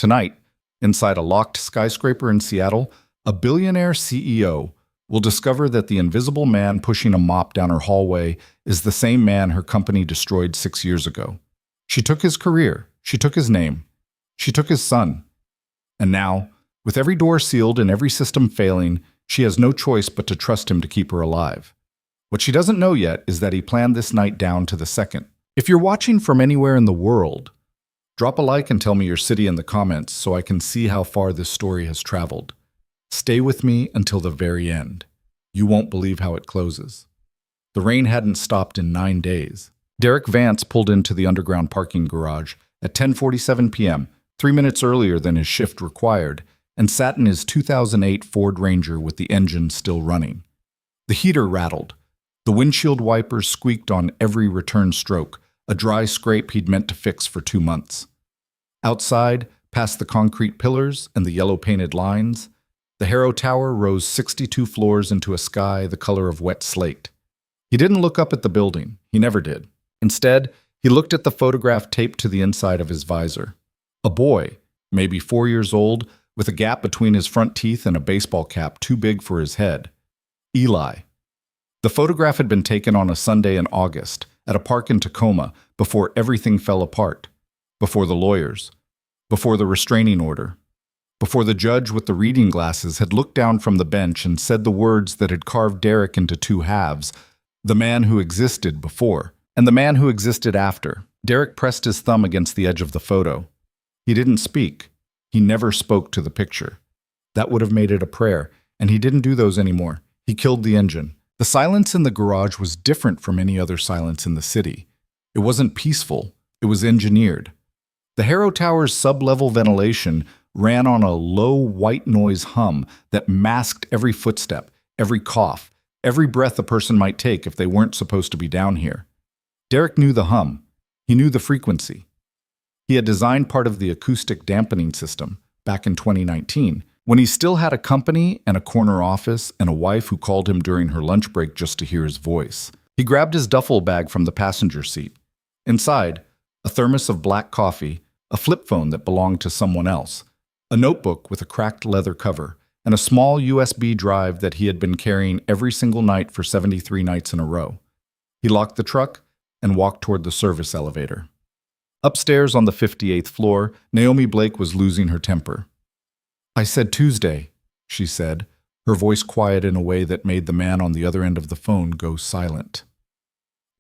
Tonight, inside a locked skyscraper in Seattle, a billionaire CEO will discover that the invisible man pushing a mop down her hallway is the same man her company destroyed 6 years ago. She took his career, she took his name, she took his son. And now, with every door sealed and every system failing, she has no choice but to trust him to keep her alive. What she doesn't know yet is that he planned this night down to the second. If you're watching from anywhere in the world, drop a like and tell me your city in the comments so I can see how far this story has traveled. Stay with me until the very end. You won't believe how it closes. The rain hadn't stopped in 9 days. Derek Vance pulled into the underground parking garage at 10:47 p.m., 3 minutes earlier than his shift required, and sat in his 2008 Ford Ranger with the engine still running. The heater rattled. The windshield wipers squeaked on every return stroke, a dry scrape he'd meant to fix for 2 months. Outside, past the concrete pillars and the yellow-painted lines, the Harrow Tower rose 62 floors into a sky the color of wet slate. He didn't look up at the building. He never did. Instead, he looked at the photograph taped to the inside of his visor. A boy, maybe 4 years old, with a gap between his front teeth and a baseball cap too big for his head. Eli. The photograph had been taken on a Sunday in August, at a park in Tacoma, before everything fell apart. Before the lawyers. Before the restraining order. Before the judge with the reading glasses had looked down from the bench and said the words that had carved Derek into two halves, the man who existed before, and the man who existed after. Derek pressed his thumb against the edge of the photo. He didn't speak. He never spoke to the picture. That would have made it a prayer, and he didn't do those anymore. He killed the engine. The silence in the garage was different from any other silence in the city. It wasn't peaceful. It was engineered. The Harrow Tower's sub-level ventilation ran on a low white noise hum that masked every footstep, every cough, every breath a person might take if they weren't supposed to be down here. Derek knew the hum. He knew the frequency. He had designed part of the acoustic dampening system back in 2019, when he still had a company and a corner office and a wife who called him during her lunch break just to hear his voice. He grabbed his duffel bag from the passenger seat. Inside, a thermos of black coffee, a flip phone that belonged to someone else, a notebook with a cracked leather cover, and a small USB drive that he had been carrying every single night for 73 nights in a row. He locked the truck and walked toward the service elevator. Upstairs on the 58th floor, Naomi Blake was losing her temper. "I said Tuesday," she said, her voice quiet in a way that made the man on the other end of the phone go silent.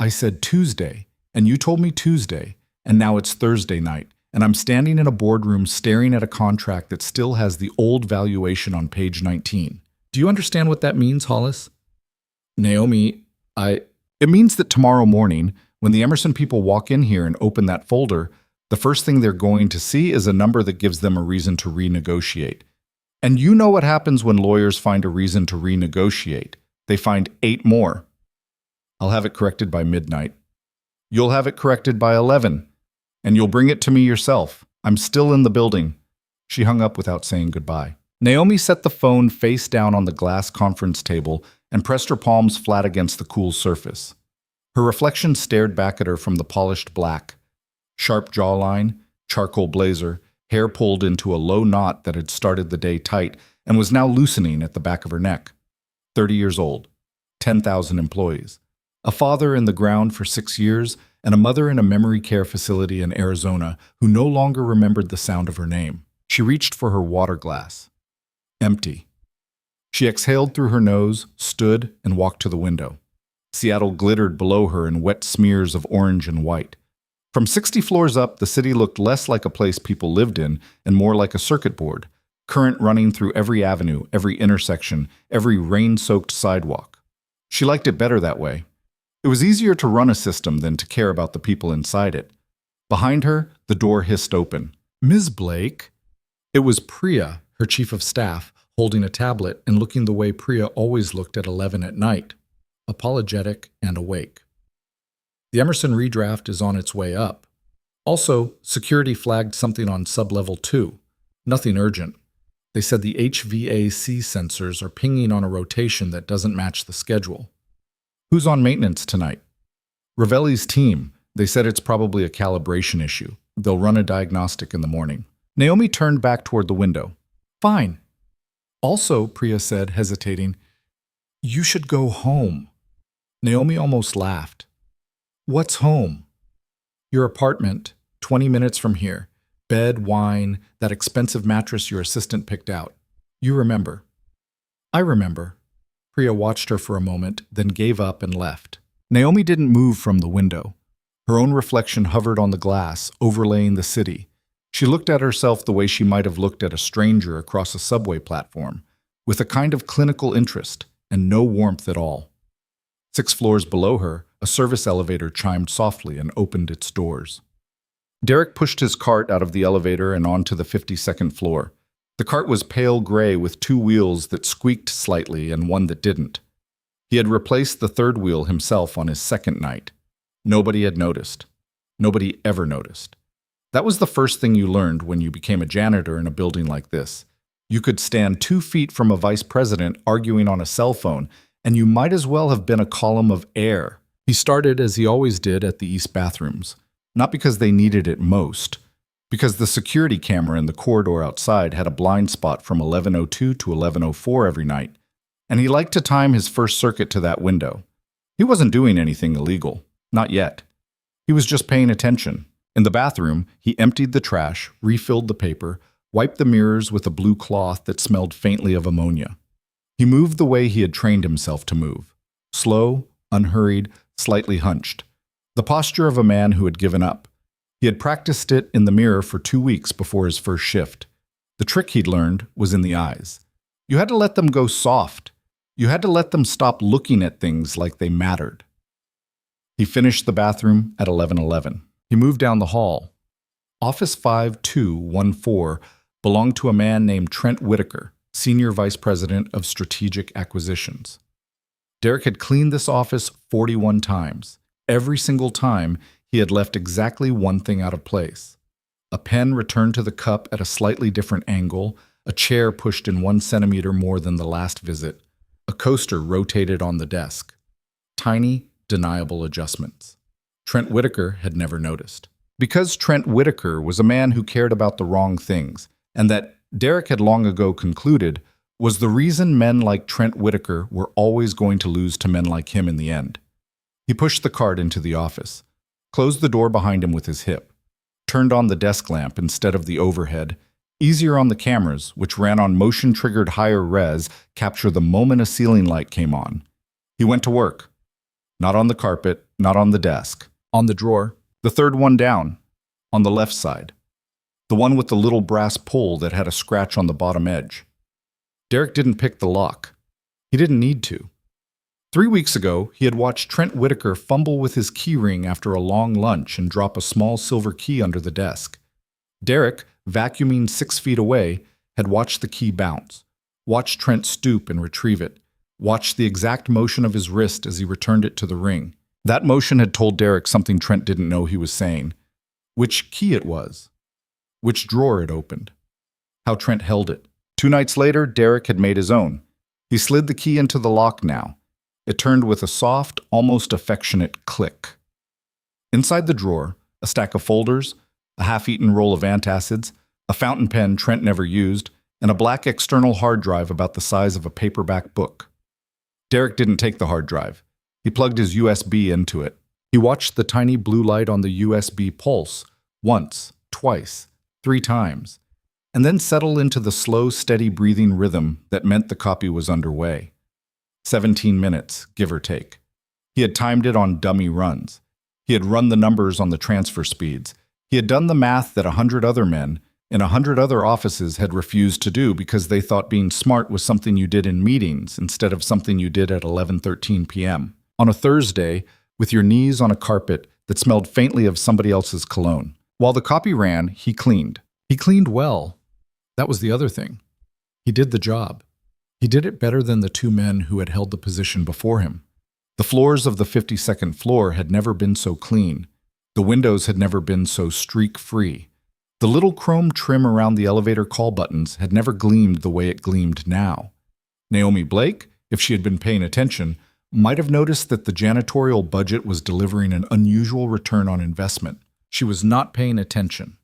"I said Tuesday, and you told me Tuesday, and now it's Thursday night, and I'm standing in a boardroom staring at a contract that still has the old valuation on page 19. Do you understand what that means, Hollis?" "Naomi, It means that tomorrow morning, when the Emerson people walk in here and open that folder, the first thing they're going to see is a number that gives them a reason to renegotiate. And you know what happens when lawyers find a reason to renegotiate. They find 8 more. I'll have it corrected by midnight. You'll have it corrected by 11. And you'll bring it to me yourself. I'm still in the building." She hung up without saying goodbye. Naomi set the phone face down on the glass conference table and pressed her palms flat against the cool surface. Her reflection stared back at her from the polished black. Sharp jawline, charcoal blazer, hair pulled into a low knot that had started the day tight and was now loosening at the back of her neck. 30 years old, 10,000 employees, a father in the ground for 6 years, and a mother in a memory care facility in Arizona who no longer remembered the sound of her name. She reached for her water glass. Empty. She exhaled through her nose, stood, and walked to the window. Seattle glittered below her in wet smears of orange and white. From 60 floors up, the city looked less like a place people lived in and more like a circuit board, current running through every avenue, every intersection, every rain-soaked sidewalk. She liked it better that way. It was easier to run a system than to care about the people inside it. Behind her, the door hissed open. "Ms. Blake?" It was Priya, her chief of staff, holding a tablet and looking the way Priya always looked at 11 at night, apologetic and awake. "The Emerson redraft is on its way up. Also, security flagged something on sub-level 2. Nothing urgent. They said the HVAC sensors are pinging on a rotation that doesn't match the schedule. Who's on maintenance tonight?" "Ravelli's team. They said it's probably a calibration issue. They'll run a diagnostic in the morning." Naomi turned back toward the window. Fine. Also, Priya said, hesitating, you should go home. Naomi almost laughed. What's home? Your apartment, 20 minutes from here. Bed, wine, that expensive mattress your assistant picked out. You remember. I remember. Priya watched her for a moment, then gave up and left. Naomi didn't move from the window. Her own reflection hovered on the glass, overlaying the city. She looked at herself the way she might have looked at a stranger across a subway platform, with a kind of clinical interest and no warmth at all. 6 floors below her, a service elevator chimed softly and opened its doors. Derek pushed his cart out of the elevator and onto the 52nd floor. The cart was pale gray with 2 wheels that squeaked slightly and one that didn't. He had replaced the 3rd wheel himself on his 2nd night. Nobody had noticed. Nobody ever noticed. That was the first thing you learned when you became a janitor in a building like this. You could stand 2 feet from a vice president arguing on a cell phone, and you might as well have been a column of air. He started, as he always did, at the east bathrooms. Not because they needed it most, because the security camera in the corridor outside had a blind spot from 11:02 to 11:04 every night, and he liked to time his first circuit to that window. He wasn't doing anything illegal. Not yet. He was just paying attention. In the bathroom, he emptied the trash, refilled the paper, wiped the mirrors with a blue cloth that smelled faintly of ammonia. He moved the way he had trained himself to move. Slow, unhurried, slightly hunched. The posture of a man who had given up. He had practiced it in the mirror for 2 weeks before his first shift. The trick he'd learned was in the eyes. You had to let them go soft. You had to let them stop looking at things like they mattered. He finished the bathroom at 11:11. He moved down the hall. Office 5214 belonged to a man named Trent Whitaker, Senior Vice President of Strategic Acquisitions. Derek had cleaned this office 41 times. Every single time, he had left exactly one thing out of place. A pen returned to the cup at a slightly different angle, a chair pushed in 1 centimeter more than the last visit, a coaster rotated on the desk. Tiny, deniable adjustments. Trent Whitaker had never noticed. Because Trent Whitaker was a man who cared about the wrong things, and that Derek had long ago concluded was the reason men like Trent Whitaker were always going to lose to men like him in the end. He pushed the cart into the office, closed the door behind him with his hip, turned on the desk lamp instead of the overhead, easier on the cameras, which ran on motion-triggered higher res, capture the moment a ceiling light came on. He went to work. Not on the carpet, not on the desk. On the drawer, the 3rd one down, on the left side. The one with the little brass pull that had a scratch on the bottom edge. Derek didn't pick the lock. He didn't need to. 3 weeks ago, he had watched Trent Whitaker fumble with his key ring after a long lunch and drop a small silver key under the desk. Derek, vacuuming 6 feet away, had watched the key bounce, watched Trent stoop and retrieve it, watched the exact motion of his wrist as he returned it to the ring. That motion had told Derek something Trent didn't know he was saying. Which key it was. Which drawer it opened. How Trent held it. 2 nights later, Derek had made his own. He slid the key into the lock now. It turned with a soft, almost affectionate click. Inside the drawer, a stack of folders, a half-eaten roll of antacids, a fountain pen Trent never used, and a black external hard drive about the size of a paperback book. Derek didn't take the hard drive. He plugged his USB into it. He watched the tiny blue light on the USB pulse once, twice, 3 times, and then settle into the slow, steady breathing rhythm that meant the copy was underway. 17 minutes, give or take. He had timed it on dummy runs. He had run the numbers on the transfer speeds. He had done the math that 100 other men in 100 other offices had refused to do because they thought being smart was something you did in meetings instead of something you did at 11:13 p.m. on a Thursday with your knees on a carpet that smelled faintly of somebody else's cologne. While the copy ran, he cleaned. He cleaned well. That was the other thing. He did the job. He did it better than the 2 men who had held the position before him. The floors of the 52nd floor had never been so clean. The windows had never been so streak-free. The little chrome trim around the elevator call buttons had never gleamed the way it gleamed now. Naomi Blake, if she had been paying attention, might have noticed that the janitorial budget was delivering an unusual return on investment. She was not paying attention.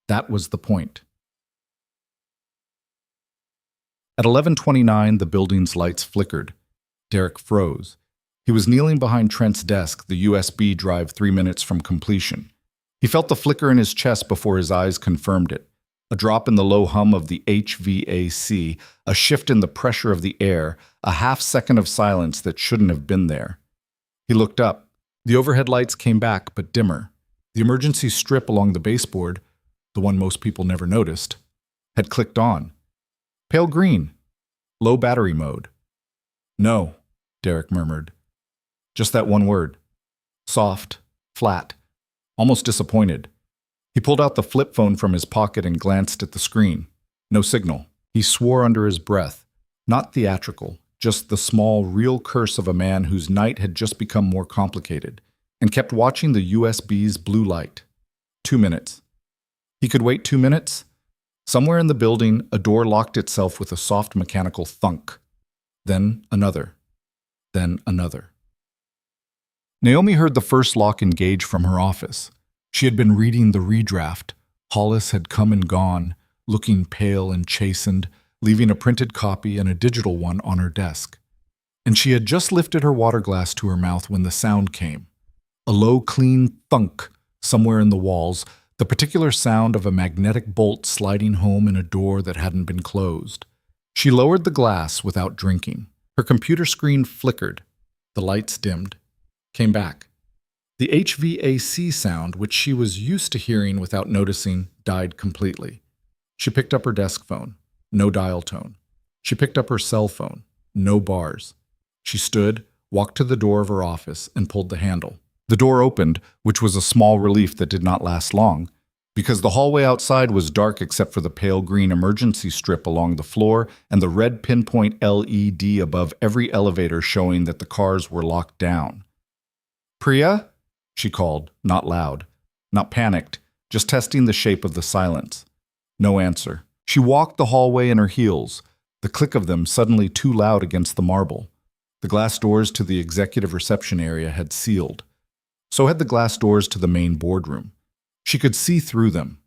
That was the point. At 11:29, the building's lights flickered. Derek froze. He was kneeling behind Trent's desk, the USB drive 3 minutes from completion. He felt the flicker in his chest before his eyes confirmed it. A drop in the low hum of the HVAC, a shift in the pressure of the air, a half-second of silence that shouldn't have been there. He looked up. The overhead lights came back, but dimmer. The emergency strip along the baseboard, the one most people never noticed, had clicked on. Pale green. Low battery mode. No, Derek murmured. Just that one word. Soft, flat, almost disappointed. He pulled out the flip phone from his pocket and glanced at the screen. No signal. He swore under his breath. Not theatrical, just the small, real curse of a man whose night had just become more complicated, and kept watching the USB's blue light. 2 minutes. He could wait 2 minutes. Somewhere in the building, a door locked itself with a soft mechanical thunk. Then another. Then another. Naomi heard the first lock engage from her office. She had been reading the redraft. Hollis had come and gone, looking pale and chastened, leaving a printed copy and a digital one on her desk. And she had just lifted her water glass to her mouth when the sound came. A low, clean thunk somewhere in the walls, the particular sound of a magnetic bolt sliding home in a door that hadn't been closed. She lowered the glass without drinking. Her computer screen flickered. The lights dimmed. Came back. The HVAC sound, which she was used to hearing without noticing, died completely. She picked up her desk phone. No dial tone. She picked up her cell phone. No bars. She stood, walked to the door of her office, and pulled the handle. The door opened, which was a small relief that did not last long, because the hallway outside was dark except for the pale green emergency strip along the floor and the red pinpoint LED above every elevator showing that the cars were locked down. "Priya?" she called, not loud, not panicked, just testing the shape of the silence. No answer. She walked the hallway in her heels, the click of them suddenly too loud against the marble. The glass doors to the executive reception area had sealed. So had the glass doors to the main boardroom. She could see through them.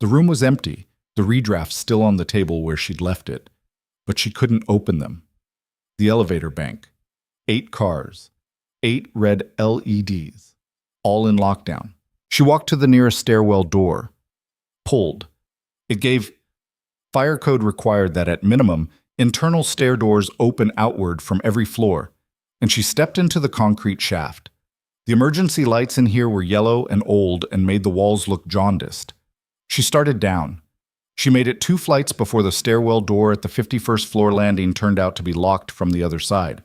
The room was empty, the redraft still on the table where she'd left it. But she couldn't open them. The elevator bank. 8 cars. 8 red LEDs. All in lockdown. She walked to the nearest stairwell door. Pulled. It gave... Fire code required that at minimum, internal stair doors open outward from every floor, and she stepped into the concrete shaft. The emergency lights in here were yellow and old and made the walls look jaundiced. She started down. She made it 2 flights before the stairwell door at the 51st floor landing turned out to be locked from the other side.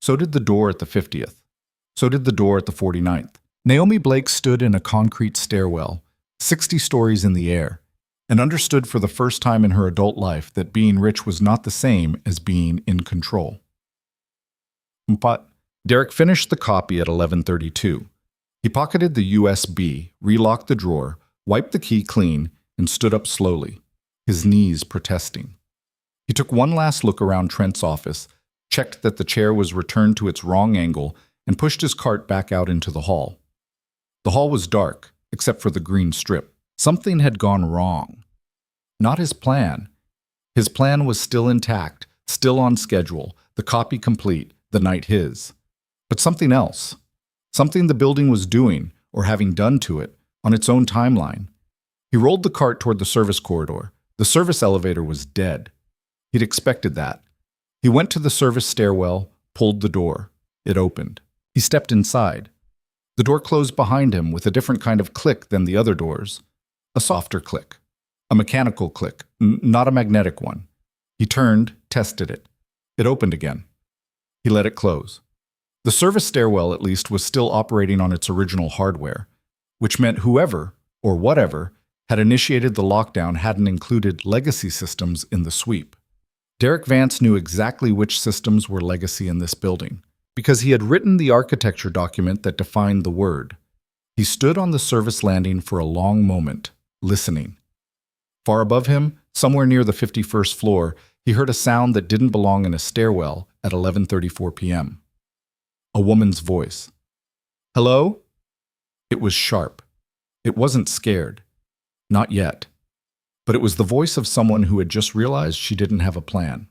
So did the door at the 50th. So did the door at the 49th. Naomi Blake stood in a concrete stairwell, 60 stories in the air, and understood for the first time in her adult life that being rich was not the same as being in control. But Derek finished the copy at 11:32. He pocketed the USB, relocked the drawer, wiped the key clean, and stood up slowly, his knees protesting. He took one last look around Trent's office, checked that the chair was returned to its wrong angle, and pushed his cart back out into the hall. The hall was dark, except for the green strip. Something had gone wrong. Not his plan. His plan was still intact, still on schedule, the copy complete, the night his. But something else. Something the building was doing, or having done to it, on its own timeline. He rolled the cart toward the service corridor. The service elevator was dead. He'd expected that. He went to the service stairwell, pulled the door. It opened. He stepped inside. The door closed behind him with a different kind of click than the other doors. A softer click. A mechanical click, not a magnetic one. He turned, tested it. It opened again. He let it close. The service stairwell, at least, was still operating on its original hardware, which meant whoever, or whatever, had initiated the lockdown hadn't included legacy systems in the sweep. Derek Vance knew exactly which systems were legacy in this building, because he had written the architecture document that defined the word. He stood on the service landing for a long moment, listening. Far above him, somewhere near the 51st floor, he heard a sound that didn't belong in a stairwell at 11:34 p.m. A woman's voice. "Hello?" It was sharp. It wasn't scared. Not yet. But it was the voice of someone who had just realized she didn't have a plan.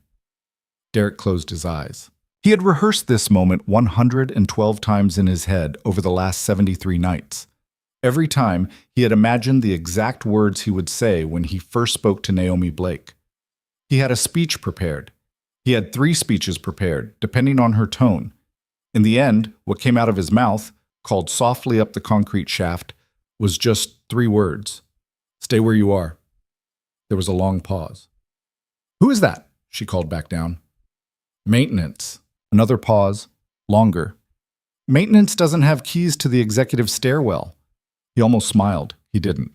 Derek closed his eyes. He had rehearsed this moment 112 times in his head over the last 73 nights. Every time, he had imagined the exact words he would say when he first spoke to Naomi Blake. He had a speech prepared. He had 3 speeches prepared, depending on her tone. In the end, what came out of his mouth, called softly up the concrete shaft, was just 3 words. Stay where you are. There was a long pause. Who is that? She called back down. Maintenance. Another pause. Longer. Maintenance doesn't have keys to the executive stairwell. He almost smiled. He didn't.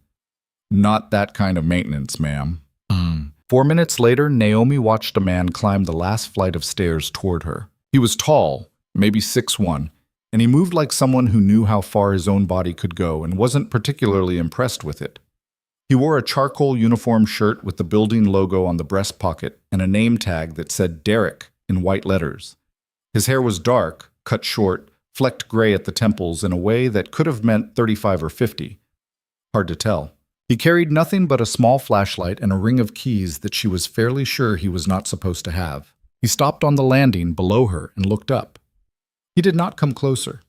Not that kind of maintenance, ma'am. 4 minutes later, Naomi watched a man climb the last flight of stairs toward her. He was tall, maybe 6'1", and he moved like someone who knew how far his own body could go and wasn't particularly impressed with it. He wore a charcoal uniform shirt with the building logo on the breast pocket and a name tag that said Derek in white letters. His hair was dark, cut short, flecked gray at the temples in a way that could have meant 35 or 50. Hard to tell. He carried nothing but a small flashlight and a ring of keys that she was fairly sure he was not supposed to have. He stopped on the landing below her and looked up. He did not come closer.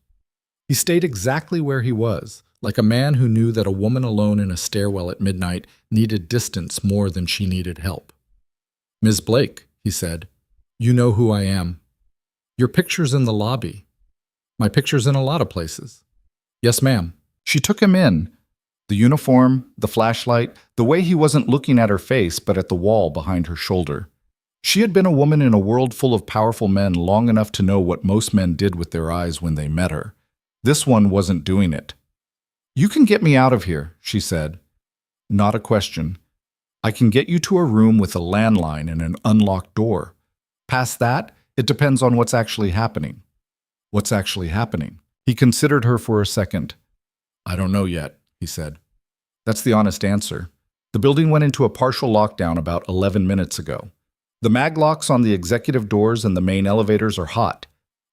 He stayed exactly where he was, like a man who knew that a woman alone in a stairwell at midnight needed distance more than she needed help. "Ms. Blake," he said, "you know who I am. Your picture's in the lobby. My picture's in a lot of places." "Yes, ma'am." She took him in. The uniform, the flashlight, the way he wasn't looking at her face but at the wall behind her shoulder. She had been a woman in a world full of powerful men long enough to know what most men did with their eyes when they met her. This one wasn't doing it. "You can get me out of here," she said. "Not a question. I can get you to a room with a landline and an unlocked door. Past that, it depends on what's actually happening." "What's actually happening?" He considered her for a second. "I don't know yet," he said. "That's the honest answer. The building went into a partial lockdown about 11 minutes ago. The mag locks on the executive doors and the main elevators are hot.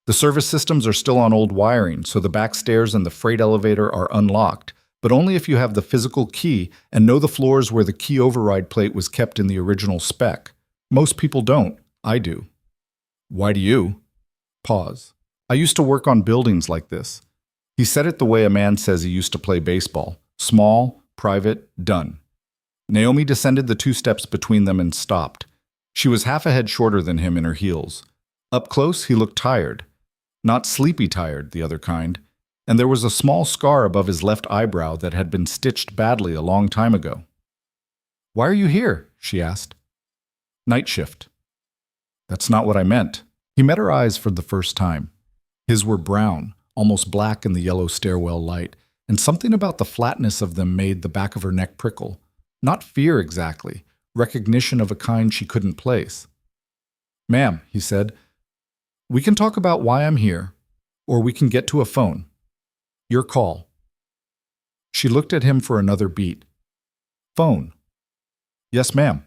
The service systems are still on old wiring, so the back stairs and the freight elevator are unlocked, but only if you have the physical key and know the floors where the key override plate was kept in the original spec. Most people don't. I do." "Why do you?" Pause. "I used to work on buildings like this." He said it the way a man says he used to play baseball. Small, private, done. Naomi descended the 2 steps between them and stopped. She was half a head shorter than him in her heels. Up close, he looked tired. Not sleepy tired, the other kind. And there was a small scar above his left eyebrow that had been stitched badly a long time ago. "Why are you here?" she asked. "Night shift." "That's not what I meant." He met her eyes for the first time. His were brown, almost black in the yellow stairwell light, and something about the flatness of them made the back of her neck prickle. Not fear exactly, recognition of a kind she couldn't place. "Ma'am," he said, "we can talk about why I'm here, or we can get to a phone. Your call." She looked at him for another beat. "Phone." "Yes, ma'am."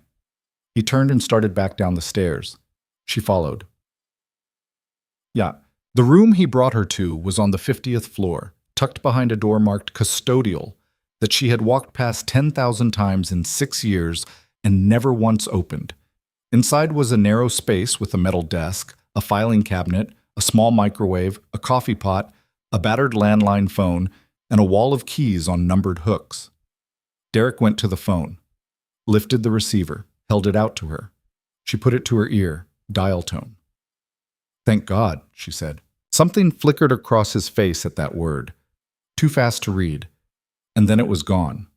He turned and started back down the stairs. She followed. "Yeah." The room he brought her to was on the 50th floor, tucked behind a door marked custodial, that she had walked past 10,000 times in 6 years and never once opened. Inside was a narrow space with a metal desk, a filing cabinet, a small microwave, a coffee pot, a battered landline phone, and a wall of keys on numbered hooks. Derek went to the phone, lifted the receiver, held it out to her. She put it to her ear, dial tone. "Thank God," she said. Something flickered across his face at that word. Too fast to read. And then it was gone.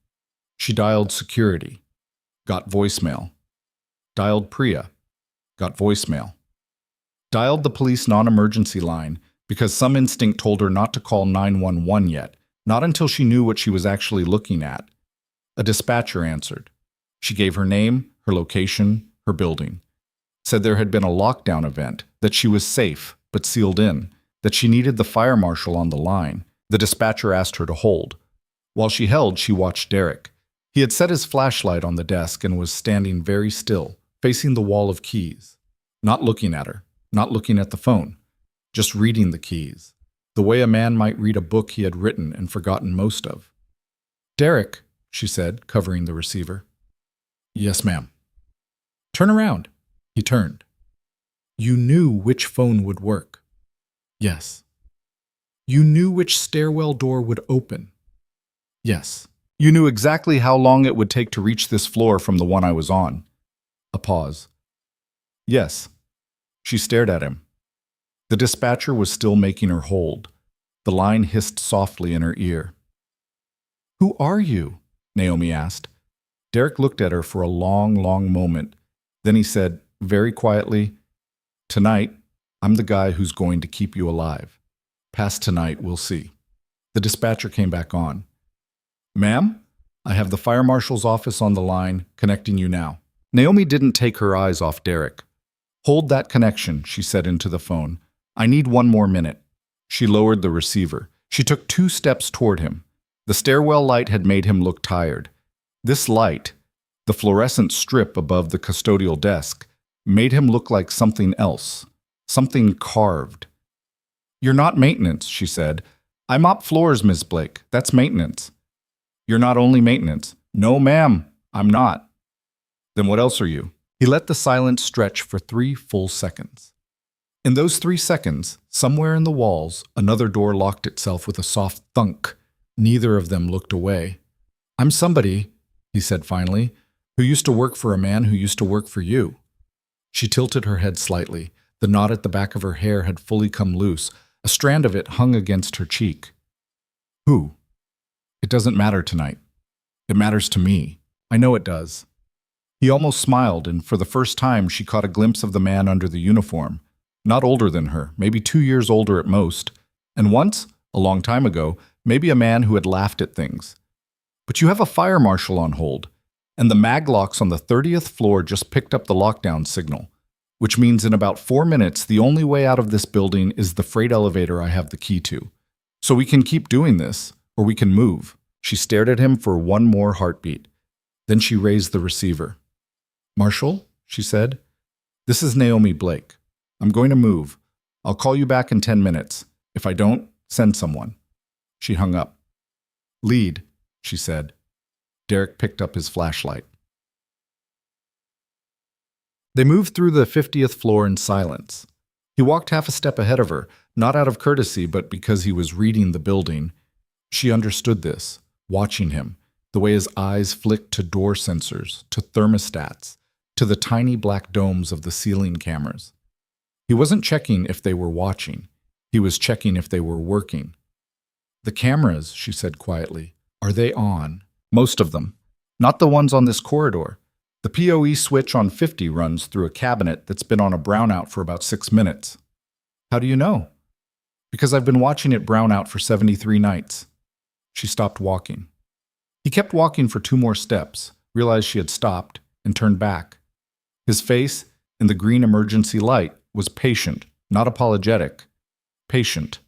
She dialed security. Got voicemail. Dialed Priya. Got voicemail. Dialed the police non-emergency line because some instinct told her not to call 911 yet, not until she knew what she was actually looking at. A dispatcher answered. She gave her name, her location, her building. Said there had been a lockdown event, that she was safe but sealed in, that she needed the fire marshal on the line. The dispatcher asked her to hold. While she held, she watched Derek. He had set his flashlight on the desk and was standing very still, facing the wall of keys. Not looking at her, not looking at the phone, just reading the keys, the way a man might read a book he had written and forgotten most of. "Derek," she said, covering the receiver. "Yes, ma'am." "Turn around." He turned. You knew which phone would work. Yes. You knew which stairwell door would open. Yes. You knew exactly how long it would take to reach this floor from the one I was on. A pause. Yes. She stared at him. The dispatcher was still making her hold. The line hissed softly in her ear. Who are you? Naomi asked. Derek looked at her for a long, long moment. Then he said, very quietly, Tonight, I'm the guy who's going to keep you alive. Past tonight, we'll see. The dispatcher came back on. Ma'am, I have the fire marshal's office on the line, connecting you now. Naomi didn't take her eyes off Derek. Hold that connection, she said into the phone. I need 1 more minute. She lowered the receiver. She took 2 steps toward him. The stairwell light had made him look tired. This light, the fluorescent strip above the custodial desk, made him look like something else, something carved. You're not maintenance, she said. I mop floors, Miss Blake. That's maintenance. You're not only maintenance. No, ma'am, I'm not. Then what else are you? He let the silence stretch for 3 full seconds. In those 3 seconds, somewhere in the walls, another door locked itself with a soft thunk. Neither of them looked away. I'm somebody, he said finally, who used to work for a man who used to work for you. She tilted her head slightly. The knot at the back of her hair had fully come loose. A strand of it hung against her cheek. Who? It doesn't matter tonight. It matters to me. I know it does. He almost smiled, and for the first time she caught a glimpse of the man under the uniform. Not older than her, maybe 2 years older at most. And once, a long time ago, maybe a man who had laughed at things. But you have a fire marshal on hold, and the maglocks on the 30th floor just picked up the lockdown signal, which means in about 4 minutes the only way out of this building is the freight elevator I have the key to. So we can keep doing this, or we can move. She stared at him for 1 more heartbeat. Then she raised the receiver. Marshal, she said, this is Naomi Blake. I'm going to move. I'll call you back in 10 minutes. If I don't, send someone. She hung up. Lead, she said. Derek picked up his flashlight. They moved through the 50th floor in silence. He walked half a step ahead of her, not out of courtesy, but because he was reading the building. She understood this, watching him, the way his eyes flicked to door sensors, to thermostats, to the tiny black domes of the ceiling cameras. He wasn't checking if they were watching. He was checking if they were working. The cameras, she said quietly, are they on? Most of them. Not the ones on this corridor. The PoE switch on 50 runs through a cabinet that's been on a brownout for about 6 minutes. How do you know? Because I've been watching it brown out for 73 nights. She stopped walking. He kept walking for 2 more steps, realized she had stopped, and turned back. His face, in the green emergency light, was patient, not apologetic. Patient.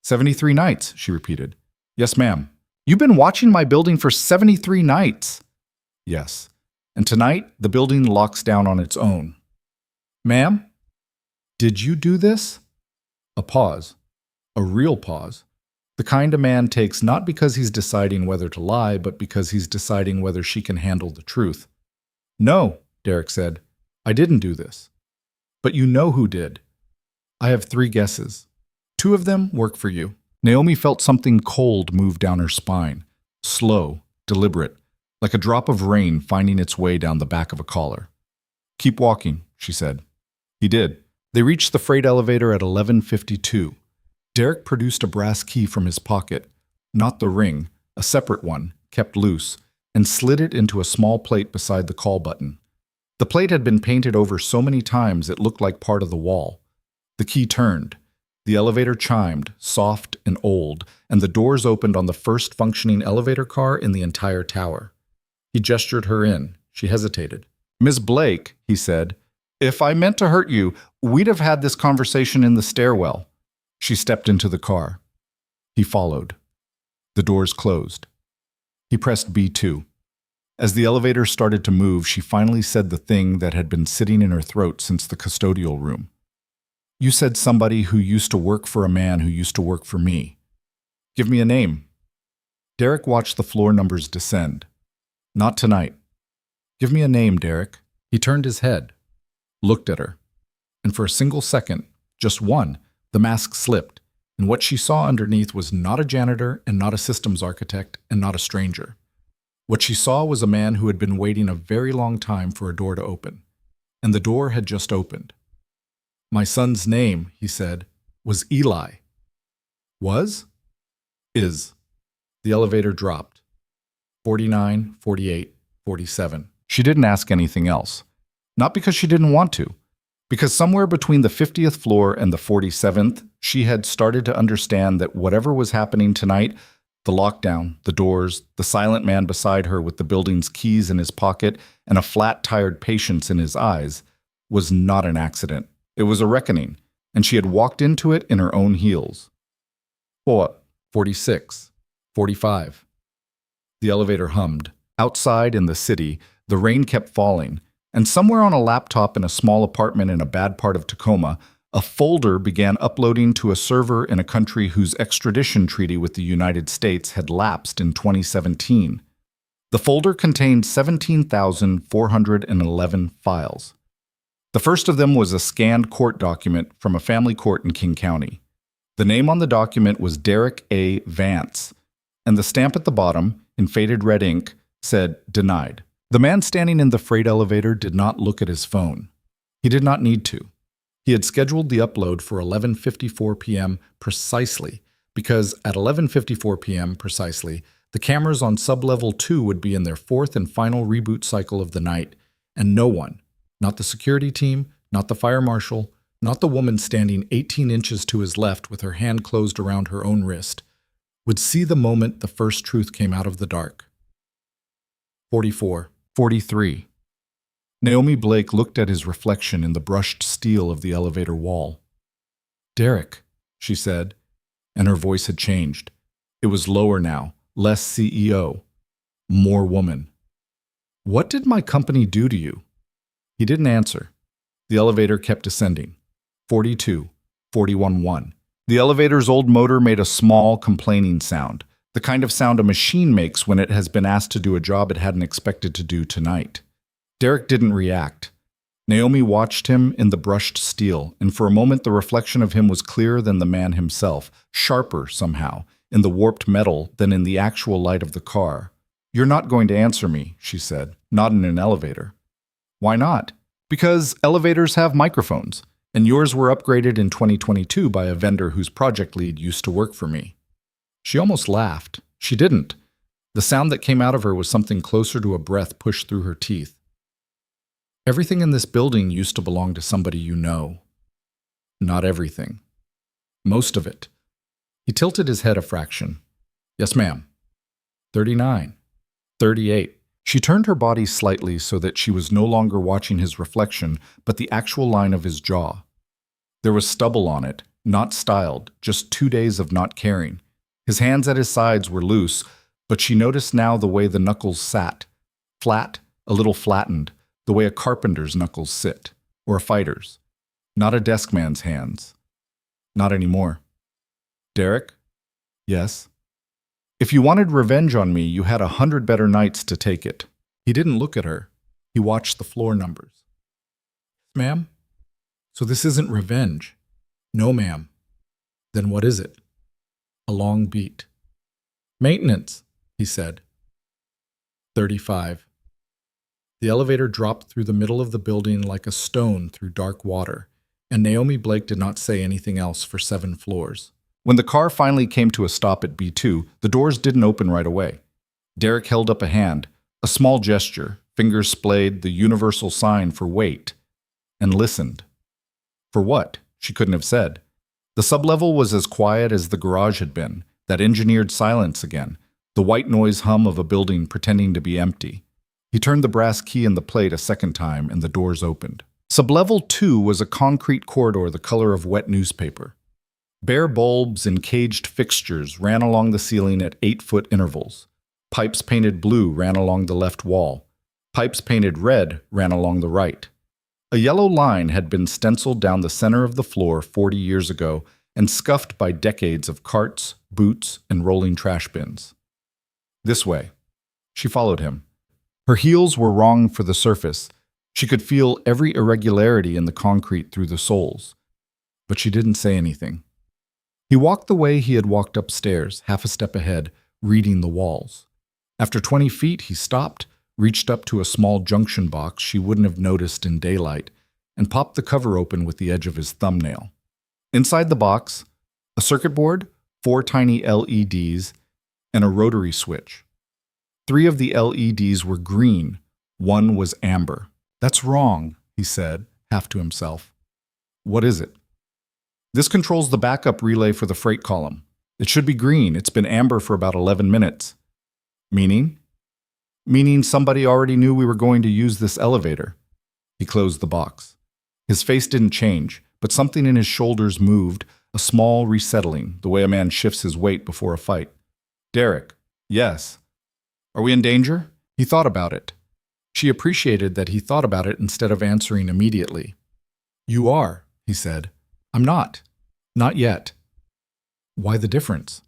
73 nights, she repeated. Yes, ma'am. You've been watching my building for 73 nights. Yes. And tonight, the building locks down on its own. Ma'am? Did you do this? A pause. A real pause. The kind a man takes not because he's deciding whether to lie, but because he's deciding whether she can handle the truth. No, Derek said. I didn't do this. But you know who did. I have 3 guesses. 2 of them work for you. Naomi felt something cold move down her spine. Slow, deliberate, like a drop of rain finding its way down the back of a collar. Keep walking, she said. He did. They reached the freight elevator at 11:52. Derek produced a brass key from his pocket, not the ring, a separate one, kept loose, and slid it into a small plate beside the call button. The plate had been painted over so many times it looked like part of the wall. The key turned. The elevator chimed, soft and old, and the doors opened on the first functioning elevator car in the entire tower. He gestured her in. She hesitated. Miss Blake, he said, if I meant to hurt you, we'd have had this conversation in the stairwell. She stepped into the car. He followed. The doors closed. He pressed B2. As the elevator started to move, she finally said the thing that had been sitting in her throat since the custodial room. You said somebody who used to work for a man who used to work for me. Give me a name. Derek watched the floor numbers descend. Not tonight. Give me a name, Derek. He turned his head, looked at her. and for a single second, just one, the mask slipped, and what she saw underneath was not a janitor and not a systems architect and not a stranger. What she saw was a man who had been waiting a very long time for a door to open, and the door had just opened. "My son's name," he said, "was Eli." Was? Is. The elevator dropped. 49, 48, 47. She didn't ask anything else. Not because she didn't want to. Because somewhere between the 50th floor and the 47th, she had started to understand that whatever was happening tonight, the lockdown, the doors, the silent man beside her with the building's keys in his pocket and a flat, tired patience in his eyes, was not an accident. It was a reckoning, and she had walked into it in her own heels. 46, 45. The elevator hummed. Outside in the city, the rain kept falling, and somewhere on a laptop in a small apartment in a bad part of Tacoma, a folder began uploading to a server in a country whose extradition treaty with the United States had lapsed in 2017. The folder contained 17,411 files. The first of them was a scanned court document from a family court in King County. The name on the document was Derek A. Vance, and the stamp at the bottom, in faded red ink, said "Denied." The man standing in the freight elevator did not look at his phone. He did not need to. He had scheduled the upload for 11:54 p.m. precisely, because at 11:54 p.m. precisely, the cameras on sublevel 2 would be in their fourth and final reboot cycle of the night, and no one, not the security team, not the fire marshal, not the woman standing 18 inches to his left with her hand closed around her own wrist, would see the moment the first truth came out of the dark. 44, 43. Naomi Blake looked at his reflection in the brushed steel of the elevator wall. "Derek," she said, and her voice had changed. It was lower now, less CEO, more woman. "What did my company do to you?" He didn't answer. The elevator kept ascending. 42, 41-1. The elevator's old motor made a small, complaining sound, the kind of sound a machine makes when it has been asked to do a job it hadn't expected to do tonight. Derek didn't react. Naomi watched him in the brushed steel, and for a moment the reflection of him was clearer than the man himself, sharper somehow, in the warped metal than in the actual light of the car. "You're not going to answer me," she said. "Not in an elevator." "Why not?" "Because elevators have microphones, and yours were upgraded in 2022 by a vendor whose project lead used to work for me." She almost laughed. She didn't. The sound that came out of her was something closer to a breath pushed through her teeth. "Everything in this building used to belong to somebody you know." "Not everything. Most of it." He tilted his head a fraction. "Yes, ma'am." 39. 38. She turned her body slightly so that she was no longer watching his reflection, but the actual line of his jaw. There was stubble on it, not styled, just 2 days of not caring. His hands at his sides were loose, but she noticed now the way the knuckles sat. Flat, a little flattened, the way a carpenter's knuckles sit, or a fighter's. Not a desk man's hands. Not anymore. "Derek?" "Yes." "If you wanted revenge on me, you had 100 better nights to take it." He didn't look at her. He watched the floor numbers. "Ma'am? So this isn't revenge?" "No, ma'am." "Then what is it?" A long beat. "Maintenance," he said. 35. The elevator dropped through the middle of the building like a stone through dark water, and Naomi Blake did not say anything else for 7 floors. When the car finally came to a stop at B2, the doors didn't open right away. Derek held up a hand, a small gesture, fingers splayed, the universal sign for wait, and listened. For what? She couldn't have said. The sublevel was as quiet as the garage had been, that engineered silence again, the white noise hum of a building pretending to be empty. He turned the brass key in the plate a second time, and the doors opened. Sublevel 2 was a concrete corridor the color of wet newspaper. Bare bulbs and caged fixtures ran along the ceiling at 8-foot intervals. Pipes painted blue ran along the left wall. Pipes painted red ran along the right. A yellow line had been stenciled down the center of the floor 40 years ago and scuffed by decades of carts, boots, and rolling trash bins. "This way." She followed him. Her heels were wrong for the surface, She could feel every irregularity in the concrete through the soles, but she didn't say anything. He walked the way he had walked upstairs, half a step ahead, reading the walls. After 20 feet, he stopped, reached up to a small junction box she wouldn't have noticed in daylight, and popped the cover open with the edge of his thumbnail. Inside the box, a circuit board, 4 tiny LEDs, and a rotary switch. 3 of the LEDs were green, 1 was amber. "That's wrong," he said, half to himself. "What is it?" "This controls the backup relay for the freight column. It should be green. It's been amber for about 11 minutes. "Meaning?" "Meaning somebody already knew we were going to use this elevator." He closed the box. His face didn't change, but something in his shoulders moved, a small resettling, the way a man shifts his weight before a fight. "Derek." "Yes." "Are we in danger?" He thought about it. She appreciated that he thought about it instead of answering immediately. "You are," he said. "I'm not. Not yet." "Why the difference?"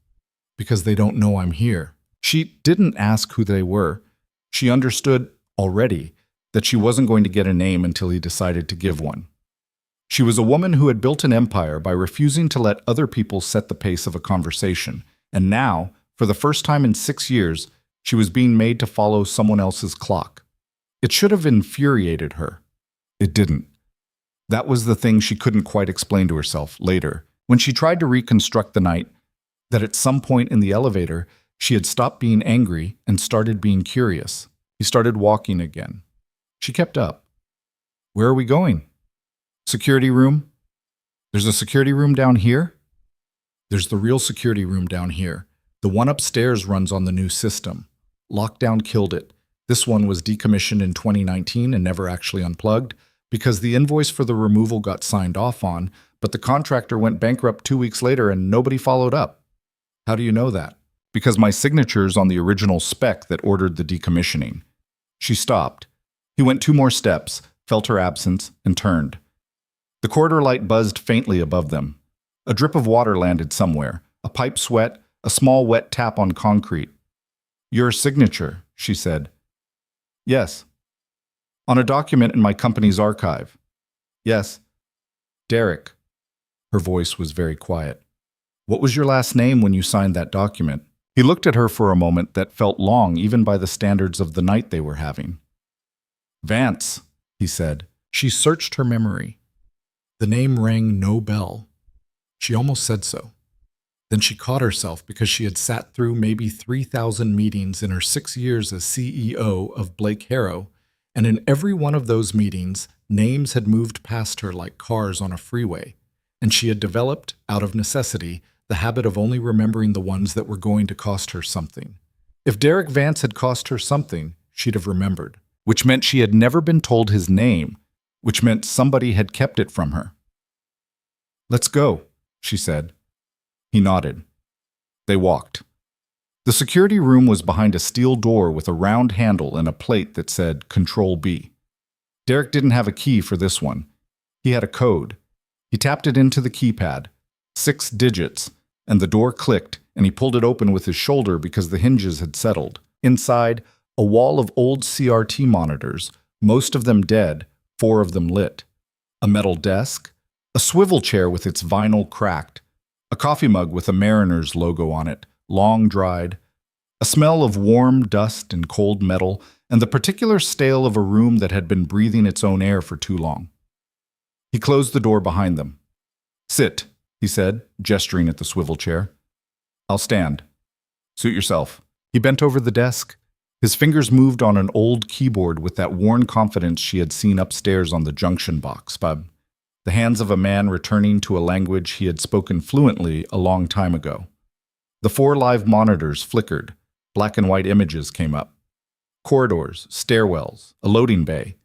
"Because they don't know I'm here." She didn't ask who they were. She understood already that she wasn't going to get a name until he decided to give one. She was a woman who had built an empire by refusing to let other people set the pace of a conversation, and now, for the first time in 6 years, she was being made to follow someone else's clock. It should have infuriated her. It didn't. That was the thing she couldn't quite explain to herself later, when she tried to reconstruct the night, that at some point in the elevator, she had stopped being angry and started being curious. He started walking again. She kept up. "Where are we going?" "Security room." "There's a security room down here?" "There's the real security room down here. The one upstairs runs on the new system. Lockdown killed it. This one was decommissioned in 2019 and never actually unplugged because the invoice for the removal got signed off on, but the contractor went bankrupt 2 weeks later and nobody followed up." "How do you know that?" "Because my signature's on the original spec that ordered the decommissioning." She stopped. He went 2 more steps, felt her absence, and turned. The corridor light buzzed faintly above them. A drip of water landed somewhere, a pipe sweat, a small wet tap on concrete. "Your signature," she said. "Yes." "On a document in my company's archive." "Yes." "Derek." Her voice was very quiet. "What was your last name when you signed that document?" He looked at her for a moment that felt long even by the standards of the night they were having. "Vance," he said. She searched her memory. The name rang no bell. She almost said so. Then she caught herself because she had sat through maybe 3,000 meetings in her 6 years as CEO of Blake Harrow, and in every one of those meetings, names had moved past her like cars on a freeway, and she had developed, out of necessity, the habit of only remembering the ones that were going to cost her something. If Derek Vance had cost her something, she'd have remembered, which meant she had never been told his name, which meant somebody had kept it from her. "Let's go," she said. He nodded. They walked. The security room was behind a steel door with a round handle and a plate that said Control B. Derek didn't have a key for this one. He had a code. He tapped it into the keypad. 6 digits, and the door clicked, and he pulled it open with his shoulder because the hinges had settled. Inside, a wall of old CRT monitors, most of them dead, 4 of them lit. A metal desk, a swivel chair with its vinyl cracked, a coffee mug with a Mariners logo on it, long dried, a smell of warm dust and cold metal, and the particular stale of a room that had been breathing its own air for too long. He closed the door behind them. "Sit," he said, gesturing at the swivel chair. "I'll stand." "Suit yourself." He bent over the desk. His fingers moved on an old keyboard with that worn confidence she had seen upstairs on the junction box, the hands of a man returning to a language he had spoken fluently a long time ago. The 4 live monitors flickered. Black and white images came up. Corridors, stairwells, a loading bay.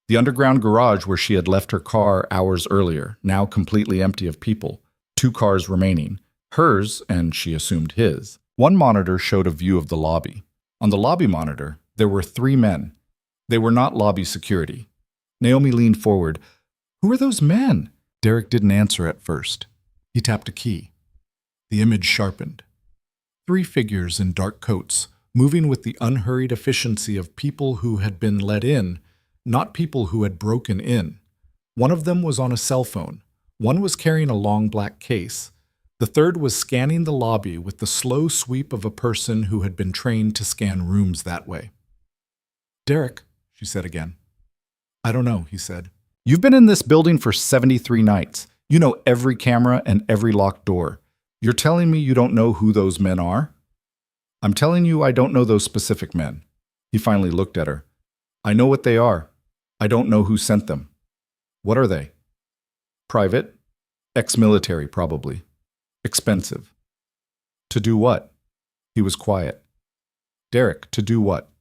The underground garage where she had left her car hours earlier, now completely empty of people. 2 cars remaining. Hers, and she assumed his. One monitor showed a view of the lobby. On the lobby monitor, there were 3 men. They were not lobby security. Naomi leaned forward. "Who are those men?" Derek didn't answer at first. He tapped a key. The image sharpened. 3 figures in dark coats, moving with the unhurried efficiency of people who had been let in, not people who had broken in. One of them was on a cell phone. One was carrying a long black case. The third was scanning the lobby with the slow sweep of a person who had been trained to scan rooms that way. "Derek," she said again. "I don't know," he said. "You've been in this building for 73 nights. You know every camera and every locked door. You're telling me you don't know who those men are?" "I'm telling you I don't know those specific men." He finally looked at her. "I know what they are. I don't know who sent them." "What are they?" "Private. Ex-military, probably. Expensive." "To do what?" He was quiet. "Derek, to do what?"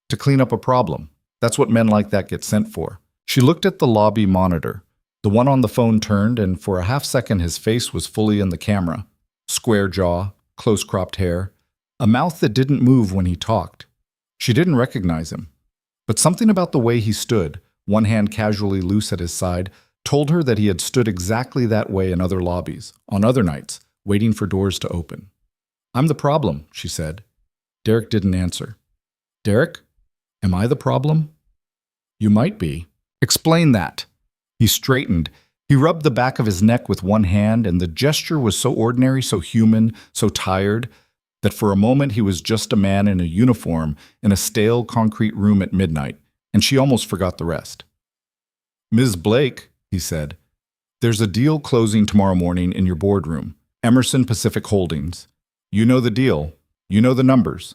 "To clean up a problem. That's what men like that get sent for." She looked at the lobby monitor. The one on the phone turned, and for a half-second his face was fully in the camera. Square jaw, close-cropped hair, a mouth that didn't move when he talked. She didn't recognize him. But something about the way he stood, one hand casually loose at his side, told her that he had stood exactly that way in other lobbies, on other nights, waiting for doors to open. "I'm the problem," she said. Derek didn't answer. "Derek, am I the problem?" "You might be." "Explain that." He straightened. He rubbed the back of his neck with one hand, and the gesture was so ordinary, so human, so tired, that for a moment he was just a man in a uniform in a stale concrete room at midnight, and she almost forgot the rest. "Ms. Blake," he said, "there's a deal closing tomorrow morning in your boardroom, Emerson Pacific Holdings. You know the deal. You know the numbers."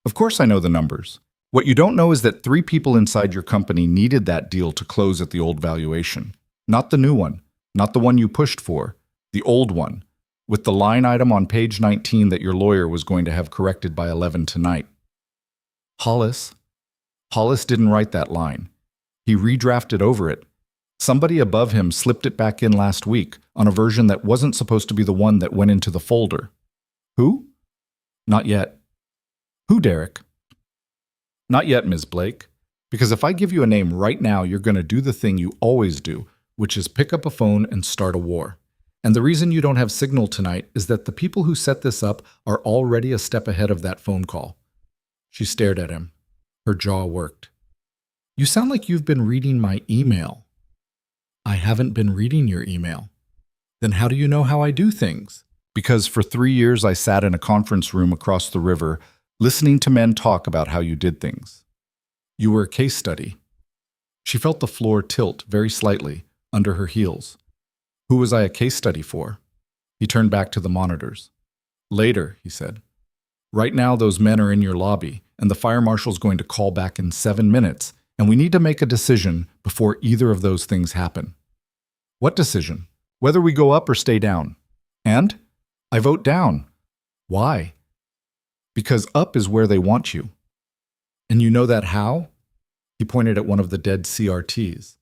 "Of course I know the numbers. What you don't know is that 3 people inside your company needed that deal to close at the old valuation. Not the new one, not the one you pushed for, the old one, with the line item on page 19 that your lawyer was going to have corrected by 11 tonight. Hollis didn't write that line. He redrafted over it. Somebody above him slipped it back in last week on a version that wasn't supposed to be the one that went into the folder." "Who?" "Not yet." "Who, Derek?" "Not yet, Ms. Blake. Because if I give you a name right now, you're going to do the thing you always do, which is pick up a phone and start a war. And the reason you don't have signal tonight is that the people who set this up are already a step ahead of that phone call." She stared at him. Her jaw worked. "You sound like you've been reading my email." "I haven't been reading your email." "Then how do you know how I do things?" "Because for 3 years I sat in a conference room across the river listening to men talk about how you did things. You were a case study." She felt the floor tilt very slightly under her heels. "Who was I a case study for?" He turned back to the monitors. "Later," he said. "Right now those men are in your lobby, and the fire marshal's going to call back in 7 minutes, and we need to make a decision before either of those things happen." "What decision?" "Whether we go up or stay down." "And?" "I vote down." "Why?" "Because up is where they want you." "And you know that how?" He pointed at one of the dead CRTs.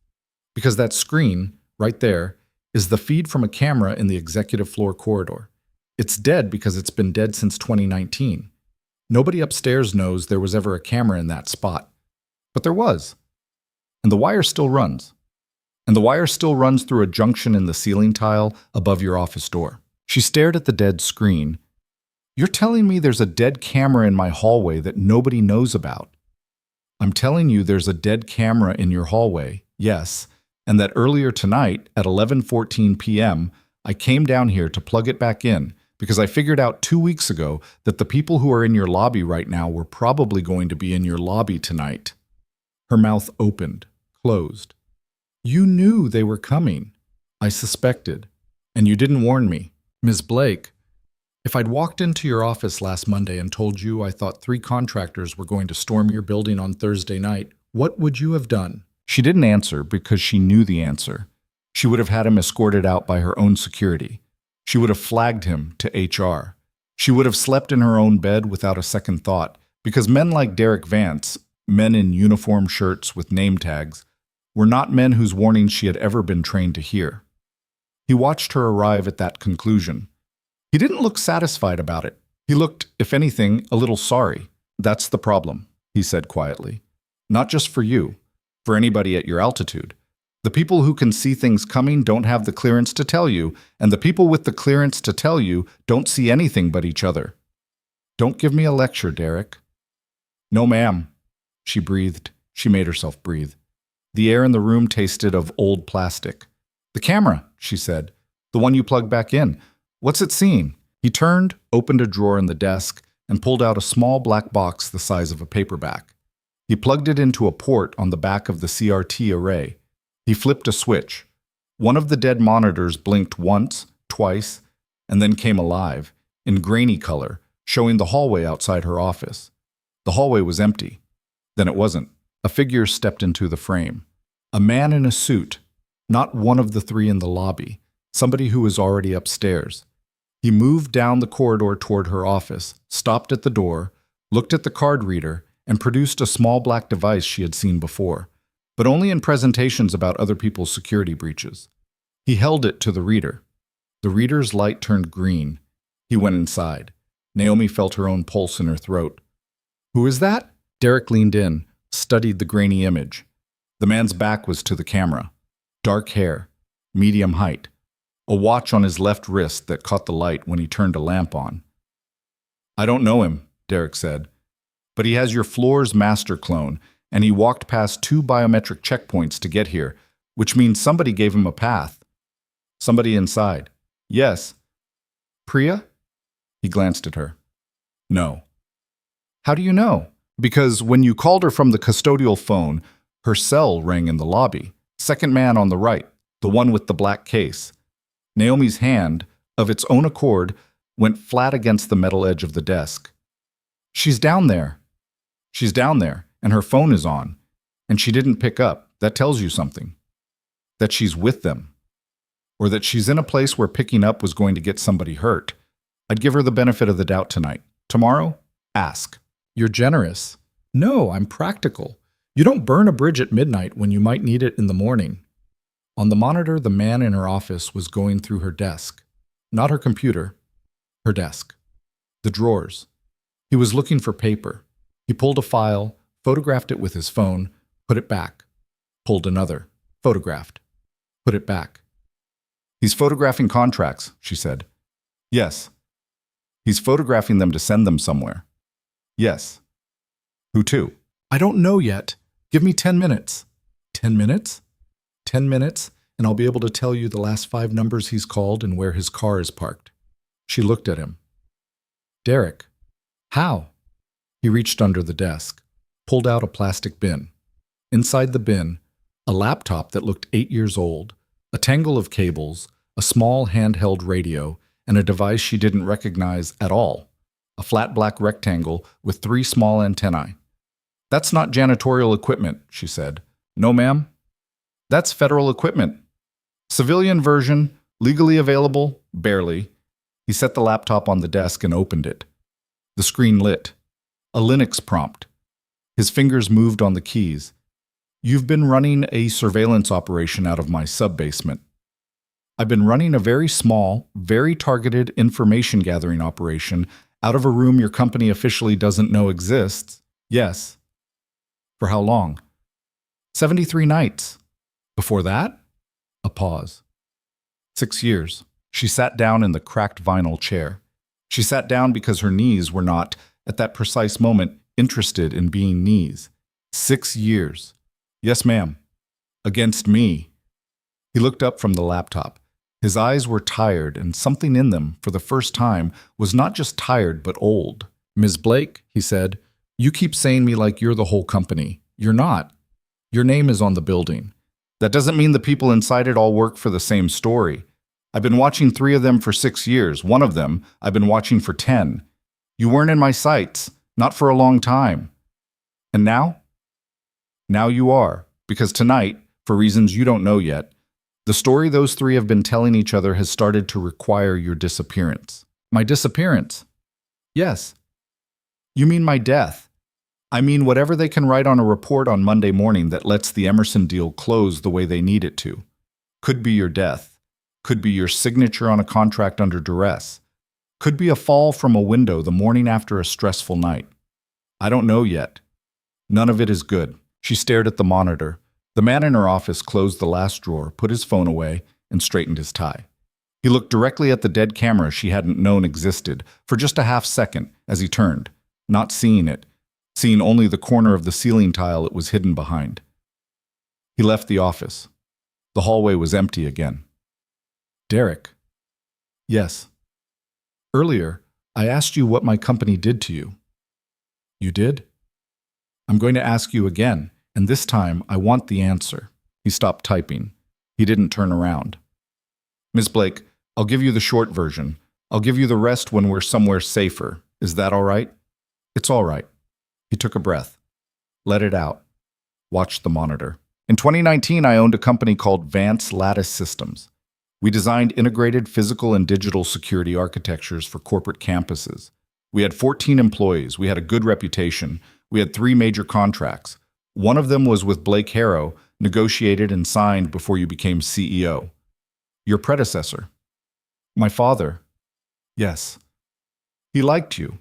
"Because that screen, right there, is the feed from a camera in the executive floor corridor. It's dead because it's been dead since 2019. Nobody upstairs knows there was ever a camera in that spot. But there was. And the wire still runs. And the wire still runs through a junction in the ceiling tile above your office door." She stared at the dead screen. "You're telling me there's a dead camera in my hallway that nobody knows about?" "I'm telling you there's a dead camera in your hallway, yes, and that earlier tonight at 11:14 p.m., I came down here to plug it back in because I figured out 2 weeks ago that the people who are in your lobby right now were probably going to be in your lobby tonight." Her mouth opened, closed. "You knew they were coming." "I suspected. And you didn't warn me." "Ms. Blake, if I'd walked into your office last Monday and told you I thought 3 contractors were going to storm your building on Thursday night, what would you have done?" She didn't answer because she knew the answer. She would have had him escorted out by her own security. She would have flagged him to HR. She would have slept in her own bed without a second thought, because men like Derek Vance, men in uniform shirts with name tags, were not men whose warnings she had ever been trained to hear. He watched her arrive at that conclusion. He didn't look satisfied about it. He looked, if anything, a little sorry. "That's the problem," he said quietly. "Not just for you, for anybody at your altitude. The people who can see things coming don't have the clearance to tell you, and the people with the clearance to tell you don't see anything but each other. Don't give me a lecture, Derek." "No, ma'am." She breathed. She made herself breathe. The air in the room tasted of old plastic. "The camera," she said. "The one you plugged back in. What's it seeing?" He turned, opened a drawer in the desk, and pulled out a small black box the size of a paperback. He plugged it into a port on the back of the CRT array. He flipped a switch. One of the dead monitors blinked once, twice, and then came alive, in grainy color, showing the hallway outside her office. The hallway was empty. Then it wasn't. A figure stepped into the frame. A man in a suit, not one of the three in the lobby, somebody who was already upstairs. He moved down the corridor toward her office, stopped at the door, looked at the card reader, and produced a small black device she had seen before, but only in presentations about other people's security breaches. He held it to the reader. The reader's light turned green. He went inside. Naomi felt her own pulse in her throat. "Who is that?" Derek leaned in, studied the grainy image. The man's back was to the camera. Dark hair, medium height, a watch on his left wrist that caught the light when he turned a lamp on. "I don't know him," Derek said, "but he has your floor's master clone, and he walked past 2 biometric checkpoints to get here, which means somebody gave him a path. Somebody inside." "Yes." "Priya?" He glanced at her. "No." "How do you know?" "Because when you called her from the custodial phone, her cell rang in the lobby. Second man on the right, the one with the black case." Naomi's hand, of its own accord, went flat against the metal edge of the desk. "She's down there." "She's down there, and her phone is on. And she didn't pick up. That tells you something. That she's with them. Or that she's in a place where picking up was going to get somebody hurt. I'd give her the benefit of the doubt tonight. Tomorrow, ask." "You're generous." "No, I'm practical. You don't burn a bridge at midnight when you might need it in the morning." On the monitor, the man in her office was going through her desk. Not her computer, her desk. The drawers. He was looking for paper. He pulled a file, photographed it with his phone, put it back. Pulled another, photographed, put it back. "He's photographing contracts," she said. "Yes." "He's photographing them to send them somewhere." "Yes." "Who to?" "I don't know yet. Give me 10 minutes. 10 minutes? 10 minutes, and I'll be able to tell you the last 5 numbers he's called and where his car is parked." She looked at him. "Derek, how?" He reached under the desk, pulled out a plastic bin. Inside the bin, a laptop that looked 8 years old, a tangle of cables, a small handheld radio, and a device she didn't recognize at all. A flat black rectangle with 3 small antennae. "That's not janitorial equipment," she said. "No, ma'am. That's federal equipment. Civilian version, legally available, barely." He set the laptop on the desk and opened it. The screen lit. A Linux prompt. His fingers moved on the keys. "You've been running a surveillance operation out of my sub-basement." "I've been running a very small, very targeted information gathering operation out of a room your company officially doesn't know exists." "Yes." "For how long?" 73 nights. "Before that?" A pause. 6 years. She sat down in the cracked vinyl chair. She sat down because her knees were not, at that precise moment, interested in being knees. 6 years. "Yes, ma'am." "Against me." He looked up from the laptop. His eyes were tired, and something in them, for the first time, was not just tired but old. "Ms. Blake," he said, "you keep saying me like you're the whole company. You're not. Your name is on the building. That doesn't mean the people inside it all work for the same story. I've been watching 3 of them for 6 years. One of them I've been watching for 10. You weren't in my sights, not for a long time. And now? Now you are, because tonight, for reasons you don't know yet, the story those 3 have been telling each other has started to require your disappearance." "My disappearance?" "Yes." "You mean my death. I mean whatever they can write on a report on Monday morning that lets the Emerson deal close the way they need it to. Could be your death. Could be your signature on a contract under duress. Could be a fall from a window the morning after a stressful night. I don't know yet. None of it is good." She stared at the monitor. The man in her office closed the last drawer, put his phone away, and straightened his tie. He looked directly at the dead camera she hadn't known existed for just a half second as he turned, not seeing it, seeing only the corner of the ceiling tile it was hidden behind. He left the office. The hallway was empty again. Derek. Yes. Earlier, I asked you what my company did to you. You did? I'm going to ask you again, and this time I want the answer. He stopped typing. He didn't turn around. Miss Blake, I'll give you the short version. I'll give you the rest when we're somewhere safer. Is that all right? It's all right. He took a breath. Let it out. Watched the monitor. In 2019, I owned a company called Vance Lattice Systems. We designed integrated physical and digital security architectures for corporate campuses. We had 14 employees. We had a good reputation. We had 3 major contracts. One of them was with Blake Harrow, negotiated and signed before you became CEO. Your predecessor. My father. Yes. He liked you.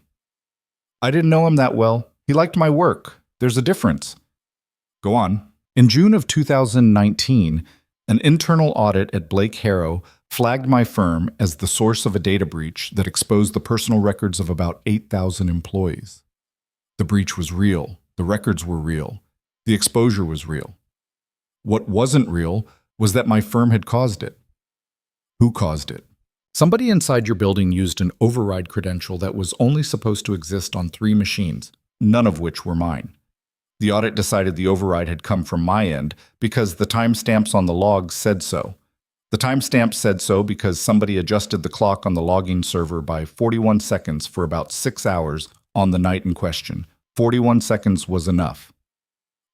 I didn't know him that well. He liked my work. There's a difference. Go on. In June of 2019, an internal audit at Blake Harrow flagged my firm as the source of a data breach that exposed the personal records of about 8,000 employees. The breach was real. The records were real. The exposure was real. What wasn't real was that my firm had caused it. Who caused it? Somebody inside your building used an override credential that was only supposed to exist on 3 machines, none of which were mine. The audit decided the override had come from my end because the timestamps on the logs said so. The timestamp said so because somebody adjusted the clock on the logging server by 41 seconds for about 6 hours on the night in question. 41 seconds was enough.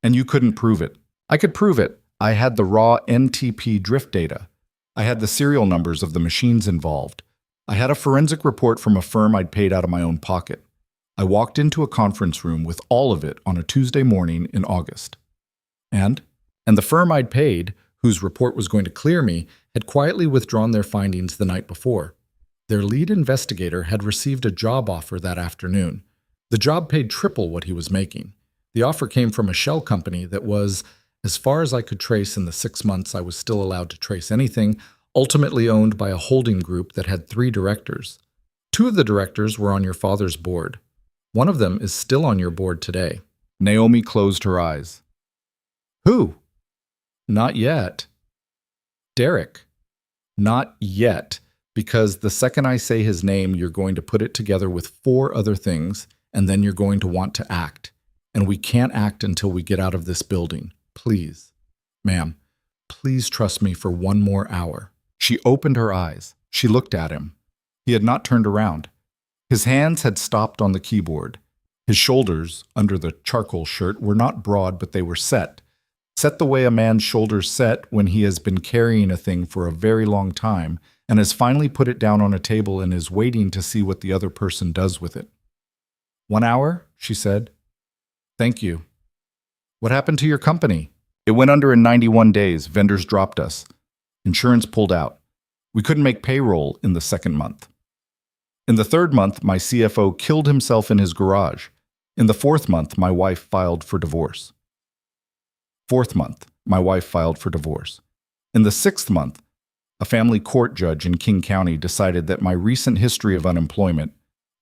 And you couldn't prove it. I could prove it. I had the raw NTP drift data. I had the serial numbers of the machines involved. I had a forensic report from a firm I'd paid out of my own pocket. I walked into a conference room with all of it on a Tuesday morning in August. And the firm I'd paid, whose report was going to clear me, had quietly withdrawn their findings the night before. Their lead investigator had received a job offer that afternoon. The job paid triple what he was making. The offer came from a shell company that was, as far as I could trace in the 6 months I was still allowed to trace anything, ultimately owned by a holding group that had 3 directors. 2 of the directors were on your father's board. One of them is still on your board today. Naomi closed her eyes. Who? Not yet. Derek. Not yet, because the second I say his name, you're going to put it together with 4 other things, and then you're going to want to act. And we can't act until we get out of this building. Please. Ma'am, please trust me for 1 more hour. She opened her eyes. She looked at him. He had not turned around. His hands had stopped on the keyboard. His shoulders, under the charcoal shirt, were not broad, but they were set. Set the way a man's shoulders set when he has been carrying a thing for a very long time and has finally put it down on a table and is waiting to see what the other person does with it. 1 hour? She said. Thank you. What happened to your company? It went under in 91 days. Vendors dropped us. Insurance pulled out. We couldn't make payroll in the 2nd month. In the 3rd month, my CFO killed himself in his garage. In the 4th month, my wife filed for divorce. 4th month, my wife filed for divorce. In the 6th month, a family court judge in King County decided that my recent history of unemployment,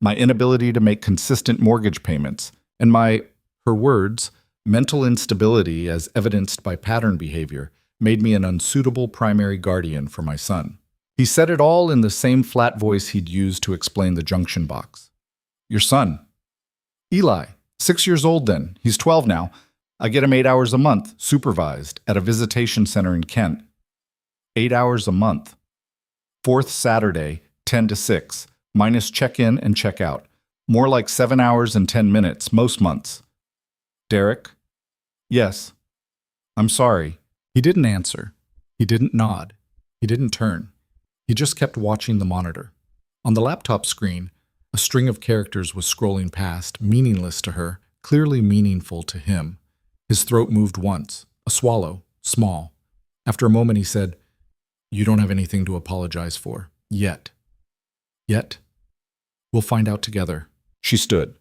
my inability to make consistent mortgage payments, and my, her words, mental instability as evidenced by pattern behavior made me an unsuitable primary guardian for my son. He said it all in the same flat voice he'd used to explain the junction box. Your son. Eli, 6 years old then. He's 12 now. I get him 8 hours a month, supervised, at a visitation center in Kent. 8 hours a month. 4th Saturday, 10 to 6, minus check-in and check-out. More like 7 hours and 10 minutes, most months. Derek? Yes. I'm sorry. He didn't answer. He didn't nod. He didn't turn. He just kept watching the monitor. On the laptop screen, a string of characters was scrolling past, meaningless to her, clearly meaningful to him. His throat moved once, a swallow, small. After a moment he said, You don't have anything to apologize for. Yet. Yet? We'll find out together. She stood.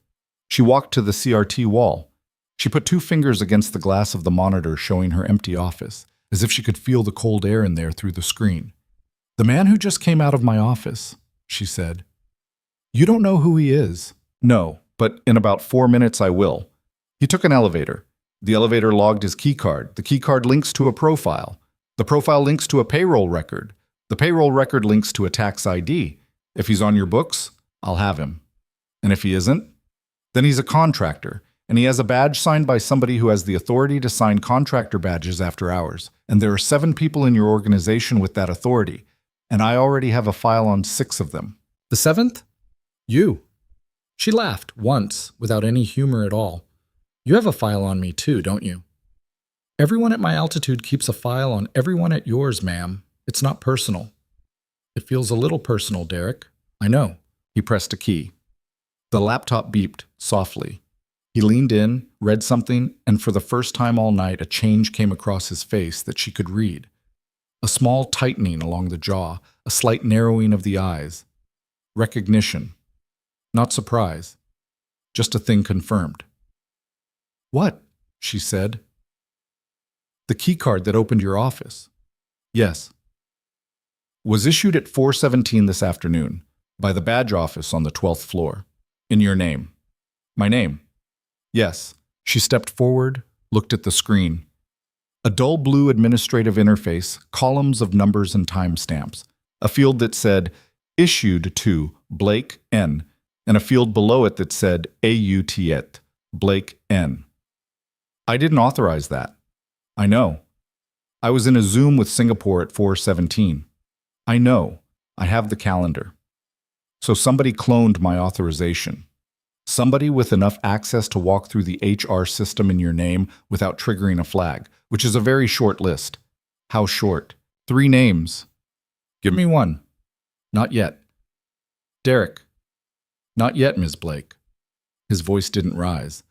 She walked to the CRT wall. She put 2 fingers against the glass of the monitor showing her empty office, as if she could feel the cold air in there through the screen. The man who just came out of my office, she said. You don't know who he is? No, but in about 4 minutes I will. He took an elevator. The elevator logged his keycard. The keycard links to a profile. The profile links to a payroll record. The payroll record links to a tax ID. If he's on your books, I'll have him. And if he isn't, then he's a contractor, and he has a badge signed by somebody who has the authority to sign contractor badges after hours. And there are 7 people in your organization with that authority, and I already have a file on 6 of them. The 7th? You. She laughed once, without any humor at all. You have a file on me too, don't you? Everyone at my altitude keeps a file on everyone at yours, ma'am. It's not personal. It feels a little personal, Derek. I know. He pressed a key. The laptop beeped softly. He leaned in, read something, and for the first time all night, a change came across his face that she could read. A small tightening along the jaw, a slight narrowing of the eyes. Recognition. Not surprise. Just a thing confirmed. What? She said. The keycard that opened your office. Yes. Was issued at 4:17 this afternoon by the badge office on the 12th floor. In your name. My name. Yes. She stepped forward, looked at the screen. A dull blue administrative interface, columns of numbers and timestamps. A field that said, issued to Blake N., and a field below it that said, AUTET, Blake N. I didn't authorize that. I know. I was in a Zoom with Singapore at 4:17. I know. I have the calendar. So somebody cloned my authorization. Somebody with enough access to walk through the HR system in your name without triggering a flag, which is a very short list. How short? 3 names. Give me one. Not yet. Derek. Not yet, Ms. Blake. His voice didn't rise,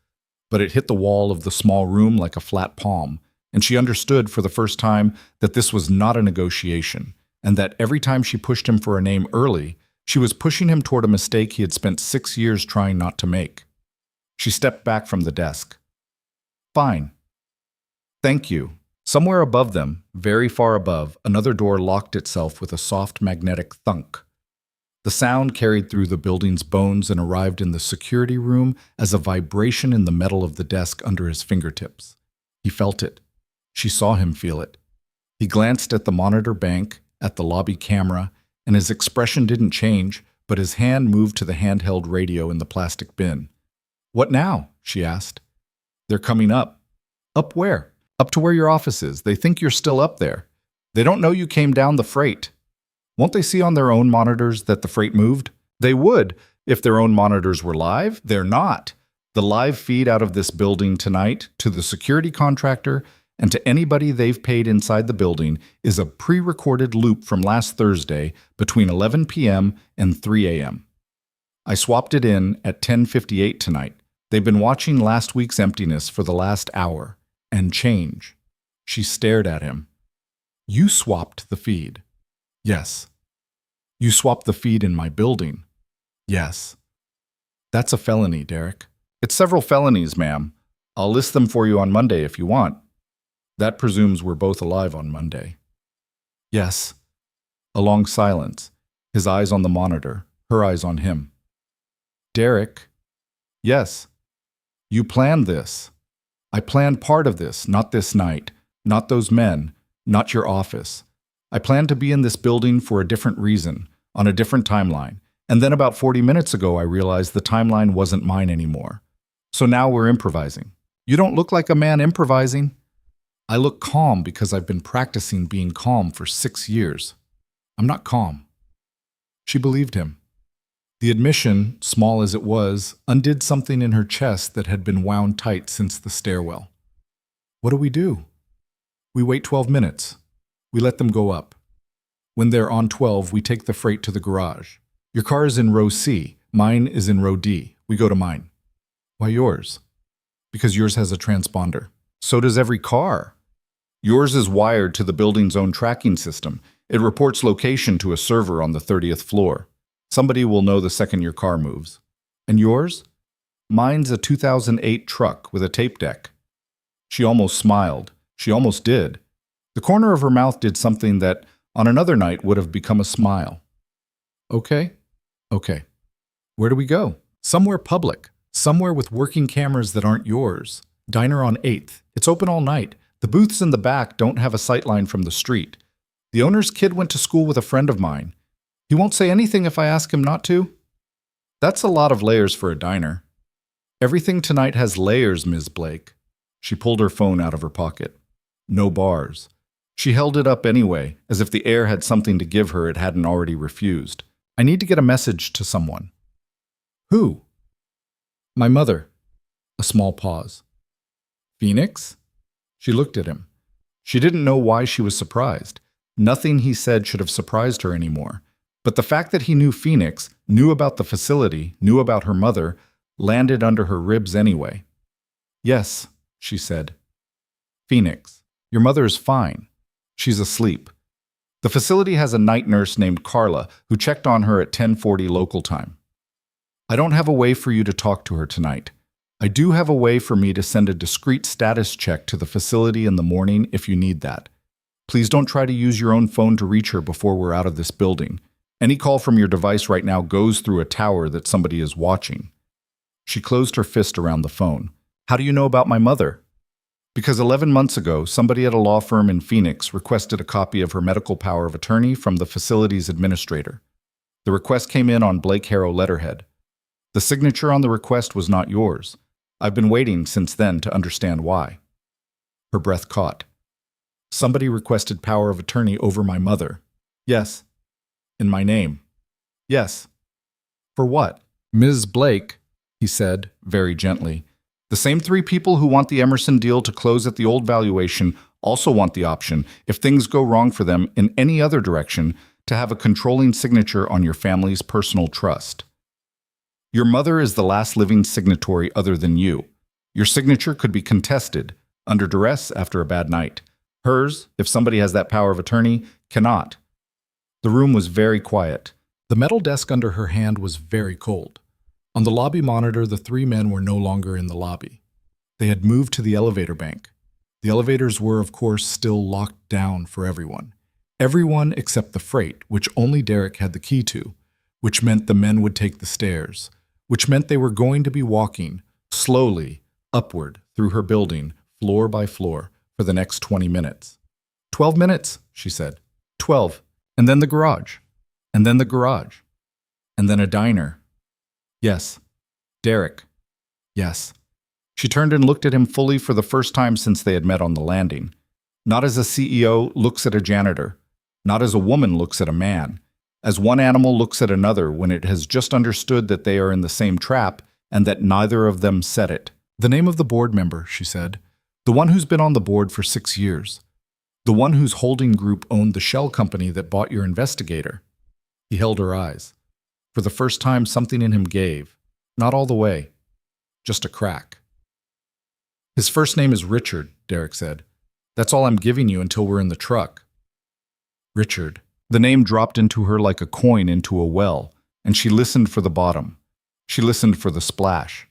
but it hit the wall of the small room like a flat palm, and she understood for the first time that this was not a negotiation, and that every time she pushed him for a name early, she was pushing him toward a mistake he had spent 6 years trying not to make. She stepped back from the desk. Fine. Thank you. Somewhere above them, very far above, another door locked itself with a soft magnetic thunk. The sound carried through the building's bones and arrived in the security room as a vibration in the metal of the desk under his fingertips. He felt it. She saw him feel it. He glanced at the monitor bank, at the lobby camera, and his expression didn't change, but his hand moved to the handheld radio in the plastic bin. What now? She asked. They're coming up. Up where? Up to where your office is. They think you're still up there. They don't know you came down the freight. Won't they see on their own monitors that the freight moved? They would, if their own monitors were live. They're not. The live feed out of this building tonight to the security contractor and to anybody they've paid inside the building is a pre-recorded loop from last Thursday between 11 p.m. and 3 a.m. I swapped it in at 10:58 tonight. They've been watching last week's emptiness for the last hour. And change. She stared at him. You swapped the feed. Yes. You swapped the feed in my building. Yes. That's a felony, Derek. It's several felonies, ma'am. I'll list them for you on Monday if you want. That presumes we're both alive on Monday. Yes. A long silence, his eyes on the monitor, her eyes on him. Derek. Yes. You planned this. I planned part of this, not this night, not those men, not your office. I planned to be in this building for a different reason, on a different timeline, and then about 40 minutes ago I realized the timeline wasn't mine anymore. So now we're improvising. You don't look like a man improvising. I look calm because I've been practicing being calm for 6 years. I'm not calm. She believed him. The admission, small as it was, undid something in her chest that had been wound tight since the stairwell. What do? We wait 12 minutes. We let them go up. When they're on 12, we take the freight to the garage. Your car is in row C. Mine is in row D. We go to mine. Why yours? Because yours has a transponder. So does every car. Yours is wired to the building's own tracking system. It reports location to a server on the 30th floor. Somebody will know the second your car moves. And yours? Mine's a 2008 truck with a tape deck. She almost smiled. She almost did. The corner of her mouth did something that, on another night, would have become a smile. Okay. Where do we go? Somewhere public. Somewhere with working cameras that aren't yours. Diner on 8th. It's open all night. The booths in the back don't have a sightline from the street. The owner's kid went to school with a friend of mine. He won't say anything if I ask him not to. That's a lot of layers for a diner. Everything tonight has layers, Ms. Blake. She pulled her phone out of her pocket. No bars. She held it up anyway, as if the air had something to give her it hadn't already refused. I need to get a message to someone. Who? My mother. A small pause. Phoenix? She looked at him. She didn't know why she was surprised. Nothing he said should have surprised her anymore. But the fact that he knew Phoenix, knew about the facility, knew about her mother, landed under her ribs anyway. Yes, she said. Phoenix, your mother is fine. She's asleep. The facility has a night nurse named Carla who checked on her at 10:40 local time. I don't have a way for you to talk to her tonight. I do have a way for me to send a discreet status check to the facility in the morning if you need that. Please don't try to use your own phone to reach her before we're out of this building. Any call from your device right now goes through a tower that somebody is watching. She closed her fist around the phone. How do you know about my mother? Because 11 months ago, somebody at a law firm in Phoenix requested a copy of her medical power of attorney from the facility's administrator. The request came in on Blake Harrow letterhead. The signature on the request was not yours. I've been waiting since then to understand why. Her breath caught. Somebody requested power of attorney over my mother. Yes. In my name. Yes. For what? Ms. Blake, he said, very gently. The same 3 people who want the Emerson deal to close at the old valuation also want the option, if things go wrong for them in any other direction, to have a controlling signature on your family's personal trust. Your mother is the last living signatory other than you. Your signature could be contested, under duress after a bad night. Hers, if somebody has that power of attorney, cannot. The room was very quiet. The metal desk under her hand was very cold. On the lobby monitor, the 3 men were no longer in the lobby. They had moved to the elevator bank. The elevators were, of course, still locked down for everyone. Everyone except the freight, which only Derek had the key to, which meant the men would take the stairs, which meant they were going to be walking, slowly, upward through her building, floor by floor, for the next 20 minutes. 12 minutes, she said. 12. And then the garage. And then the garage. And then a diner. Yes. Derek. Yes. She turned and looked at him fully for the first time since they had met on the landing. Not as a CEO looks at a janitor. Not as a woman looks at a man. As one animal looks at another when it has just understood that they are in the same trap and that neither of them set it. The name of the board member, she said. The one who's been on the board for 6 years. The one whose holding group owned the shell company that bought your investigator. He held her eyes. For the first time, something in him gave. Not all the way. Just a crack. His first name is Richard, Derek said. That's all I'm giving you until we're in the truck. Richard. The name dropped into her like a coin into a well, and she listened for the bottom. She listened for the splash.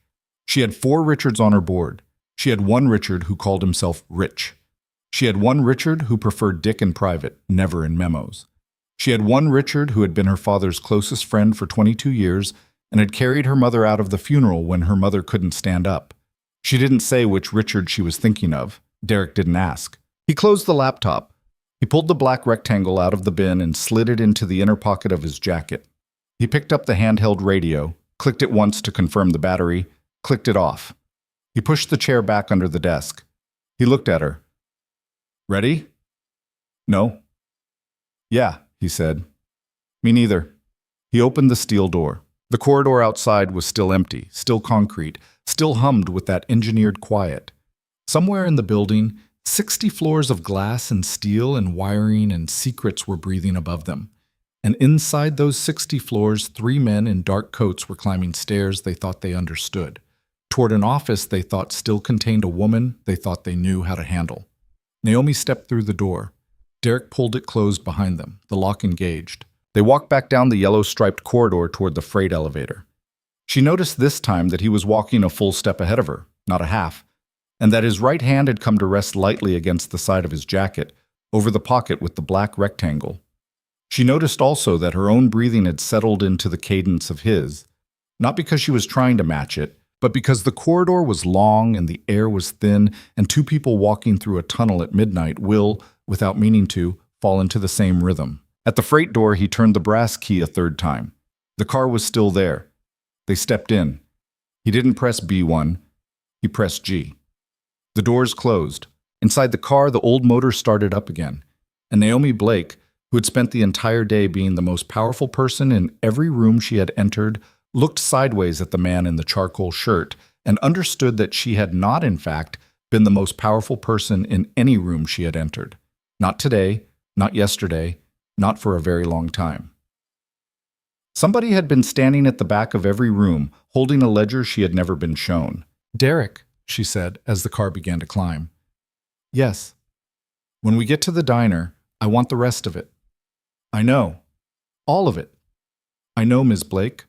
She had 4 Richards on her board. She had one Richard who called himself Rich. She had one Richard who preferred Dick in private, never in memos. She had one Richard who had been her father's closest friend for 22 years and had carried her mother out of the funeral when her mother couldn't stand up. She didn't say which Richard she was thinking of. Derek didn't ask. He closed the laptop. He pulled the black rectangle out of the bin and slid it into the inner pocket of his jacket. He picked up the handheld radio, clicked it once to confirm the battery, clicked it off. He pushed the chair back under the desk. He looked at her. Ready? No. Yeah, he said. Me neither. He opened the steel door. The corridor outside was still empty, still concrete, still hummed with that engineered quiet. Somewhere in the building, 60 floors of glass and steel and wiring and secrets were breathing above them. And inside those 60 floors, 3 men in dark coats were climbing stairs they thought they understood. Toward an office they thought still contained a woman they thought they knew how to handle. Naomi stepped through the door. Derek pulled it closed behind them, the lock engaged. They walked back down the yellow-striped corridor toward the freight elevator. She noticed this time that he was walking a full step ahead of her, not a half, and that his right hand had come to rest lightly against the side of his jacket, over the pocket with the black rectangle. She noticed also that her own breathing had settled into the cadence of his, not because she was trying to match it, but because the corridor was long and the air was thin and two people walking through a tunnel at midnight will, without meaning to, fall into the same rhythm. At the freight door, he turned the brass key a third time. The car was still there. They stepped in. He didn't press B1. He pressed G. The doors closed. Inside the car, the old motor started up again. And Naomi Blake, who had spent the entire day being the most powerful person in every room she had entered, looked sideways at the man in the charcoal shirt and understood that she had not, in fact, been the most powerful person in any room she had entered. Not today, not yesterday, not for a very long time. Somebody had been standing at the back of every room, holding a ledger she had never been shown. "Derek," she said as the car began to climb. "Yes. When we get to the diner, I want the rest of it." "I know. All of it." "I know, Ms. Blake.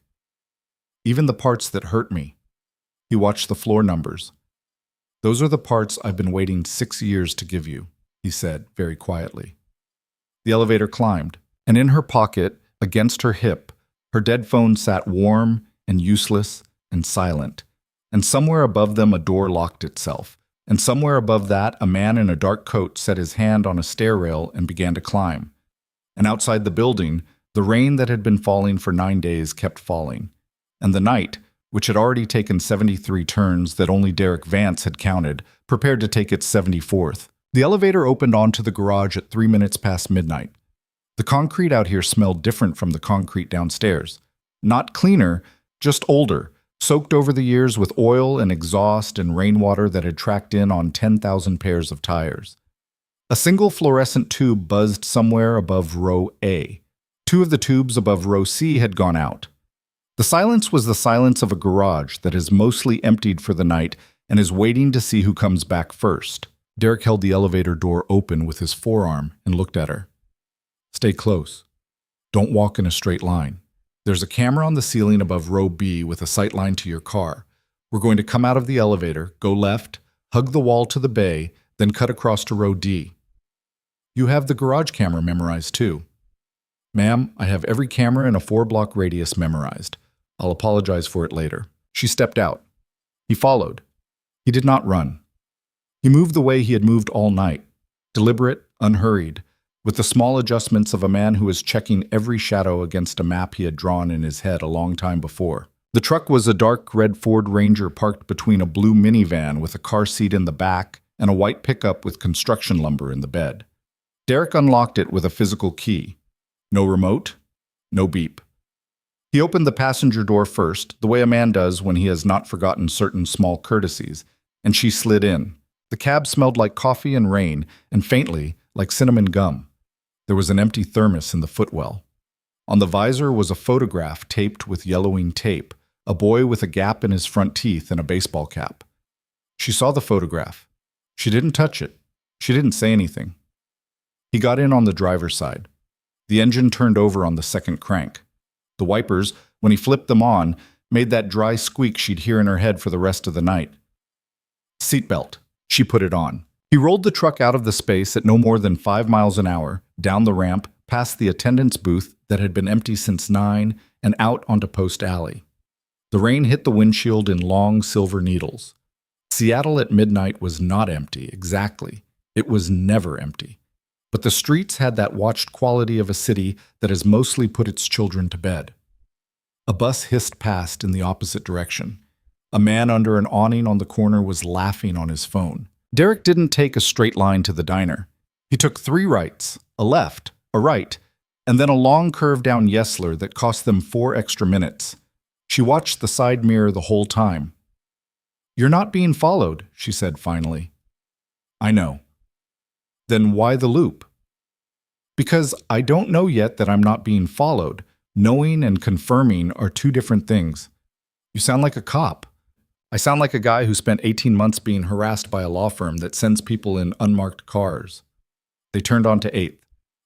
Even the parts that hurt me." He watched the floor numbers. "Those are the parts I've been waiting 6 years to give you," he said very quietly. The elevator climbed, and in her pocket, against her hip, her dead phone sat warm and useless and silent. And somewhere above them a door locked itself. And somewhere above that a man in a dark coat set his hand on a stair rail and began to climb. And outside the building, the rain that had been falling for 9 days kept falling. And the night, which had already taken 73 turns that only Derek Vance had counted, prepared to take its 74th. The elevator opened onto the garage at 3 minutes past midnight. The concrete out here smelled different from the concrete downstairs. Not cleaner, just older, soaked over the years with oil and exhaust and rainwater that had tracked in on 10,000 pairs of tires. A single fluorescent tube buzzed somewhere above row A. 2 of the tubes above row C had gone out. The silence was the silence of a garage that is mostly emptied for the night and is waiting to see who comes back first. Derek held the elevator door open with his forearm and looked at her. "Stay close. Don't walk in a straight line. There's a camera on the ceiling above row B with a sight line to your car. We're going to come out of the elevator, go left, hug the wall to the bay, then cut across to row D. You have the garage camera memorized too." "Ma'am, I have every camera in a 4-block radius memorized. I'll apologize for it later." She stepped out. He followed. He did not run. He moved the way he had moved all night, deliberate, unhurried, with the small adjustments of a man who was checking every shadow against a map he had drawn in his head a long time before. The truck was a dark red Ford Ranger parked between a blue minivan with a car seat in the back and a white pickup with construction lumber in the bed. Derek unlocked it with a physical key. No remote, no beep. He opened the passenger door first, the way a man does when he has not forgotten certain small courtesies, and she slid in. The cab smelled like coffee and rain, and faintly, like cinnamon gum. There was an empty thermos in the footwell. On the visor was a photograph taped with yellowing tape, a boy with a gap in his front teeth and a baseball cap. She saw the photograph. She didn't touch it. She didn't say anything. He got in on the driver's side. The engine turned over on the second crank. The wipers, when he flipped them on, made that dry squeak she'd hear in her head for the rest of the night. Seatbelt. She put it on. He rolled the truck out of the space at no more than 5 miles an hour, down the ramp, past the attendance booth that had been empty since 9, and out onto Post Alley. The rain hit the windshield in long silver needles. Seattle at midnight was not empty, exactly. It was never empty. But the streets had that watched quality of a city that has mostly put its children to bed. A bus hissed past in the opposite direction. A man under an awning on the corner was laughing on his phone. Derek didn't take a straight line to the diner. He took 3 rights, a left, a right, and then a long curve down Yesler that cost them 4 extra minutes. She watched the side mirror the whole time. "You're not being followed," she said finally. "I know." "Then why the loop?" "Because I don't know yet that I'm not being followed. Knowing and confirming are 2 different things." "You sound like a cop." "I sound like a guy who spent 18 months being harassed by a law firm that sends people in unmarked cars." They turned onto 8th.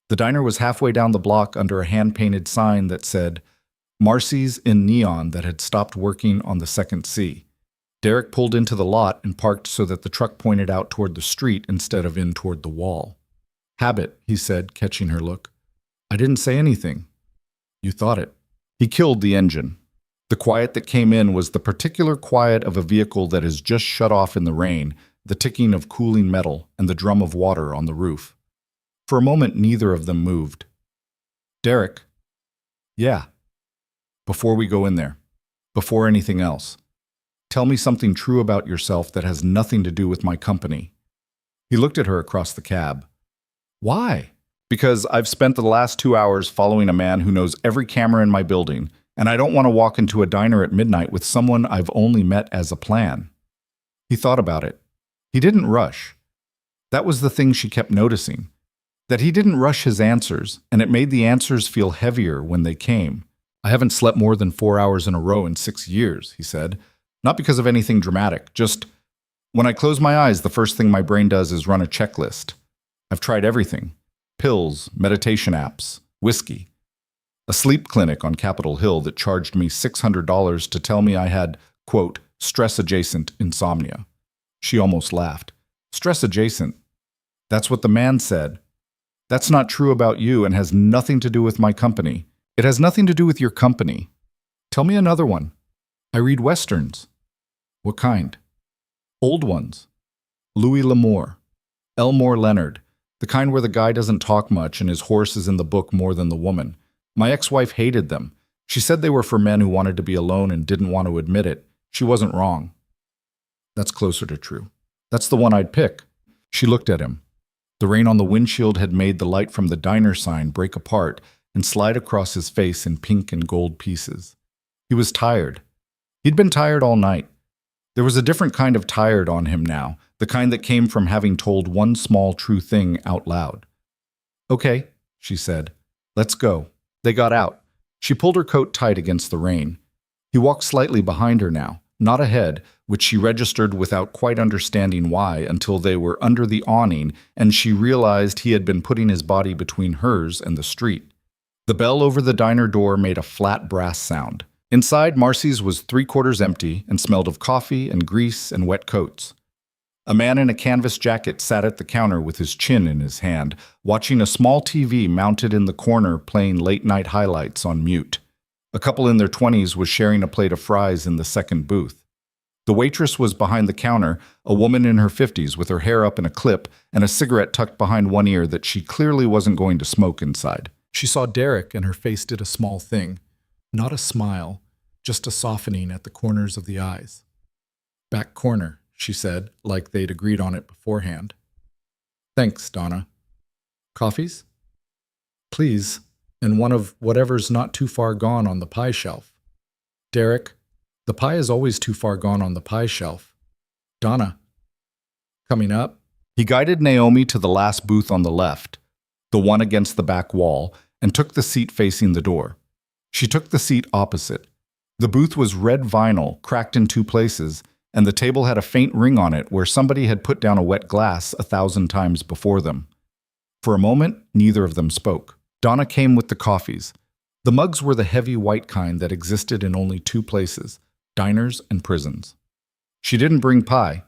The diner was halfway down the block under a hand-painted sign that said, Marcy's in neon that had stopped working on the second C. Derek pulled into the lot and parked so that the truck pointed out toward the street instead of in toward the wall. "Habit," he said, catching her look. "I didn't say anything." "You thought it." He killed the engine. The quiet that came in was the particular quiet of a vehicle that is just shut off in the rain, the ticking of cooling metal, and the drum of water on the roof. For a moment, neither of them moved. Derek? Yeah. Before we go in there, before anything else, tell me something true about yourself that has nothing to do with my company. He looked at her across the cab. Why? Because I've spent the last 2 hours following a man who knows every camera in my building, and I don't want to walk into a diner at midnight with someone I've only met as a plan. He thought about it. He didn't rush. That was the thing she kept noticing, that he didn't rush his answers, and it made the answers feel heavier when they came. I haven't slept more than 4 hours in a row in 6 years, he said. Not because of anything dramatic, just when I close my eyes, the first thing my brain does is run a checklist. I've tried everything. Pills, meditation apps, whiskey. A sleep clinic on Capitol Hill that charged me $600 to tell me I had, quote, stress-adjacent insomnia. She almost laughed. Stress-adjacent. That's what the man said. That's not true about you and has nothing to do with my company. It has nothing to do with your company. Tell me another one. I read Westerns. What kind? Old ones. Louis L'Amour. Elmore Leonard. The kind where the guy doesn't talk much and his horse is in the book more than the woman. My ex-wife hated them. She said they were for men who wanted to be alone and didn't want to admit it. She wasn't wrong. That's closer to true. That's the one I'd pick. She looked at him. The rain on the windshield had made the light from the diner sign break apart and slide across his face in pink and gold pieces. He was tired. He'd been tired all night. There was a different kind of tired on him now, the kind that came from having told one small true thing out loud. Okay, she said. Let's go. They got out. She pulled her coat tight against the rain. He walked slightly behind her now, not ahead, which she registered without quite understanding why until they were under the awning and she realized he had been putting his body between hers and the street. The bell over the diner door made a flat brass sound. Inside, Marcy's was 3/4 empty and smelled of coffee and grease and wet coats. A man in a canvas jacket sat at the counter with his chin in his hand, watching a small TV mounted in the corner playing late-night highlights on mute. A couple in their 20s was sharing a plate of fries in the second booth. The waitress was behind the counter, a woman in her 50s with her hair up in a clip and a cigarette tucked behind one ear that she clearly wasn't going to smoke inside. She saw Derek and her face did a small thing. Not a smile, just a softening at the corners of the eyes. Back corner, she said, like they'd agreed on it beforehand. Thanks, Donna. Coffees? Please, and one of whatever's not too far gone on the pie shelf. Derek, the pie is always too far gone on the pie shelf. Donna. Coming up. He guided Naomi to the last booth on the left, the one against the back wall, and took the seat facing the door. She took the seat opposite. The booth was red vinyl, cracked in 2 places, and the table had a faint ring on it where somebody had put down a wet glass 1,000 times before them. For a moment, neither of them spoke. Donna came with the coffees. The mugs were the heavy white kind that existed in only 2 places, diners and prisons. She didn't bring pie.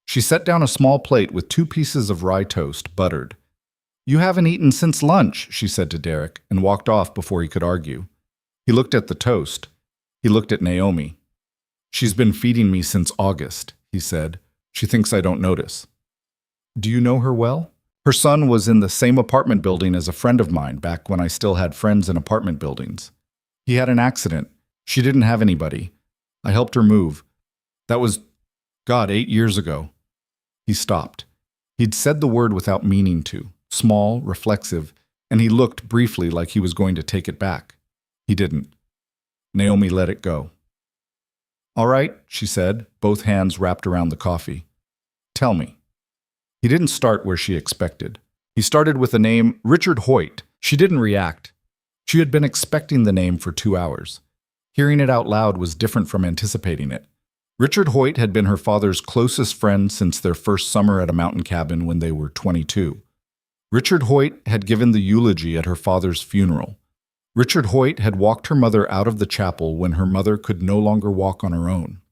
She set down a small plate with 2 pieces of rye toast, buttered. You haven't eaten since lunch, she said to Derek, and walked off before he could argue. He looked at the toast. He looked at Naomi. She's been feeding me since August, he said. She thinks I don't notice. Do you know her well? Her son was in the same apartment building as a friend of mine back when I still had friends in apartment buildings. He had an accident. She didn't have anybody. I helped her move. That was, 8 years ago. He stopped. He'd said the word without meaning to, small, reflexive, and he looked briefly like he was going to take it back. He didn't. Naomi let it go. All right, she said, both hands wrapped around the coffee. Tell me. He didn't start where she expected. He started with the name Richard Hoyt. She didn't react. She had been expecting the name for 2 hours. Hearing it out loud was different from anticipating it. Richard Hoyt had been her father's closest friend since their first summer at a mountain cabin when they were 22. Richard Hoyt had given the eulogy at her father's funeral. Richard Hoyt had walked her mother out of the chapel when her mother could no longer walk on her own.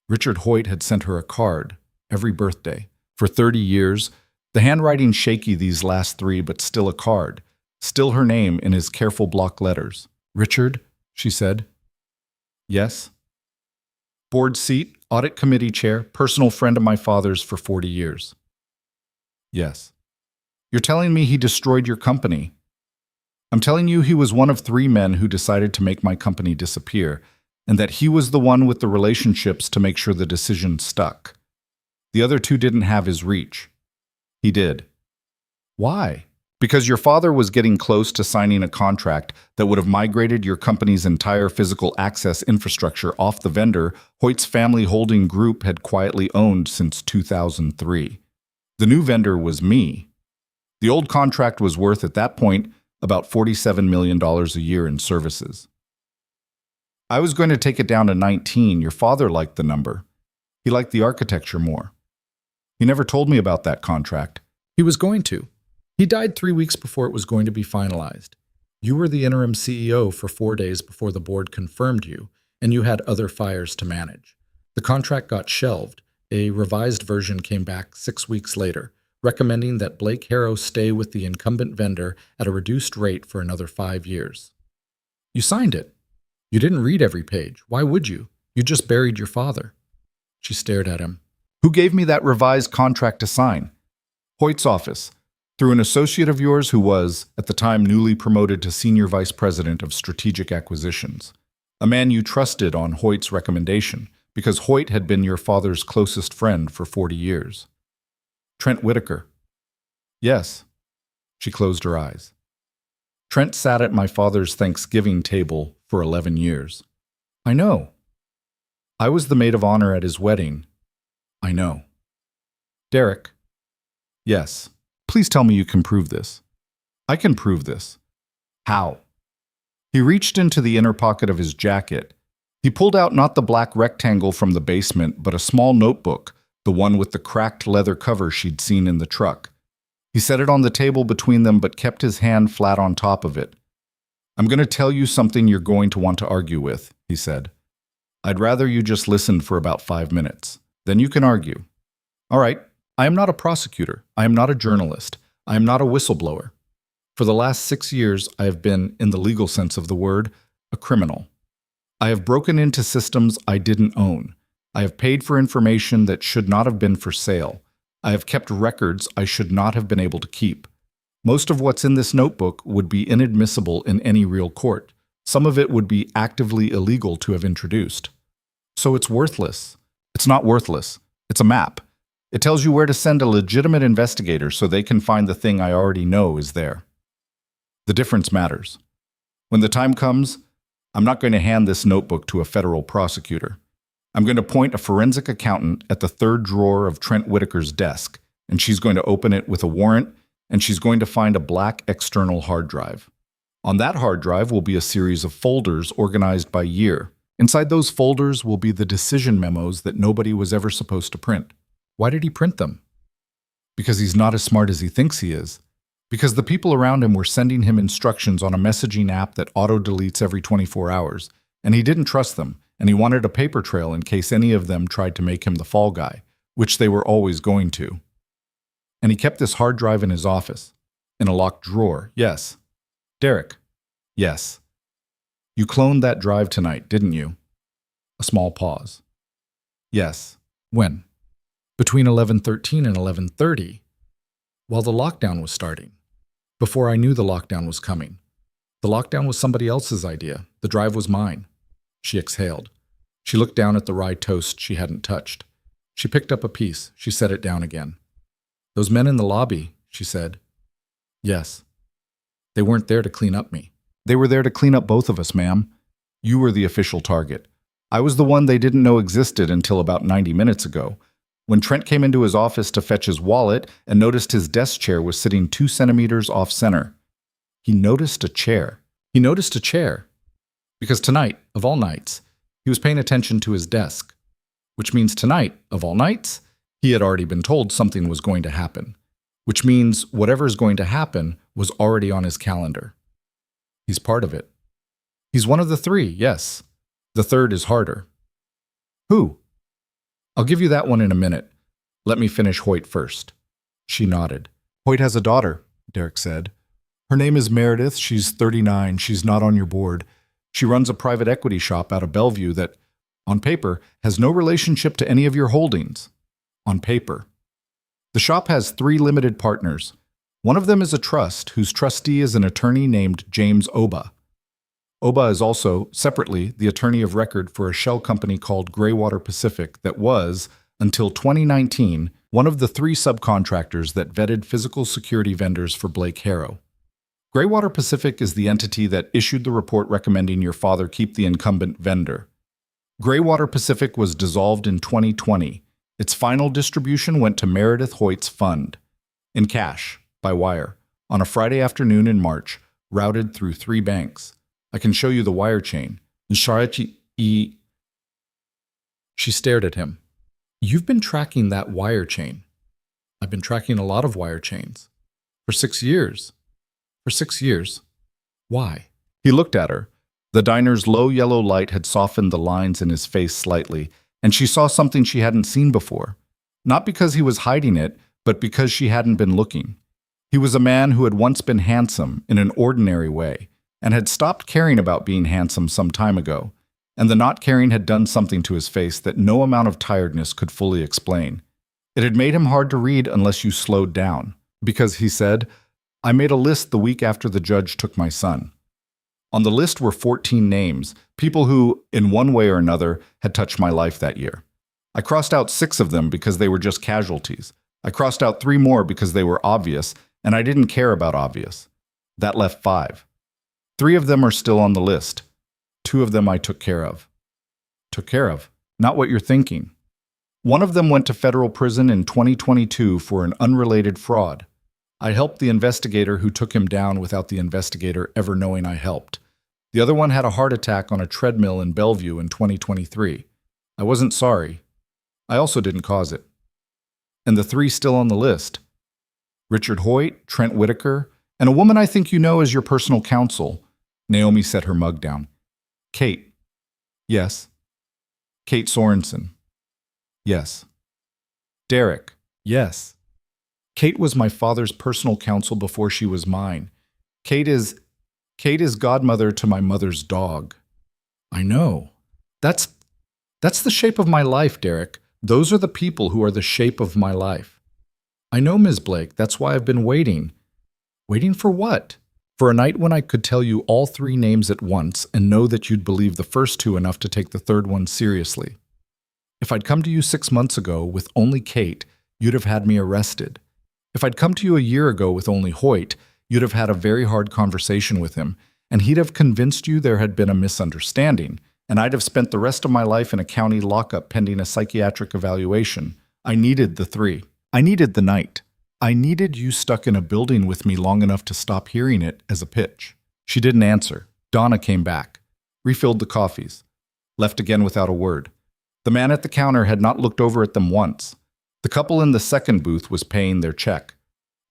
Richard Hoyt had sent her a card every birthday. For 30 years, the handwriting shaky these last 3, but still a card, still her name in his careful block letters. Richard, she said. Yes. Board seat, audit committee chair, personal friend of my father's for 40 years. Yes. You're telling me he destroyed your company. I'm telling you he was one of 3 men who decided to make my company disappear, and that he was the one with the relationships to make sure the decision stuck. The other 2 didn't have his reach. He did. Why? Because your father was getting close to signing a contract that would have migrated your company's entire physical access infrastructure off the vendor Hoyt's family holding group had quietly owned since 2003. The new vendor was me. The old contract was worth, at that point, about $47 million a year in services. I was going to take it down to 19. Your father liked the number. He liked the architecture more. He never told me about that contract. He was going to. He died 3 weeks before it was going to be finalized. You were the interim CEO for 4 days before the board confirmed you, and you had other fires to manage. The contract got shelved. A revised version came back 6 weeks later, recommending that Blake Harrow stay with the incumbent vendor at a reduced rate for another 5 years. You signed it. You didn't read every page. Why would you? You just buried your father. She stared at him. Who gave me that revised contract to sign? Hoyt's office, through an associate of yours who was, at the time, newly promoted to Senior Vice President of Strategic Acquisitions. A man you trusted on Hoyt's recommendation, because Hoyt had been your father's closest friend for 40 years. Trent Whitaker. Yes. She closed her eyes. Trent sat at my father's Thanksgiving table for 11 years. I know. I was the maid of honor at his wedding. I know. Derek. Yes. Please tell me you can prove this. I can prove this. How? He reached into the inner pocket of his jacket. He pulled out not the black rectangle from the basement, but a small notebook, the one with the cracked leather cover she'd seen in the truck. He set it on the table between them, but kept his hand flat on top of it. I'm going to tell you something you're going to want to argue with, he said. I'd rather you just listen for about 5 minutes. Then you can argue. All right. I am not a prosecutor. I am not a journalist. I am not a whistleblower. For the last 6 years, I have been, in the legal sense of the word, a criminal. I have broken into systems I didn't own. I have paid for information that should not have been for sale. I have kept records I should not have been able to keep. Most of what's in this notebook would be inadmissible in any real court. Some of it would be actively illegal to have introduced. So it's worthless. It's not worthless. It's a map. It tells you where to send a legitimate investigator so they can find the thing I already know is there. The difference matters. When the time comes, I'm not going to hand this notebook to a federal prosecutor. I'm going to point a forensic accountant at the third drawer of Trent Whitaker's desk, and she's going to open it with a warrant, and she's going to find a black external hard drive. On that hard drive will be a series of folders organized by year. Inside those folders will be the decision memos that nobody was ever supposed to print. Why did he print them? Because he's not as smart as he thinks he is. Because the people around him were sending him instructions on a messaging app that auto-deletes every 24 hours, and he didn't trust them, and he wanted a paper trail in case any of them tried to make him the fall guy, which they were always going to. And he kept this hard drive in his office. In a locked drawer, yes. Derek. Yes. You cloned that drive tonight, didn't you? A small pause. Yes. When? Between 11:13 and 11:30, while the lockdown was starting. Before I knew the lockdown was coming. The lockdown was somebody else's idea. The drive was mine. She exhaled. She looked down at the rye toast she hadn't touched. She picked up a piece. She set it down again. Those men in the lobby, she said. Yes. They weren't there to clean up me. They were there to clean up both of us, ma'am. You were the official target. I was the one they didn't know existed until about 90 minutes ago. When Trent came into his office to fetch his wallet and noticed his desk chair was sitting 2 centimeters off center. He noticed a chair. He noticed a chair. Because tonight, of all nights, he was paying attention to his desk. Which means tonight, of all nights, he had already been told something was going to happen. Which means whatever is going to happen was already on his calendar. He's part of it. He's one of the 3, yes. The third is harder. Who? I'll give you that one in a minute. Let me finish Hoyt first. She nodded. Hoyt has a daughter, Derek said. Her name is Meredith. She's 39. She's not on your board. She runs a private equity shop out of Bellevue that, on paper, has no relationship to any of your holdings. On paper. The shop has 3 limited partners. One of them is a trust, whose trustee is an attorney named James Oba. Oba is also, separately, the attorney of record for a shell company called Greywater Pacific that was, until 2019, one of the 3 subcontractors that vetted physical security vendors for Blake Harrow. Greywater Pacific is the entity that issued the report recommending your father keep the incumbent vendor. Greywater Pacific was dissolved in 2020. Its final distribution went to Meredith Hoyt's fund, in cash, by wire, on a Friday afternoon in March, routed through 3 banks. I can show you the wire chain. She stared at him. You've been tracking that wire chain. I've been tracking a lot of wire chains. For 6 years. For 6 years. Why? He looked at her. The diner's low yellow light had softened the lines in his face slightly, and she saw something she hadn't seen before. Not because he was hiding it, but because she hadn't been looking. He was a man who had once been handsome in an ordinary way, and had stopped caring about being handsome some time ago, and the not caring had done something to his face that no amount of tiredness could fully explain. It had made him hard to read unless you slowed down, because he said, I made a list the week after the judge took my son. On the list were 14 names, people who, in one way or another, had touched my life that year. I crossed out 6 of them because they were just casualties. I crossed out 3 more because they were obvious, and I didn't care about obvious. That left 5. 3 of them are still on the list. 2 of them I took care of. Took care of? Not what you're thinking. One of them went to federal prison in 2022 for an unrelated fraud. I helped the investigator who took him down without the investigator ever knowing I helped. The other one had a heart attack on a treadmill in Bellevue in 2023. I wasn't sorry. I also didn't cause it. And the 3 still on the list. Richard Hoyt, Trent Whitaker, and a woman I think you know as your personal counsel. Naomi set her mug down. Kate. Yes. Kate Sorensen. Yes. Derek. Yes. Kate was my father's personal counsel before she was mine. Kate is godmother to my mother's dog. I know. That's the shape of my life, Derek. Those are the people who are the shape of my life. I know, Ms. Blake. That's why I've been waiting. Waiting for what? For a night when I could tell you all 3 names at once and know that you'd believe the first 2 enough to take the 3rd one seriously. If I'd come to you 6 months ago with only Kate, you'd have had me arrested. If I'd come to you a year ago with only Hoyt, you'd have had a very hard conversation with him, and he'd have convinced you there had been a misunderstanding, and I'd have spent the rest of my life in a county lockup pending a psychiatric evaluation. I needed the 3. I needed the night. I needed you stuck in a building with me long enough to stop hearing it as a pitch. She didn't answer. Donna came back, refilled the coffees, left again without a word. The man at the counter had not looked over at them once. The couple in the second booth was paying their check.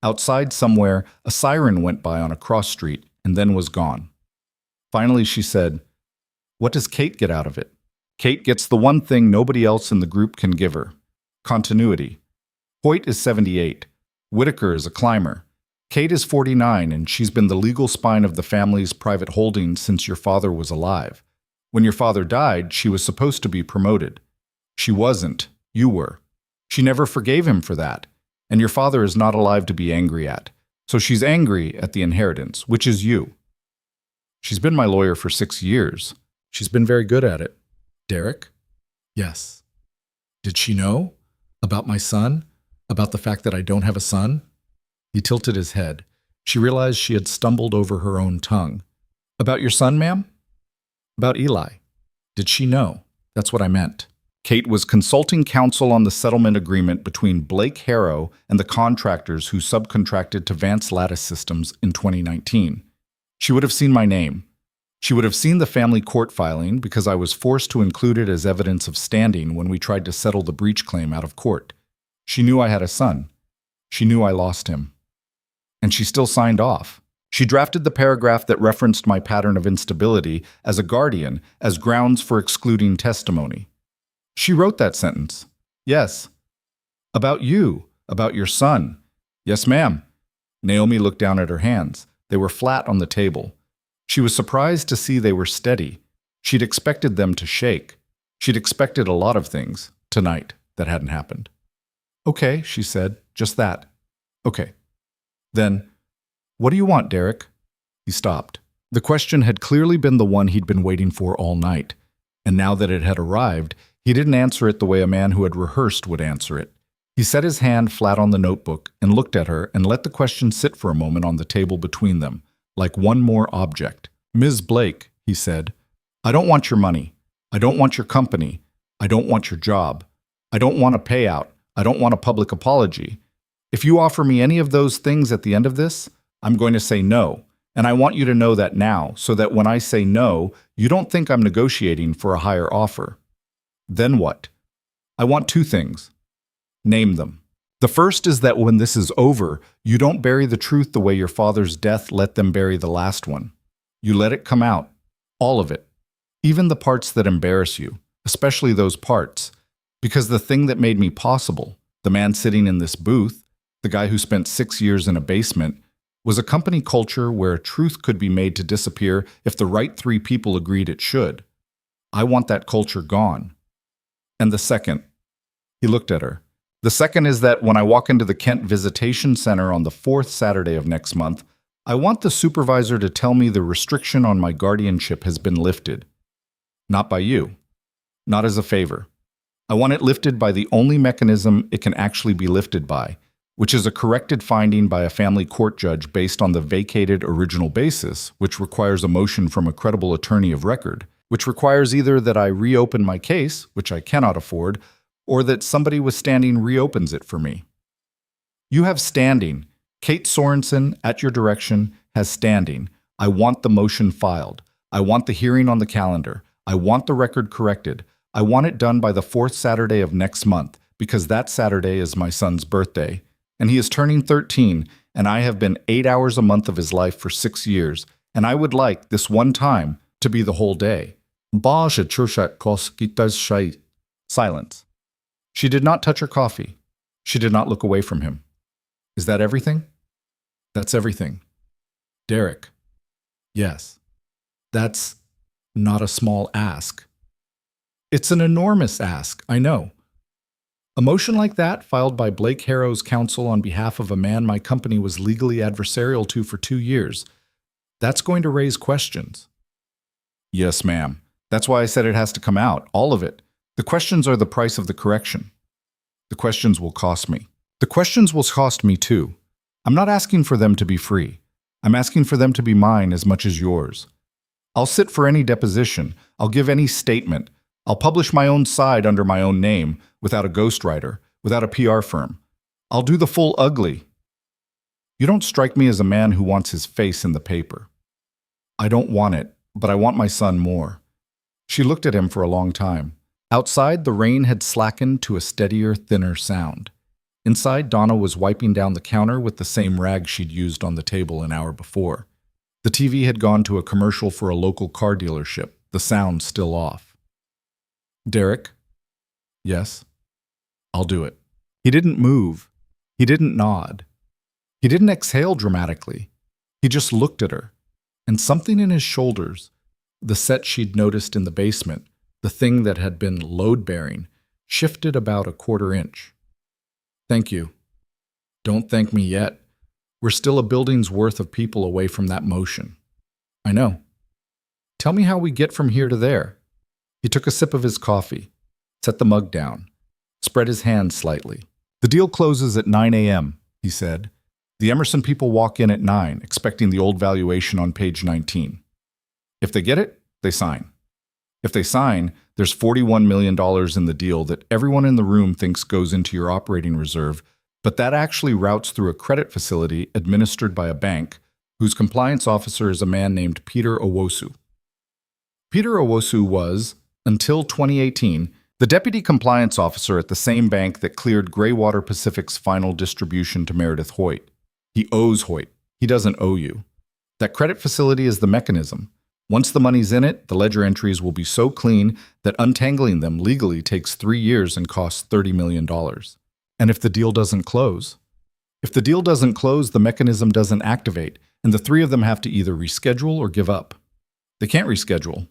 Outside somewhere, a siren went by on a cross street and then was gone. Finally, she said, What does Kate get out of it? Kate gets the one thing nobody else in the group can give her. Continuity. Hoyt is 78. Whitaker is a climber. Kate is 49, and she's been the legal spine of the family's private holdings since your father was alive. When your father died, she was supposed to be promoted. She wasn't. You were. She never forgave him for that, and your father is not alive to be angry at. So she's angry at the inheritance, which is you. She's been my lawyer for 6 years. She's been very good at it. Derek? Yes. Did she know? About my son? About the fact that I don't have a son? He tilted his head. She realized she had stumbled over her own tongue. About your son, ma'am? About Eli. Did she know? That's what I meant. Kate was consulting counsel on the settlement agreement between Blake Harrow and the contractors who subcontracted to Vance Lattice Systems in 2019. She would have seen my name. She would have seen the family court filing because I was forced to include it as evidence of standing when we tried to settle the breach claim out of court. She knew I had a son. She knew I lost him. And she still signed off. She drafted the paragraph that referenced my pattern of instability as a guardian as grounds for excluding testimony. She wrote that sentence. Yes. About you. About your son. Yes, ma'am. Naomi looked down at her hands. They were flat on the table. She was surprised to see they were steady. She'd expected them to shake. She'd expected a lot of things tonight that hadn't happened. Okay, she said, just that. Okay. Then, what do you want, Derek? He stopped. The question had clearly been the one he'd been waiting for all night, and now that it had arrived, he didn't answer it the way a man who had rehearsed would answer it. He set his hand flat on the notebook and looked at her and let the question sit for a moment on the table between them, like one more object. Ms. Blake, he said, I don't want your money. I don't want your company. I don't want your job. I don't want a payout. I don't want a public apology. If you offer me any of those things at the end of this, I'm going to say no. And I want you to know that now, so that when I say no, you don't think I'm negotiating for a higher offer. Then what? I want two things. Name them. The first is that when this is over, you don't bury the truth the way your father's death let them bury the last one. You let it come out. All of it. Even the parts that embarrass you, especially those parts. Because the thing that made me possible, the man sitting in this booth, the guy who spent 6 years in a basement, was a company culture where truth could be made to disappear if the right 3 people agreed it should. I want that culture gone. And the second, he looked at her. The second is that when I walk into the Kent Visitation Center on the 4th Saturday of next month, I want the supervisor to tell me the restriction on my guardianship has been lifted. Not by you. Not as a favor. I want it lifted by the only mechanism it can actually be lifted by, which is a corrected finding by a family court judge based on the vacated original basis, which requires a motion from a credible attorney of record, which requires either that I reopen my case, which I cannot afford, or that somebody with standing reopens it for me. You have standing. Kate Sorensen, at your direction, has standing. I want the motion filed. I want the hearing on the calendar. I want the record corrected. I want it done by the 4th Saturday of next month, because that Saturday is my son's birthday. And he is turning 13, and I have been 8 hours a month of his life for 6 years, and I would like, this one time, to be the whole day. Silence. She did not touch her coffee. She did not look away from him. Is that everything? That's everything. Derek. Yes. That's not a small ask. It's an enormous ask, I know. A motion like that, filed by Blake Harrow's counsel on behalf of a man my company was legally adversarial to for 2 years, that's going to raise questions. Yes, ma'am. That's why I said it has to come out, all of it. The questions are the price of the correction. The questions will cost me. The questions will cost me too. I'm not asking for them to be free. I'm asking for them to be mine as much as yours. I'll sit for any deposition. I'll give any statement. I'll publish my own side under my own name, without a ghostwriter, without a PR firm. I'll do the full ugly. You don't strike me as a man who wants his face in the paper. I don't want it, but I want my son more. She looked at him for a long time. Outside, the rain had slackened to a steadier, thinner sound. Inside, Donna was wiping down the counter with the same rag she'd used on the table an hour before. The TV had gone to a commercial for a local car dealership, the sound still off. Derek? Yes? I'll do it. He didn't move. He didn't nod. He didn't exhale dramatically. He just looked at her. And something in his shoulders, the set she'd noticed in the basement, the thing that had been load-bearing, shifted about a 1/4 inch. Thank you. Don't thank me yet. We're still a building's worth of people away from that motion. I know. Tell me how we get from here to there. He took a sip of his coffee, set the mug down, spread his hands slightly. The deal closes at 9 a.m., he said. The Emerson people walk in at 9, expecting the old valuation on page 19. If they get it, they sign. If they sign, there's $41 million in the deal that everyone in the room thinks goes into your operating reserve, but that actually routes through a credit facility administered by a bank whose compliance officer is a man named Peter Owosu. Peter Owosu was, until 2018, the deputy compliance officer at the same bank that cleared Greywater Pacific's final distribution to Meredith Hoyt. He owes Hoyt. He doesn't owe you. That credit facility is the mechanism. Once the money's in it, the ledger entries will be so clean that untangling them legally takes 3 years and costs $30 million. And if the deal doesn't close? If the deal doesn't close, the mechanism doesn't activate, and the three of them have to either reschedule or give up. They can't reschedule.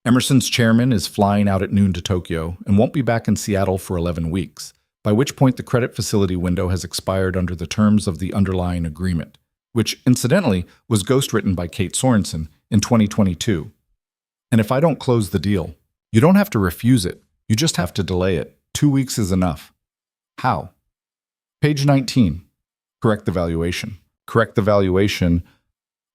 Emerson's chairman is flying out at noon to Tokyo and won't be back in Seattle for 11 weeks, by which point the credit facility window has expired under the terms of the underlying agreement, which, incidentally, was ghostwritten by Kate Sorensen in 2022. And if I don't close the deal, you don't have to refuse it. You just have to delay it. 2 weeks is enough. How? Page 19. Correct the valuation. Correct the valuation.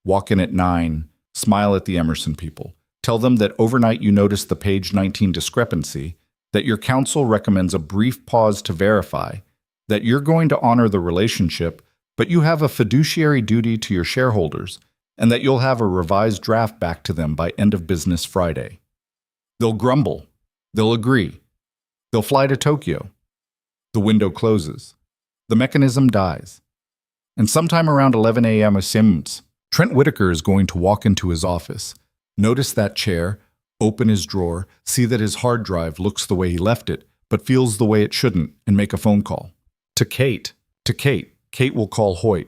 Walk in at 9. Smile at the Emerson people. Tell them that overnight you noticed the page 19 discrepancy, that your counsel recommends a brief pause to verify, that you're going to honor the relationship, but you have a fiduciary duty to your shareholders, and that you'll have a revised draft back to them by end of business Friday. They'll grumble. They'll agree. They'll fly to Tokyo. The window closes. The mechanism dies. And sometime around 11 a.m. Trent Whitaker is going to walk into his office, notice that chair, open his drawer, see that his hard drive looks the way he left it, but feels the way it shouldn't, and make a phone call. To Kate. Kate will call Hoyt.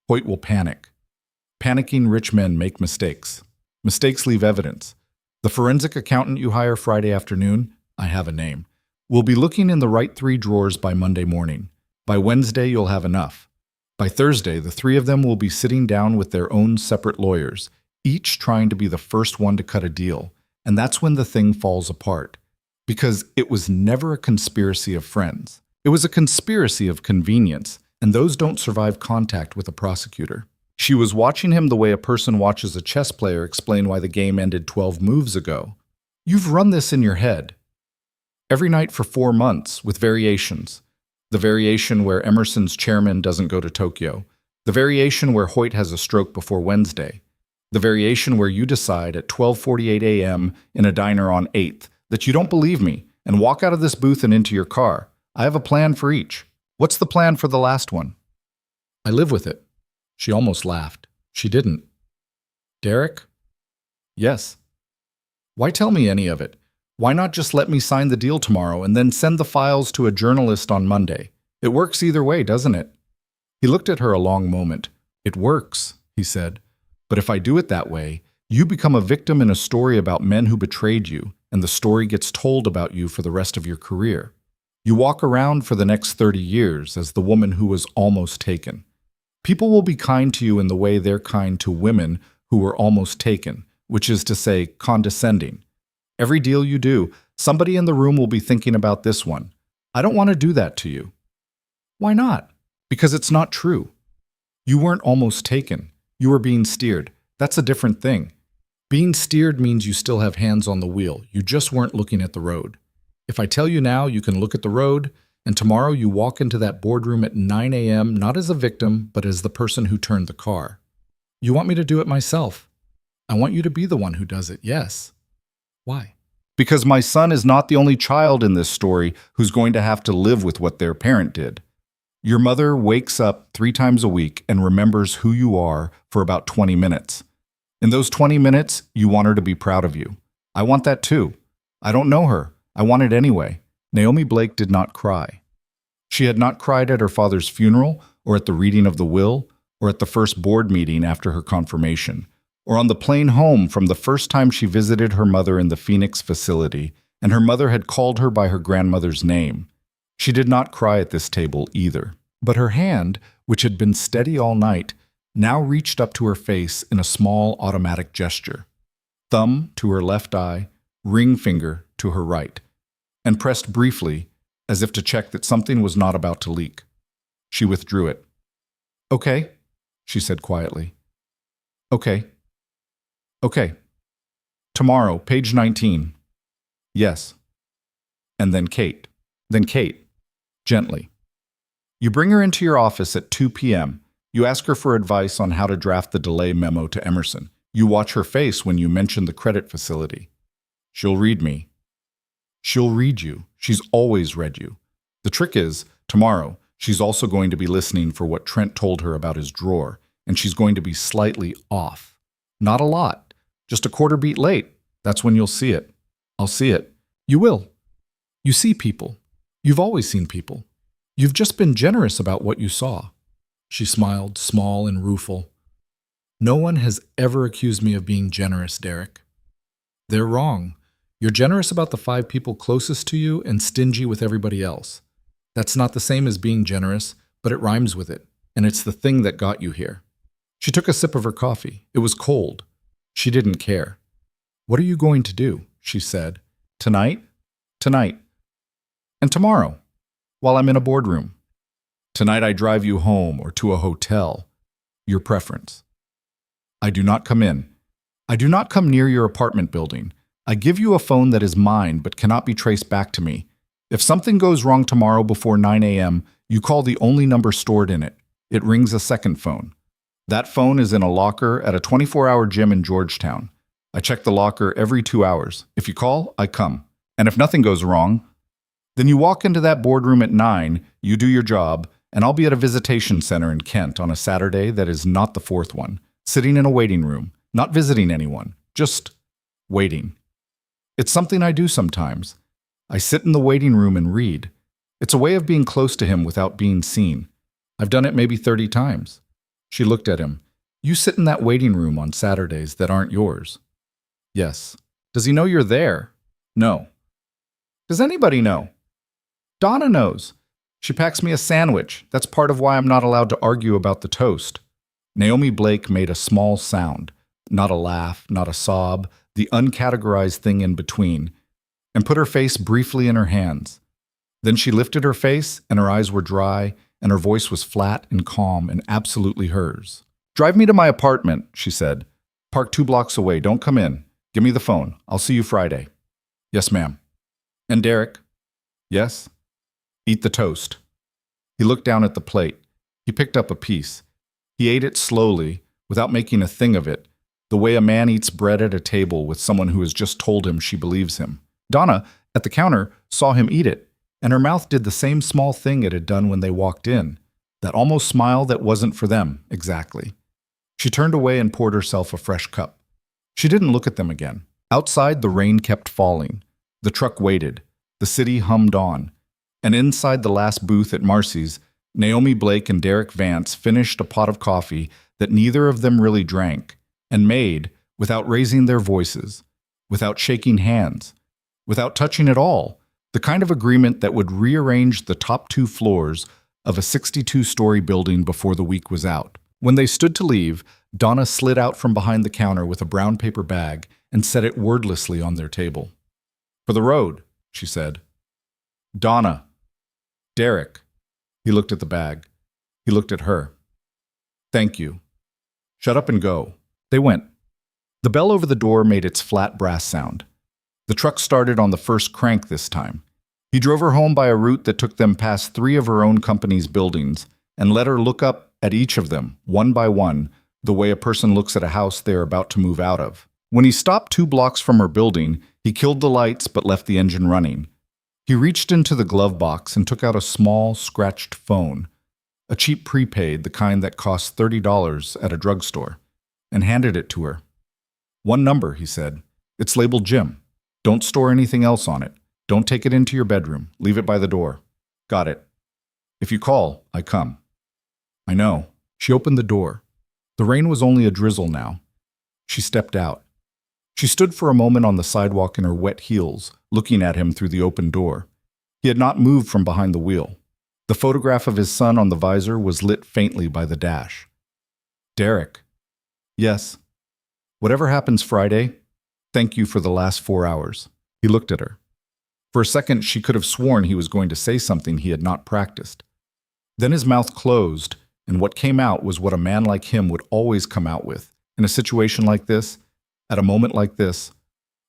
Hoyt will panic. Panicking rich men make mistakes. Mistakes leave evidence. The forensic accountant you hire Friday afternoon, I have a name, will be looking in the right 3 drawers by Monday morning. By Wednesday, you'll have enough. By Thursday, the 3 of them will be sitting down with their own separate lawyers, each trying to be the first one to cut a deal. And that's when the thing falls apart. Because it was never a conspiracy of friends. It was a conspiracy of convenience, and those don't survive contact with a prosecutor. She was watching him the way a person watches a chess player explain why the game ended 12 moves ago. You've run this in your head. Every night for 4 months, with variations. The variation where Emerson's chairman doesn't go to Tokyo. The variation where Hoyt has a stroke before Wednesday. The variation where you decide at 12:48 a.m. in a diner on 8th that you don't believe me and walk out of this booth and into your car. I have a plan for each. What's the plan for the last one? I live with it. She almost laughed. She didn't. Derek? Yes. Why tell me any of it? Why not just let me sign the deal tomorrow and then send the files to a journalist on Monday? It works either way, doesn't it? He looked at her a long moment. It works, he said. But if I do it that way, you become a victim in a story about men who betrayed you, and the story gets told about you for the rest of your career. You walk around for the next 30 years as the woman who was almost taken. People will be kind to you in the way they're kind to women who were almost taken, which is to say, condescending. Every deal you do, somebody in the room will be thinking about this one. I don't want to do that to you. Why not? Because it's not true. You weren't almost taken. You were being steered. That's a different thing. Being steered means you still have hands on the wheel. You just weren't looking at the road. If I tell you now you can look at the road, and tomorrow you walk into that boardroom at 9 a.m. not as a victim, but as the person who turned the car. You want me to do it myself. I want you to be the one who does it, yes. Why? Because my son is not the only child in this story who's going to have to live with what their parent did. Your mother wakes up 3 times a week and remembers who you are for about 20 minutes. In those 20 minutes, you want her to be proud of you. I want that too. I don't know her. I want it anyway. Naomi Blake did not cry. She had not cried at her father's funeral, or at the reading of the will, or at the first board meeting after her confirmation, or on the plane home from the first time she visited her mother in the Phoenix facility, and her mother had called her by her grandmother's name. She did not cry at this table either, but her hand, which had been steady all night, now reached up to her face in a small automatic gesture. Thumb to her left eye, ring finger to her right, and pressed briefly, as if to check that something was not about to leak. She withdrew it. Okay, she said quietly. Okay. Okay. Tomorrow, page 19. Yes. And then Kate. Gently. You bring her into your office at 2 p.m. You ask her for advice on how to draft the delay memo to Emerson. You watch her face when you mention the credit facility. She'll read me. She'll read you. She's always read you. The trick is, tomorrow, she's also going to be listening for what Trent told her about his drawer, and she's going to be slightly off. Not a lot. Just a quarter beat late. That's when you'll see it. I'll see it. You will. You see people. You've always seen people. You've just been generous about what you saw. She smiled, small and rueful. No one has ever accused me of being generous, Derek. They're wrong. You're generous about the 5 people closest to you and stingy with everybody else. That's not the same as being generous, but it rhymes with it, and it's the thing that got you here. She took a sip of her coffee. It was cold. She didn't care. What are you going to do? She said. Tonight? Tonight. And tomorrow, while I'm in a boardroom. Tonight I drive you home or to a hotel. Your preference. I do not come in. I do not come near your apartment building. I give you a phone that is mine but cannot be traced back to me. If something goes wrong tomorrow before 9 a.m., you call the only number stored in it. It rings a second phone. That phone is in a locker at a 24-hour gym in Georgetown. I check the locker every 2 hours. If you call, I come. And if nothing goes wrong, then you walk into that boardroom at 9, you do your job, and I'll be at a visitation center in Kent on a Saturday that is not the 4th one, sitting in a waiting room, not visiting anyone, just waiting. It's something I do sometimes. I sit in the waiting room and read. It's a way of being close to him without being seen. I've done it maybe 30 times. She looked at him. You sit in that waiting room on Saturdays that aren't yours. Yes. Does he know you're there? No. Does anybody know? Donna knows. She packs me a sandwich. That's part of why I'm not allowed to argue about the toast. Naomi Blake made a small sound. Not a laugh, not a sob, the uncategorized thing in between, and put her face briefly in her hands. Then she lifted her face, and her eyes were dry, and her voice was flat and calm and absolutely hers. Drive me to my apartment, she said. Park 2 blocks away. Don't come in. Give me the phone. I'll see you Friday. Yes, ma'am. And Derek? Yes? Eat the toast. He looked down at the plate. He picked up a piece. He ate it slowly, without making a thing of it, the way a man eats bread at a table with someone who has just told him she believes him. Donna, at the counter, saw him eat it, and her mouth did the same small thing it had done when they walked in, that almost smile that wasn't for them, exactly. She turned away and poured herself a fresh cup. She didn't look at them again. Outside, the rain kept falling. The truck waited. The city hummed on. And inside the last booth at Marcy's, Naomi Blake and Derek Vance finished a pot of coffee that neither of them really drank, and made, without raising their voices, without shaking hands, without touching at all, the kind of agreement that would rearrange the top 2 floors of a 62-story building before the week was out. When they stood to leave, Donna slid out from behind the counter with a brown paper bag and set it wordlessly on their table. For the road, she said. Donna. Derek. He looked at the bag. He looked at her. Thank you. Shut up and go. They went. The bell over the door made its flat brass sound. The truck started on the first crank this time. He drove her home by a route that took them past 3 of her own company's buildings and let her look up at each of them, one by one, the way a person looks at a house they are about to move out of. When he stopped 2 blocks from her building, he killed the lights but left the engine running. He reached into the glove box and took out a small, scratched phone, a cheap prepaid, the kind that costs $30 at a drugstore, and handed it to her. 1 number, he said. It's labeled Jim. Don't store anything else on it. Don't take it into your bedroom. Leave it by the door. Got it. If you call, I come. I know. She opened the door. The rain was only a drizzle now. She stepped out. She stood for a moment on the sidewalk in her wet heels, looking at him through the open door. He had not moved from behind the wheel. The photograph of his son on the visor was lit faintly by the dash. Derek. Yes. Whatever happens Friday, thank you for the last 4 hours. He looked at her. For a second, she could have sworn he was going to say something he had not practiced. Then his mouth closed, and what came out was what a man like him would always come out with, in a situation like this, at a moment like this,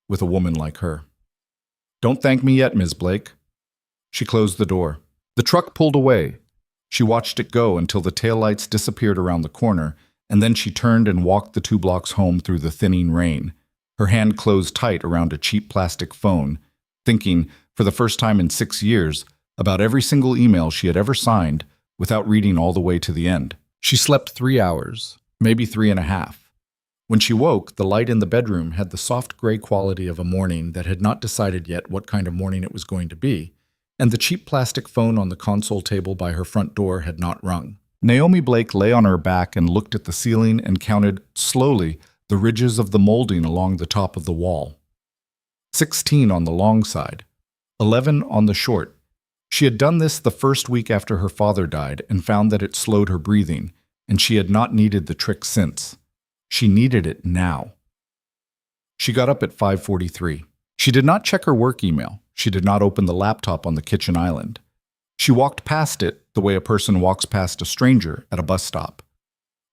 with a woman like her. Don't thank me yet, Ms. Blake. She closed the door. The truck pulled away. She watched it go until the taillights disappeared around the corner, and then she turned and walked the 2 blocks home through the thinning rain, her hand closed tight around a cheap plastic phone, thinking, for the first time in 6 years, about every single email she had ever signed without reading all the way to the end. She slept 3 hours, maybe 3.5. When she woke, the light in the bedroom had the soft gray quality of a morning that had not decided yet what kind of morning it was going to be, and the cheap plastic phone on the console table by her front door had not rung. Naomi Blake lay on her back and looked at the ceiling and counted, slowly, the ridges of the molding along the top of the wall. 16 on the long side, 11 on the short. She had done this the first week after her father died and found that it slowed her breathing, and she had not needed the trick since. She needed it now. She got up at 5:43. She did not check her work email. She did not open the laptop on the kitchen island. She walked past it the way a person walks past a stranger at a bus stop.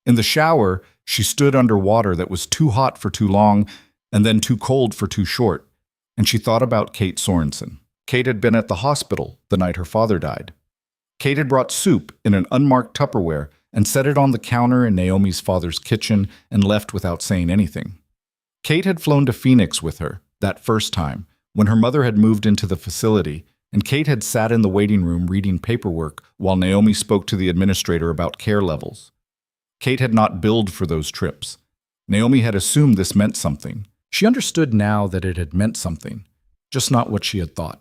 In the shower, she stood under water that was too hot for too long and then too cold for too short, and she thought about Kate Sorensen. Kate had been at the hospital the night her father died. Kate had brought soup in an unmarked Tupperware and set it on the counter in Naomi's father's kitchen and left without saying anything. Kate had flown to Phoenix with her that first time when her mother had moved into the facility, and Kate had sat in the waiting room reading paperwork while Naomi spoke to the administrator about care levels. Kate had not billed for those trips. Naomi had assumed this meant something. She understood now that it had meant something, just not what she had thought.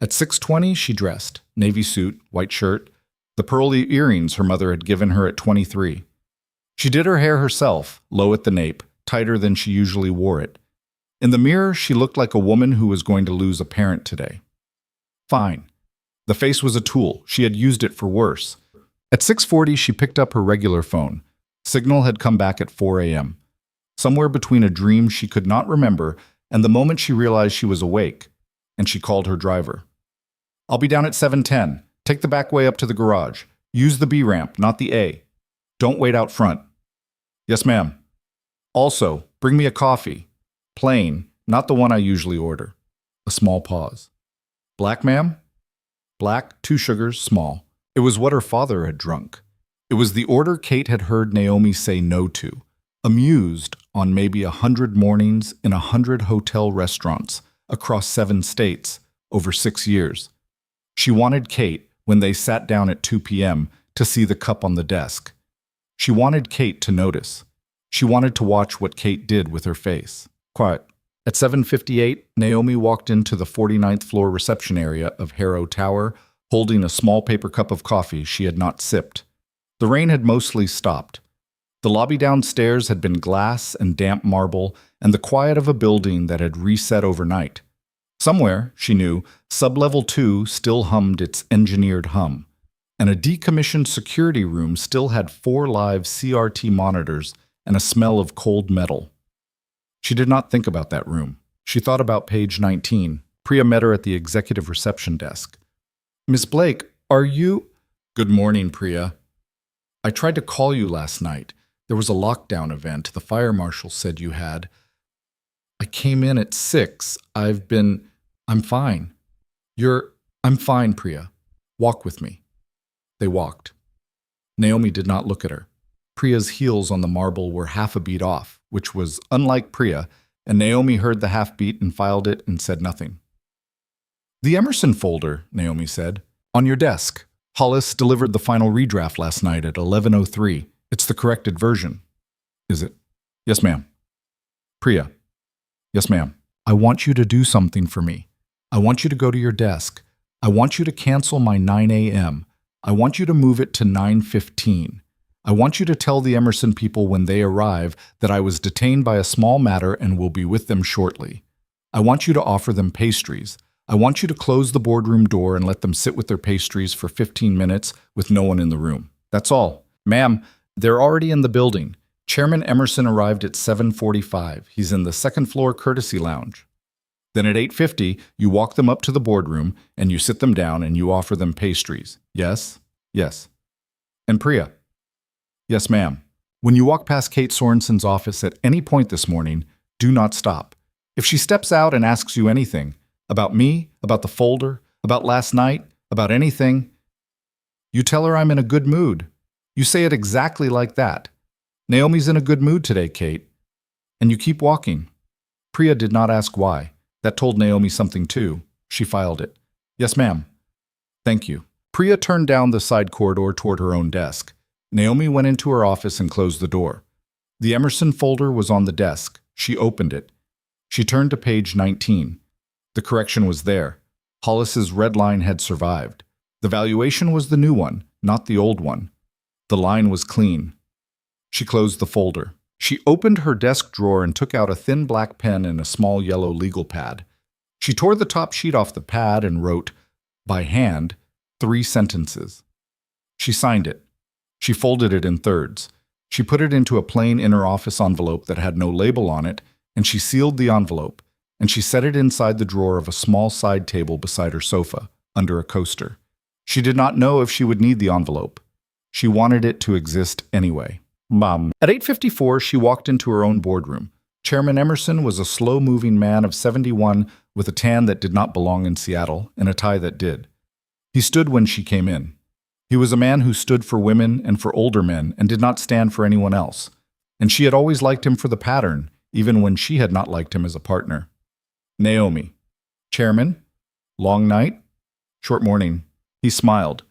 At 6:20, she dressed, navy suit, white shirt, the pearly earrings her mother had given her at 23. She did her hair herself, low at the nape, tighter than she usually wore it. In the mirror, she looked like a woman who was going to lose a parent today. Fine. The face was a tool. She had used it for worse. At 6:40, she picked up her regular phone. Signal had come back at 4 a.m. Somewhere between a dream she could not remember and the moment she realized she was awake, and she called her driver. "I'll be down at 7:10. Take the back way up to the garage. Use the B ramp, not the A. Don't wait out front." "Yes, ma'am." "Also, bring me a coffee. Plain, not the one I usually order." A small pause. "Black, ma'am?" "Black, 2 sugars, small." It was what her father had drunk. It was the order Kate had heard Naomi say no to, amused on maybe 100 mornings in 100 hotel restaurants across 7 states over 6 years. She wanted Kate, when they sat down at 2 p.m., to see the cup on the desk. She wanted Kate to notice. She wanted to watch what Kate did with her face. Quiet. At 7:58, Naomi walked into the 49th floor reception area of Harrow Tower, holding a small paper cup of coffee she had not sipped. The rain had mostly stopped. The lobby downstairs had been glass and damp marble and the quiet of a building that had reset overnight. Somewhere, she knew, sublevel 2 still hummed its engineered hum, and a decommissioned security room still had 4 live CRT monitors and a smell of cold metal. She did not think about that room. She thought about page 19. Priya met her at the executive reception desk. "Miss Blake, are you—" "Good morning, Priya. I tried to call you last night. There was a lockdown event the fire marshal said you had. I came in at 6. I'm fine." "I'm fine, Priya. Walk with me." They walked. Naomi did not look at her. Priya's heels on the marble were half a beat off, which was unlike Priya, and Naomi heard the half beat and filed it and said nothing. "The Emerson folder," Naomi said. "On your desk. Hollis delivered the final redraft last night at 11:03. It's the corrected version." "Is it?" "Yes, ma'am." "Priya." "Yes, ma'am. I want you to do something for me. I want you to go to your desk. I want you to cancel my 9 a.m. I want you to move it to 9:15. I want you to tell the Emerson people when they arrive that I was detained by a small matter and will be with them shortly. I want you to offer them pastries. I want you to close the boardroom door and let them sit with their pastries for 15 minutes with no one in the room. That's all." "Ma'am, they're already in the building. Chairman Emerson arrived at 7:45. He's in the second floor courtesy lounge." Then at 8:50, you walk them up to the boardroom and you sit them down and you offer them pastries. Yes? Yes. "And Priya." "Yes, ma'am. When you walk past Kate Sorensen's office at any point this morning, do not stop. If she steps out and asks you anything, about me, about the folder, about last night, about anything, you tell her I'm in a good mood. You say it exactly like that. 'Naomi's in a good mood today, Kate.' And you keep walking." Priya did not ask why. That told Naomi something too. She filed it. "Yes, ma'am." "Thank you." Priya turned down the side corridor toward her own desk. Naomi went into her office and closed the door. The Emerson folder was on the desk. She opened it. She turned to page 19. The correction was there. Hollis's red line had survived. The valuation was the new one, not the old one. The line was clean. She closed the folder. She opened her desk drawer and took out a thin black pen and a small yellow legal pad. She tore the top sheet off the pad and wrote, by hand, 3 sentences. She signed it. She folded it in thirds. She put it into a plain inner office envelope that had no label on it, and she sealed the envelope, and she set it inside the drawer of a small side table beside her sofa, under a coaster. She did not know if she would need the envelope. She wanted it to exist anyway. Mom. At 8:54, she walked into her own boardroom. Chairman Emerson was a slow-moving man of 71 with a tan that did not belong in Seattle and a tie that did. He stood when she came in. He was a man who stood for women and for older men and did not stand for anyone else. And she had always liked him for the pattern, even when she had not liked him as a partner. Naomi. Chairman? Long night? Short morning. He smiled.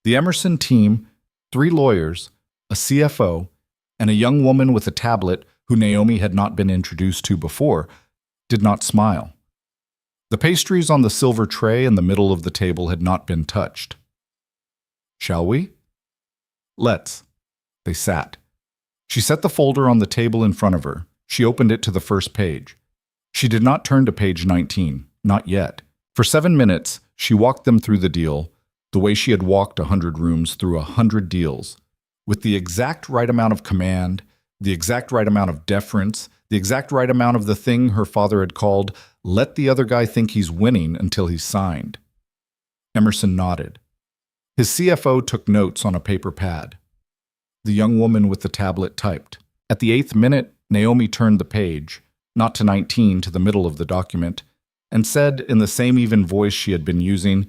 The Emerson team, 3 lawyers, a CFO, and a young woman with a tablet who Naomi had not been introduced to before, did not smile. The pastries on the silver tray in the middle of the table had not been touched. Shall we? Let's. They sat. She set the folder on the table in front of her. She opened it to the first page. She did not turn to page 19, not yet. For 7 minutes, she walked them through the deal, the way she had walked 100 rooms through 100 deals, with the exact right amount of command, the exact right amount of deference, the exact right amount of the thing her father had called, let the other guy think he's winning until he's signed. Emerson nodded. His CFO took notes on a paper pad. The young woman with the tablet typed. At the 8th minute, Naomi turned the page, not to 19, to the middle of the document, and said in the same even voice she had been using,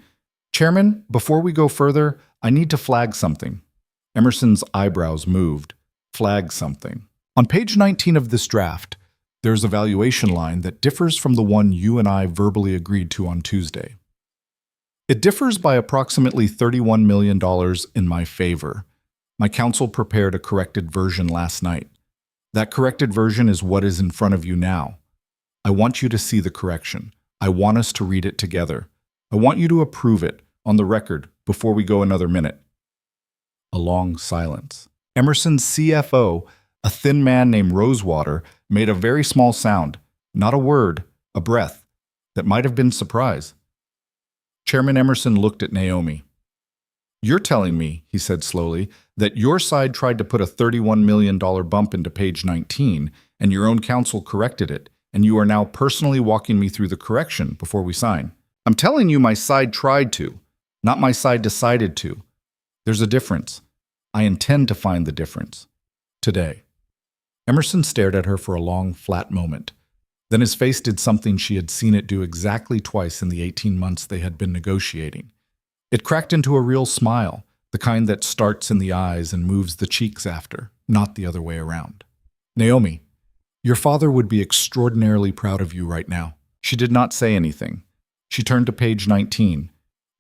Chairman, before we go further, I need to flag something. Emerson's eyebrows moved. Flag something. On page 19 of this draft, there's a valuation line that differs from the one you and I verbally agreed to on Tuesday. It differs by approximately $31 million in my favor. My counsel prepared a corrected version last night. That corrected version is what is in front of you now. I want you to see the correction. I want us to read it together. I want you to approve it, on the record, before we go another minute. A long silence. Emerson's CFO, a thin man named Rosewater, made a very small sound, not a word, a breath, that might have been surprise. Chairman Emerson looked at Naomi. You're telling me, he said slowly, that your side tried to put a $31 million bump into page 19, and your own counsel corrected it, and you are now personally walking me through the correction before we sign. I'm telling you my side tried to, not my side decided to. There's a difference. I intend to find the difference. Today. Emerson stared at her for a long, flat moment. Then his face did something she had seen it do exactly twice in the 18 months they had been negotiating. It cracked into a real smile, the kind that starts in the eyes and moves the cheeks after, not the other way around. Naomi, your father would be extraordinarily proud of you right now. She did not say anything. She turned to page 19.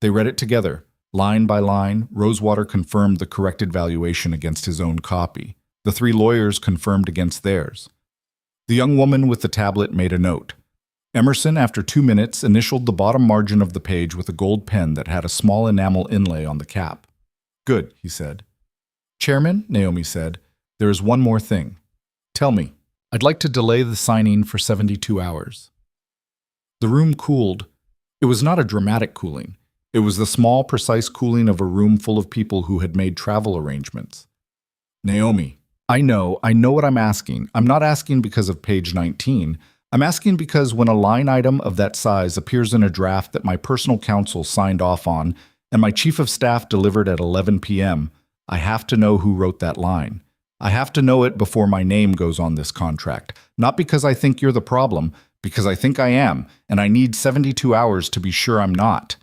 They read it together. Line by line, Rosewater confirmed the corrected valuation against his own copy. The 3 lawyers confirmed against theirs. The young woman with the tablet made a note. Emerson, after 2 minutes, initialed the bottom margin of the page with a gold pen that had a small enamel inlay on the cap. Good, he said. Chairman, Naomi said, there is one more thing. Tell me. I'd like to delay the signing for 72 hours. The room cooled. It was not a dramatic cooling. It was the small, precise cooling of a room full of people who had made travel arrangements. Naomi, I know what I'm asking. I'm not asking because of page 19. I'm asking because when a line item of that size appears in a draft that my personal counsel signed off on and my chief of staff delivered at 11 p.m., I have to know who wrote that line. I have to know it before my name goes on this contract. Not because I think you're the problem, because I think I am, and I need 72 hours to be sure I'm not.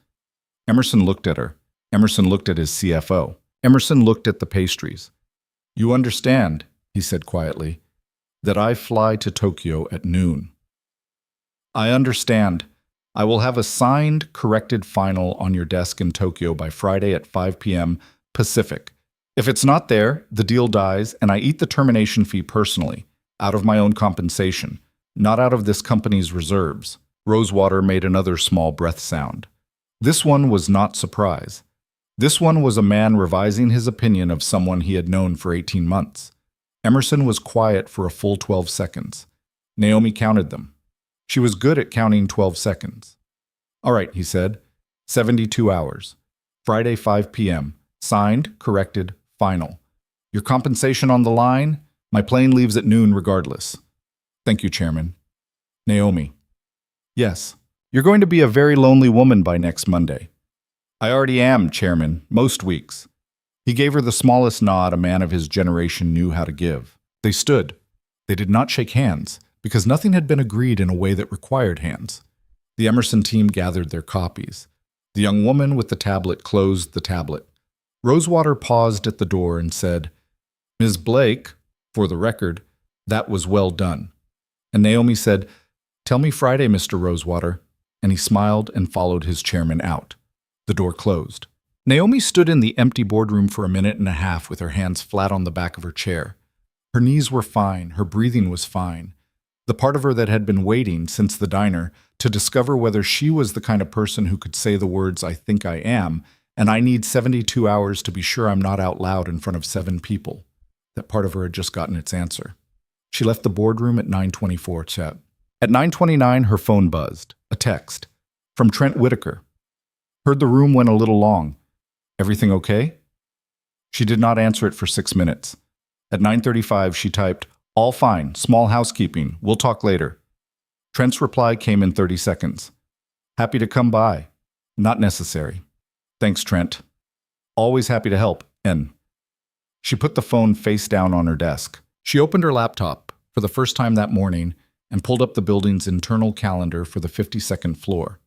Emerson looked at her. Emerson looked at his CFO. Emerson looked at the pastries. You understand, he said quietly, that I fly to Tokyo at noon. I understand. I will have a signed, corrected final on your desk in Tokyo by Friday at 5 p.m. Pacific. If it's not there, the deal dies, and I eat the termination fee personally, out of my own compensation, not out of this company's reserves. Rosewater made another small breath sound. This one was not surprise. This one was a man revising his opinion of someone he had known for 18 months. Emerson was quiet for a full 12 seconds. Naomi counted them. She was good at counting 12 seconds. All right, he said. 72 hours. Friday, 5 p.m. Signed, corrected, final. Your compensation on the line? My plane leaves at noon regardless. Thank you, Chairman. Naomi. Yes. You're going to be a very lonely woman by next Monday. I already am, Chairman, most weeks. He gave her the smallest nod a man of his generation knew how to give. They stood. They did not shake hands, because nothing had been agreed in a way that required hands. The Emerson team gathered their copies. The young woman with the tablet closed the tablet. Rosewater paused at the door and said, Ms. Blake, for the record, that was well done. And Naomi said, Tell me Friday, Mr. Rosewater. And he smiled and followed his chairman out. The door closed. Naomi stood in the empty boardroom for a minute and a half with her hands flat on the back of her chair. Her knees were fine, her breathing was fine. The part of her that had been waiting since the diner to discover whether she was the kind of person who could say the words, I think I am, and I need 72 hours to be sure I'm not out loud in front of 7 people. That part of her had just gotten its answer. She left the boardroom at 9:24 chat. At 9:29, her phone buzzed. A text. From Trent Whitaker. Heard the room went a little long. Everything okay? She did not answer it for 6 minutes. At 9:35, she typed, All fine, small housekeeping, we'll talk later. Trent's reply came in 30 seconds. Happy to come by. Not necessary. Thanks, Trent. Always happy to help, N. She put the phone face down on her desk. She opened her laptop for the first time that morning and pulled up the building's internal calendar for the 52nd floor.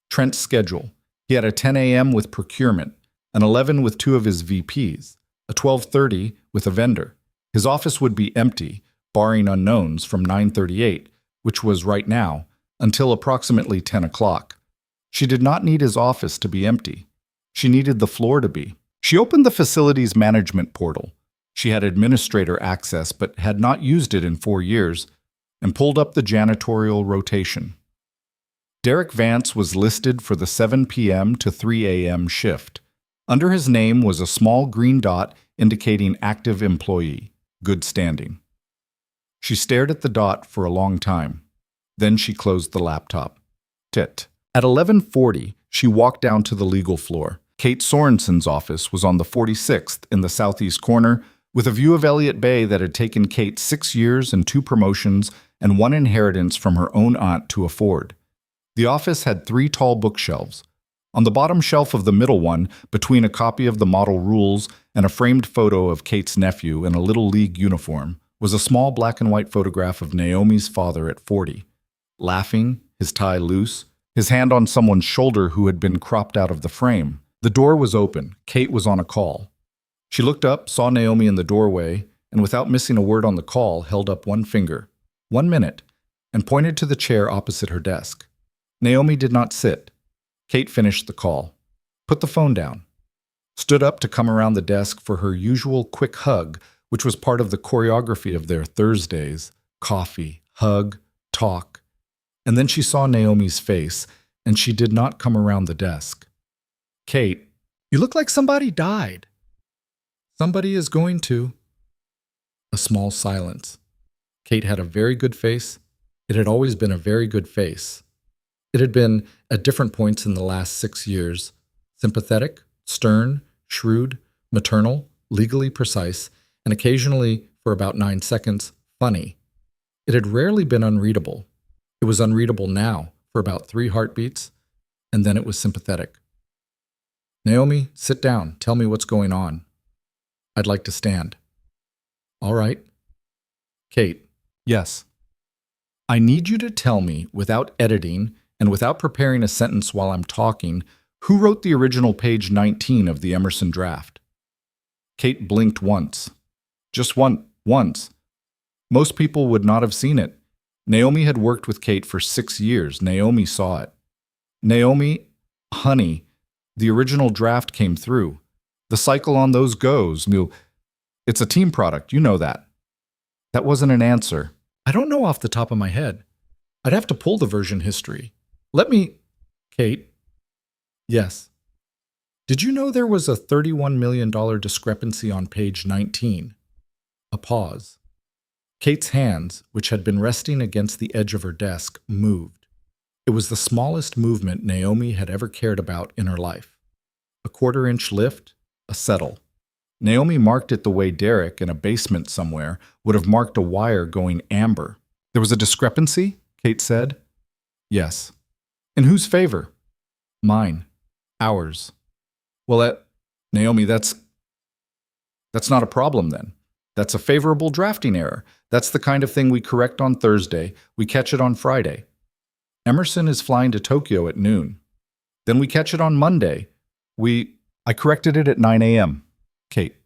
Trent's schedule. He had a 10 a.m. with procurement, an 11 with 2 of his VPs, a 12:30 with a vendor. His office would be empty, barring unknowns, from 9:38, which was right now, until approximately 10 o'clock. She did not need his office to be empty. She needed the floor to be. She opened the facilities management portal. She had administrator access but had not used it in 4 years, and pulled up the janitorial rotation. Derek Vance was listed for the 7 p.m. to 3 a.m. shift. Under his name was a small green dot indicating active employee, good standing. She stared at the dot for a long time. Then she closed the laptop. Tit. At 11:40, she walked down to the legal floor. Kate Sorensen's office was on the 46th in the southeast corner, with a view of Elliott Bay that had taken Kate 6 years and 2 promotions and 1 inheritance from her own aunt to afford. The office had 3 tall bookshelves. On the bottom shelf of the middle one, between a copy of the model rules and a framed photo of Kate's nephew in a Little League uniform, was a small black and white photograph of Naomi's father at 40, laughing, his tie loose, his hand on someone's shoulder who had been cropped out of the frame. The door was open. Kate was on a call. She looked up, saw Naomi in the doorway, and without missing a word on the call, held up one finger. 1 minute, and pointed to the chair opposite her desk. Naomi did not sit. Kate finished the call, put the phone down, stood up to come around the desk for her usual quick hug, which was part of the choreography of their Thursdays: coffee, hug, talk. And then she saw Naomi's face, and she did not come around the desk. Kate, you look like somebody died. Somebody is going to. A small silence. Kate had a very good face. It had always been a very good face. It had been, at different points in the last 6 years, sympathetic, stern, shrewd, maternal, legally precise, and occasionally, for about 9 seconds, funny. It had rarely been unreadable. It was unreadable now, for about 3 heartbeats, and then it was sympathetic. Naomi, sit down. Tell me what's going on. I'd like to stand. All right. Kate. Yes. I need you to tell me, without editing and without preparing a sentence while I'm talking, who wrote the original page 19 of the Emerson draft. Kate blinked once. Just once. Most people would not have seen it. Naomi had worked with Kate for 6 years. Naomi saw it. Naomi, honey, the original draft came through. The cycle on those goes. It's a team product, you know that. That wasn't an answer. I don't know off the top of my head. I'd have to pull the version history. Let me... Kate? Yes. Did you know there was a $31 million discrepancy on page 19? A pause. Kate's hands, which had been resting against the edge of her desk, moved. It was the smallest movement Naomi had ever cared about in her life. A quarter-inch lift, a settle. Naomi marked it the way Derek, in a basement somewhere, would have marked a wire going amber. There was a discrepancy? Kate said. Yes. In whose favor? Mine. Ours. Well, Naomi, that's not a problem then. That's a favorable drafting error. That's the kind of thing we correct on Thursday. We catch it on Friday. Emerson is flying to Tokyo at noon. Then we catch it on Monday. I corrected it at 9 a.m. Kate,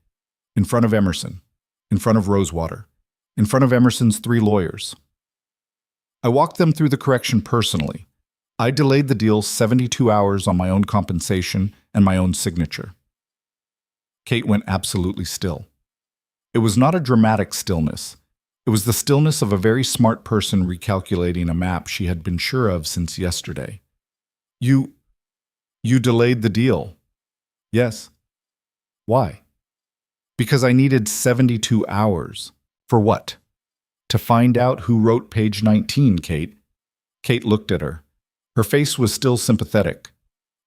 in front of Emerson, in front of Rosewater, in front of Emerson's 3 lawyers. I walked them through the correction personally. I delayed the deal 72 hours on my own compensation and my own signature. Kate went absolutely still. It was not a dramatic stillness. It was the stillness of a very smart person recalculating a map she had been sure of since yesterday. You delayed the deal. Yes. Why? Because I needed 72 hours. For what? To find out who wrote page 19, Kate. Kate looked at her. Her face was still sympathetic.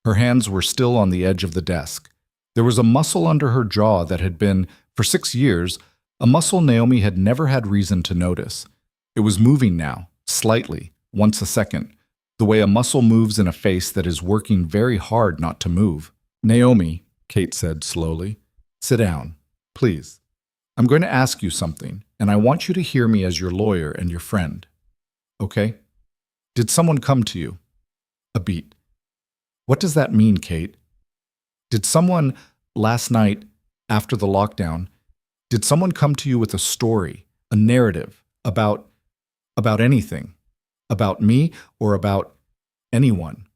Her hands were still on the edge of the desk. There was a muscle under her jaw that had been, for 6 years, a muscle Naomi had never had reason to notice. It was moving now, slightly, once a second, the way a muscle moves in a face that is working very hard not to move. Naomi, Kate said slowly, sit down, please. I'm going to ask you something, and I want you to hear me as your lawyer and your friend. Okay? Did someone come to you? A beat. What does that mean, Kate? Did someone, last night, after the lockdown, did someone come to you with a story, a narrative, about anything? About me or about anyone?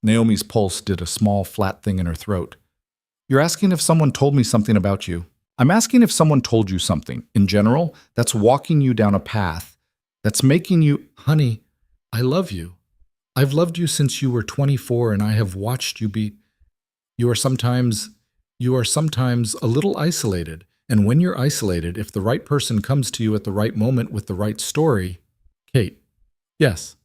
Naomi's pulse did a small, flat thing in her throat. You're asking if someone told me something about you. I'm asking if someone told you something. In general, that's walking you down a path. That's making you... Honey, I love you. I've loved you since you were 24, and I have watched you be... You are sometimes a little isolated. And when you're isolated, if the right person comes to you at the right moment with the right story... Kate. Yes.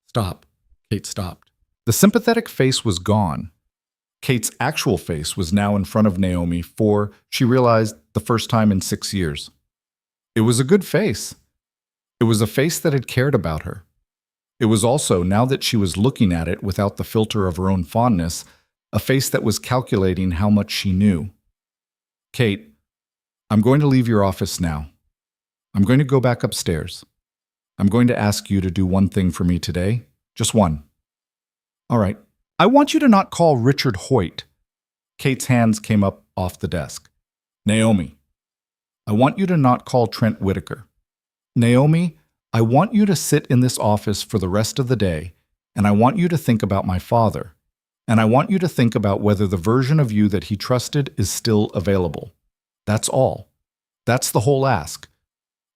Stop. Kate stopped. The sympathetic face was gone. Kate's actual face was now in front of Naomi for, she realized, the first time in 6 years. It was a good face. It was a face that had cared about her. It was also, now that she was looking at it without the filter of her own fondness, a face that was calculating how much she knew. Kate, I'm going to leave your office now. I'm going to go back upstairs. I'm going to ask you to do one thing for me today. Just one. All right. I want you to not call Richard Hoyt. Kate's hands came up off the desk. Naomi, I want you to not call Trent Whitaker. Naomi, I want you to sit in this office for the rest of the day, and I want you to think about my father. And I want you to think about whether the version of you that he trusted is still available. That's all. That's the whole ask.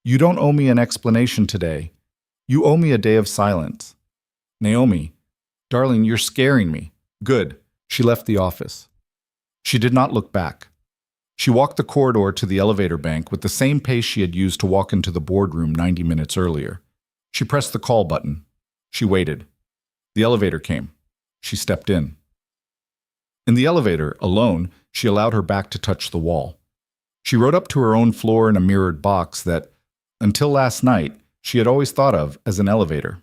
You don't owe me an explanation today. You owe me a day of silence. Naomi, darling, you're scaring me. Good. She left the office. She did not look back. She walked the corridor to the elevator bank with the same pace she had used to walk into the boardroom 90 minutes earlier. She pressed the call button. She waited. The elevator came. She stepped in. In the elevator, alone, she allowed her back to touch the wall. She rode up to her own floor in a mirrored box that, until last night, she had always thought of as an elevator.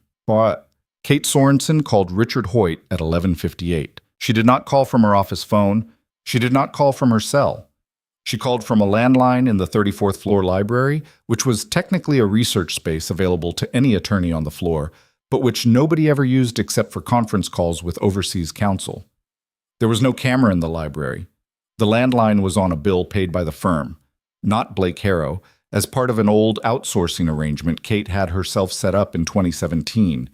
Kate Sorensen called Richard Hoyt at 11:58. She did not call from her office phone. She did not call from her cell. She called from a landline in the 34th floor library, which was technically a research space available to any attorney on the floor, but which nobody ever used except for conference calls with overseas counsel. There was no camera in the library. The landline was on a bill paid by the firm, not Blake Harrow, as part of an old outsourcing arrangement Kate had herself set up in 2017.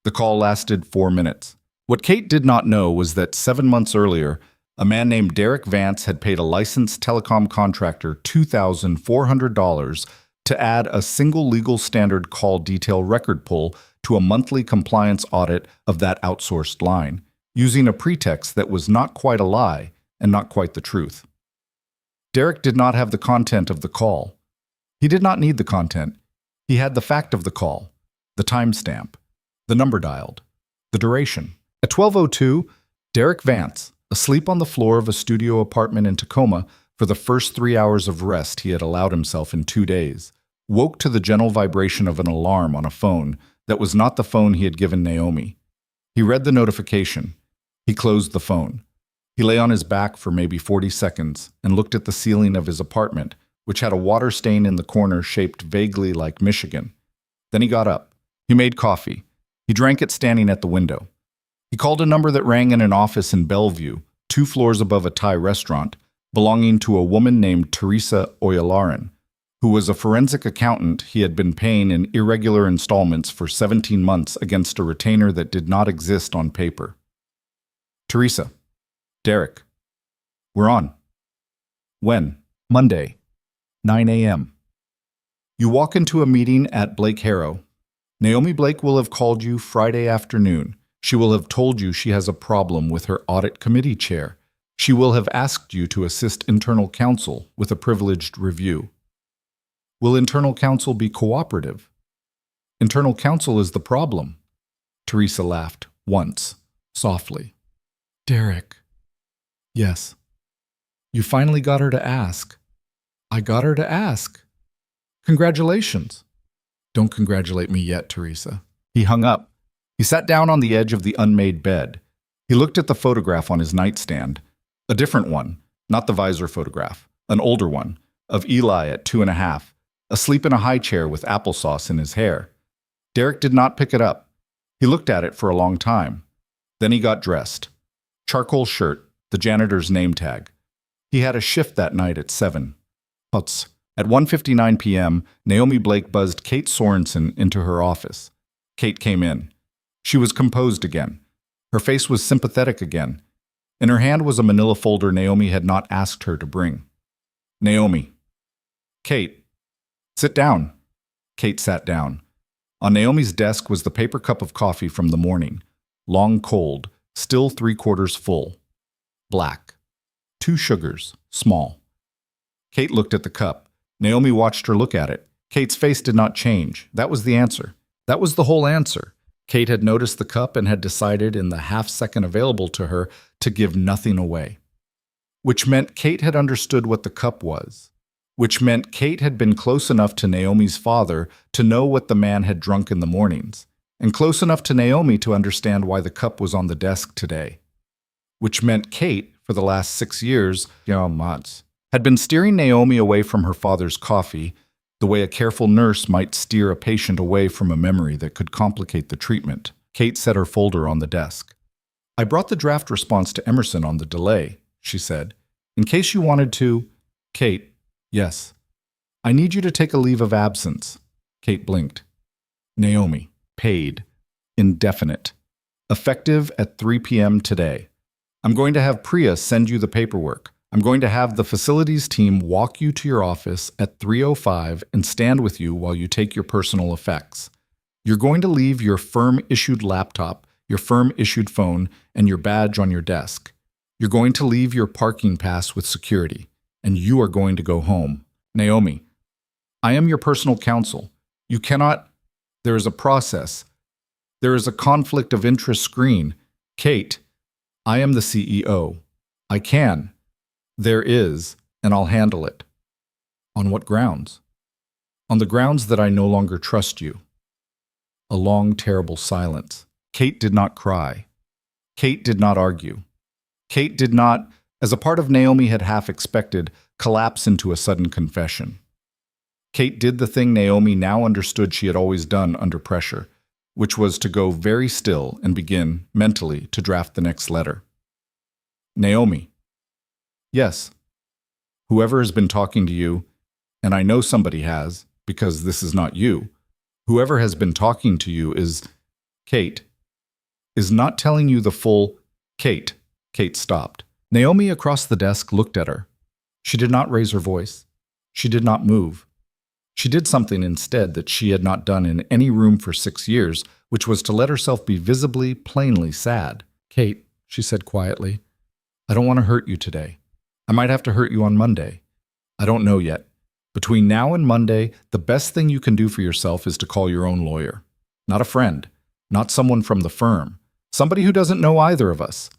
The call lasted 4 minutes. What Kate did not know was that 7 months earlier, a man named Derek Vance had paid a licensed telecom contractor $2,400 to add a single legal standard call detail record pull to a monthly compliance audit of that outsourced line. using a pretext that was not quite a lie and not quite the truth. Derek did not have the content of the call. He did not need the content. He had the fact of the call, the timestamp, the number dialed, the duration. At 12:02, Derek Vance, asleep on the floor of a studio apartment in Tacoma for the first 3 hours of rest he had allowed himself in 2 days, woke to the gentle vibration of an alarm on a phone that was not the phone he had given Naomi. He read the notification. He closed the phone. He lay on his back for maybe 40 seconds and looked at the ceiling of his apartment, which had a water stain in the corner shaped vaguely like Michigan. Then he got up. He made coffee. He drank it standing at the window. He called a number that rang in an office in Bellevue, 2 floors above a Thai restaurant, belonging to a woman named Teresa Oyalaran, who was a forensic accountant he had been paying in irregular installments for 17 months against a retainer that did not exist on paper. Teresa. Derek. We're on. When? Monday. 9 a.m. You walk into a meeting at Blake Harrow. Naomi Blake will have called you Friday afternoon. She will have told you she has a problem with her audit committee chair. She will have asked you to assist internal counsel with a privileged review. Will internal counsel be cooperative? Internal counsel is the problem. Teresa laughed once, softly. Derek. Yes. You finally got her to ask. I got her to ask. Congratulations. Don't congratulate me yet, Teresa. He hung up. He sat down on the edge of the unmade bed. He looked at the photograph on his nightstand. A different one, not the visor photograph, an older one, of Eli at 2.5, asleep in a high chair with applesauce in his hair. Derek did not pick it up. He looked at it for a long time. Then he got dressed. Charcoal shirt, the janitor's name tag. He had a shift that night at 7. Putz. At 1:59 p.m., Naomi Blake buzzed Kate Sorensen into her office. Kate came in. She was composed again. Her face was sympathetic again. In her hand was a manila folder Naomi had not asked her to bring. Naomi. Kate. Sit down. Kate sat down. On Naomi's desk was the paper cup of coffee from the morning. Long cold, still 3/4 full. Black. 2 sugars, small. Kate looked at the cup. Naomi watched her look at it. Kate's face did not change. That was the answer. That was the whole answer. Kate had noticed the cup and had decided in the half-second available to her to give nothing away. Which meant Kate had understood what the cup was. Which meant Kate had been close enough to Naomi's father to know what the man had drunk in the mornings, and close enough to Naomi to understand why the cup was on the desk today. Which meant Kate, for the last 6 years, months, had been steering Naomi away from her father's coffee, the way a careful nurse might steer a patient away from a memory that could complicate the treatment. Kate set her folder on the desk. I brought the draft response to Emerson on the delay, she said. In case you wanted to. Kate, yes. I need you to take a leave of absence. Kate blinked. Naomi, paid, indefinite, effective at 3 p.m. today. I'm going to have Priya send you the paperwork. I'm going to have the facilities team walk you to your office at 3:05 and stand with you while you take your personal effects. You're going to leave your firm-issued laptop, your firm-issued phone, and your badge on your desk. You're going to leave your parking pass with security, and you are going to go home. Naomi, I am your personal counsel. You cannot. There is a process. There is a conflict of interest screen. Kate, I am the CEO. I can. There is, and I'll handle it. On what grounds? On the grounds that I no longer trust you. A long, terrible silence. Kate did not cry. Kate did not argue. Kate did not, as a part of Naomi had half expected, collapse into a sudden confession. Kate did the thing Naomi now understood she had always done under pressure, which was to go very still and begin, mentally, to draft the next letter. Naomi. Yes. Whoever has been talking to you, and I know somebody has, because this is not you, whoever has been talking to you is, Kate, is not telling you the full, Kate. Kate stopped. Naomi across the desk looked at her. She did not raise her voice. She did not move. She did something instead that she had not done in any room for 6 years, which was to let herself be visibly, plainly sad. Kate, she said quietly. I don't want to hurt you today. I might have to hurt you on Monday. I don't know yet. Between now and Monday, the best thing you can do for yourself is to call your own lawyer. Not a friend, not someone from the firm, somebody who doesn't know either of us.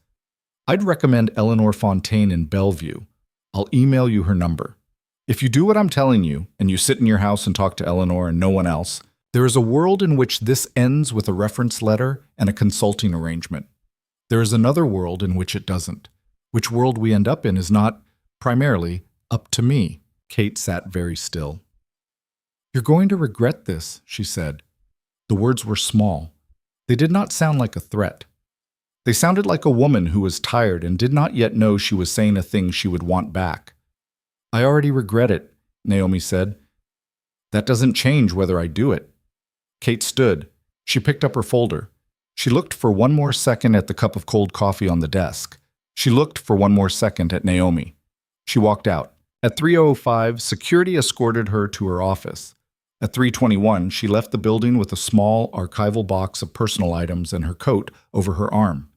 I'd recommend Eleanor Fontaine in Bellevue. I'll email you her number. If you do what I'm telling you, and you sit in your house and talk to Eleanor and no one else, there is a world in which this ends with a reference letter and a consulting arrangement. There is another world in which it doesn't. Which world we end up in is not, primarily, up to me. Kate sat very still. You're going to regret this, she said. The words were small. They did not sound like a threat. They sounded like a woman who was tired and did not yet know she was saying a thing she would want back. I already regret it, Naomi said. That doesn't change whether I do it. Kate stood. She picked up her folder. She looked for one more second at the cup of cold coffee on the desk. She looked for one more second at Naomi. She walked out. At 3:05, security escorted her to her office. At 3:21, she left the building with a small archival box of personal items and her coat over her arm.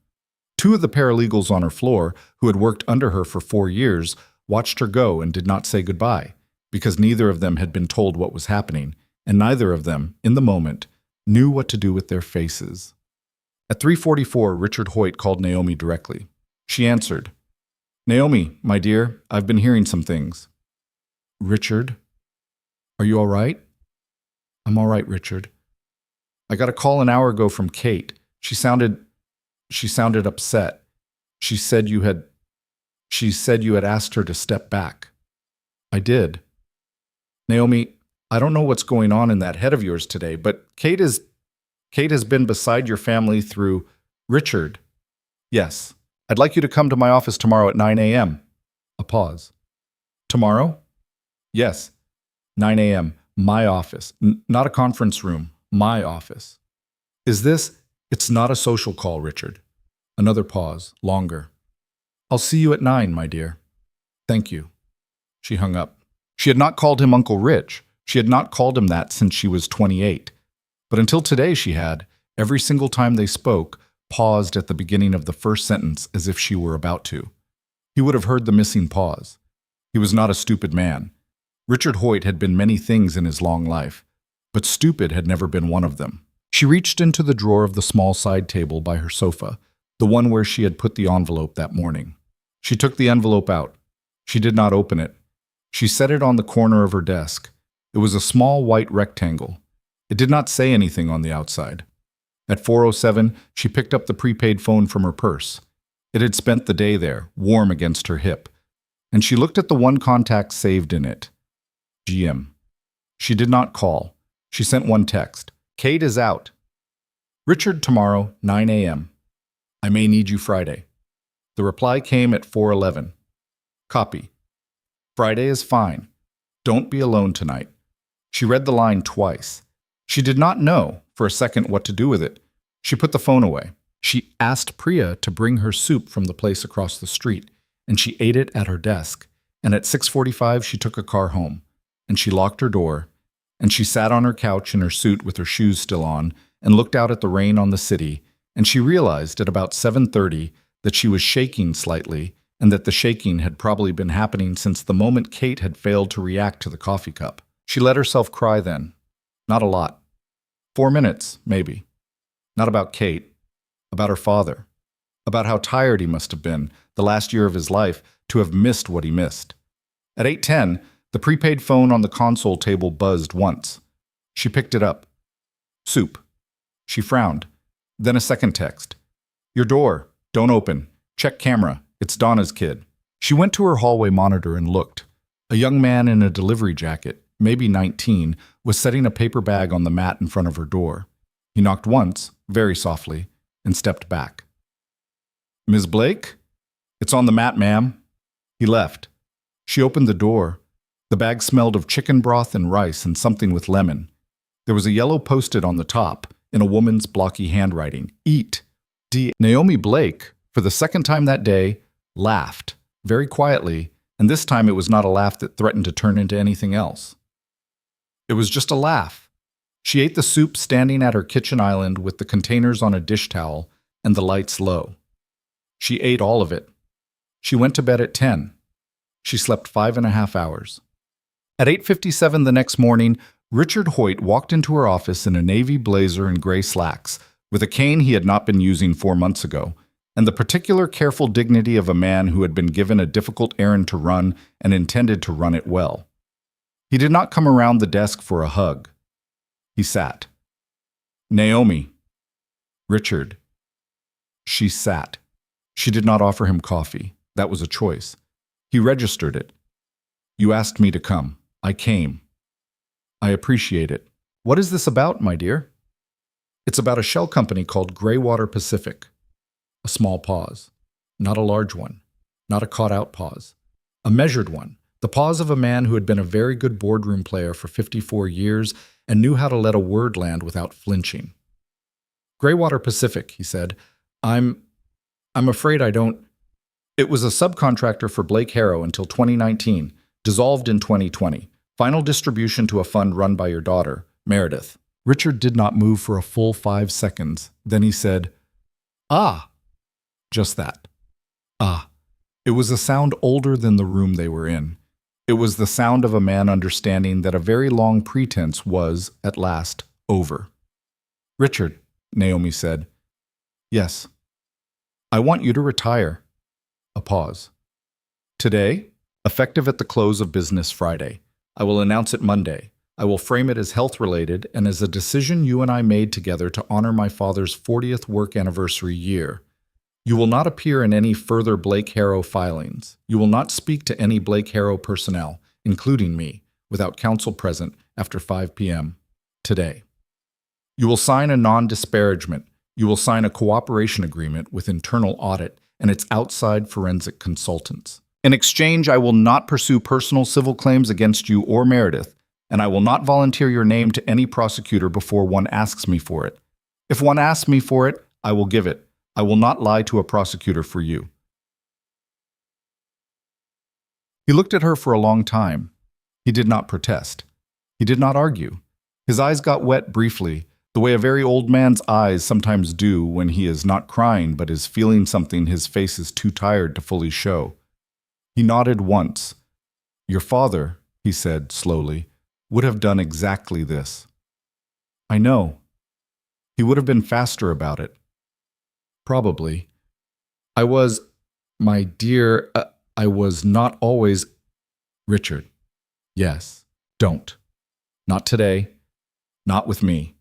Two of the paralegals on her floor, who had worked under her for 4 years, watched her go and did not say goodbye, because neither of them had been told what was happening, and neither of them, in the moment, knew what to do with their faces. At 3:44, Richard Hoyt called Naomi directly. She answered. Naomi, my dear, I've been hearing some things. Richard? Are you all right? I'm all right, Richard. I got a call an hour ago from Kate. She sounded upset. She said you had asked her to step back. I did. Naomi, I don't know what's going on in that head of yours today, but Kate has been beside your family through Richard. Yes. I'd like you to come to my office tomorrow at 9 a.m. A pause. Tomorrow? Yes. 9 a.m. My office. Not a conference room. My office. It's not a social call, Richard. Another pause. Longer. I'll see you at 9, my dear. Thank you. She hung up. She had not called him Uncle Rich. She had not called him that since she was 28. But until today she had, every single time they spoke, paused at the beginning of the first sentence as if she were about to. He would have heard the missing pause. He was not a stupid man. Richard Hoyt had been many things in his long life, but stupid had never been one of them. She reached into the drawer of the small side table by her sofa, the one where she had put the envelope that morning. She took the envelope out. She did not open it. She set it on the corner of her desk. It was a small white rectangle. It did not say anything on the outside. At 4:07, she picked up the prepaid phone from her purse. It had spent the day there, warm against her hip, and she looked at the one contact saved in it. GM. She did not call. She sent one text. Kate is out. Richard tomorrow, 9 a.m. I may need you Friday. The reply came at 4:11. Copy. Friday is fine. Don't be alone tonight. She read the line twice. She did not know, for a second, what to do with it. She put the phone away. She asked Priya to bring her soup from the place across the street, and she ate it at her desk. And at 6:45, she took a car home, and she locked her door, and she sat on her couch in her suit with her shoes still on, and looked out at the rain on the city, and she realized at about 7:30 that she was shaking slightly, and that the shaking had probably been happening since the moment Kate had failed to react to the coffee cup. She let herself cry then. Not a lot. 4 minutes, maybe. Not about Kate. About her father. About how tired he must have been, the last year of his life, to have missed what he missed. At 8:10, the prepaid phone on the console table buzzed once. She picked it up. Soup. She frowned. Then a second text. Your door. Don't open. Check camera. It's Donna's kid. She went to her hallway monitor and looked. A young man in a delivery jacket, maybe 19, was setting a paper bag on the mat in front of her door. He knocked once, very softly, and stepped back. Ms. Blake? It's on the mat, ma'am. He left. She opened the door. The bag smelled of chicken broth and rice and something with lemon. There was a yellow post-it on the top, in a woman's blocky handwriting. Eat. Naomi Blake, for the second time that day, laughed, very quietly, and this time it was not a laugh that threatened to turn into anything else. It was just a laugh. She ate the soup standing at her kitchen island with the containers on a dish towel and the lights low. She ate all of it. She went to bed at 10. She slept 5.5 hours. At 8:57 the next morning, Richard Hoyt walked into her office in a navy blazer and gray slacks, with a cane he had not been using 4 months ago, and the particular careful dignity of a man who had been given a difficult errand to run and intended to run it well. He did not come around the desk for a hug. He sat. Naomi. Richard. She sat. She did not offer him coffee. That was a choice. He registered it. You asked me to come. I came. I appreciate it. What is this about, my dear? It's about a shell company called Greywater Pacific. A small pause. Not a large one. Not a caught-out pause. A measured one. The pause of a man who had been a very good boardroom player for 54 years and knew how to let a word land without flinching. Greywater Pacific, he said. I'm afraid I don't... It was a subcontractor for Blake Harrow until 2019, dissolved in 2020. Final distribution to a fund run by your daughter, Meredith. Richard did not move for a full 5 seconds. Then he said, Ah! Just that. Ah. It was a sound older than the room they were in. It was the sound of a man understanding that a very long pretense was, at last, over. Richard, Naomi said. Yes. I want you to retire. A pause. Today, effective at the close of business Friday. I will announce it Monday. I will frame it as health-related and as a decision you and I made together to honor my father's 40th work anniversary year. You will not appear in any further Blake Harrow filings. You will not speak to any Blake Harrow personnel, including me, without counsel present after 5 p.m. today. You will sign a non-disparagement. You will sign a cooperation agreement with internal audit and its outside forensic consultants. In exchange, I will not pursue personal civil claims against you or Meredith, and I will not volunteer your name to any prosecutor before one asks me for it. If one asks me for it, I will give it. I will not lie to a prosecutor for you. He looked at her for a long time. He did not protest. He did not argue. His eyes got wet briefly, the way a very old man's eyes sometimes do when he is not crying but is feeling something his face is too tired to fully show. He nodded once. Your father, he said slowly, would have done exactly this. I know. He would have been faster about it. Probably. My dear, I was not always... Richard. Yes. Don't. Not today. Not with me.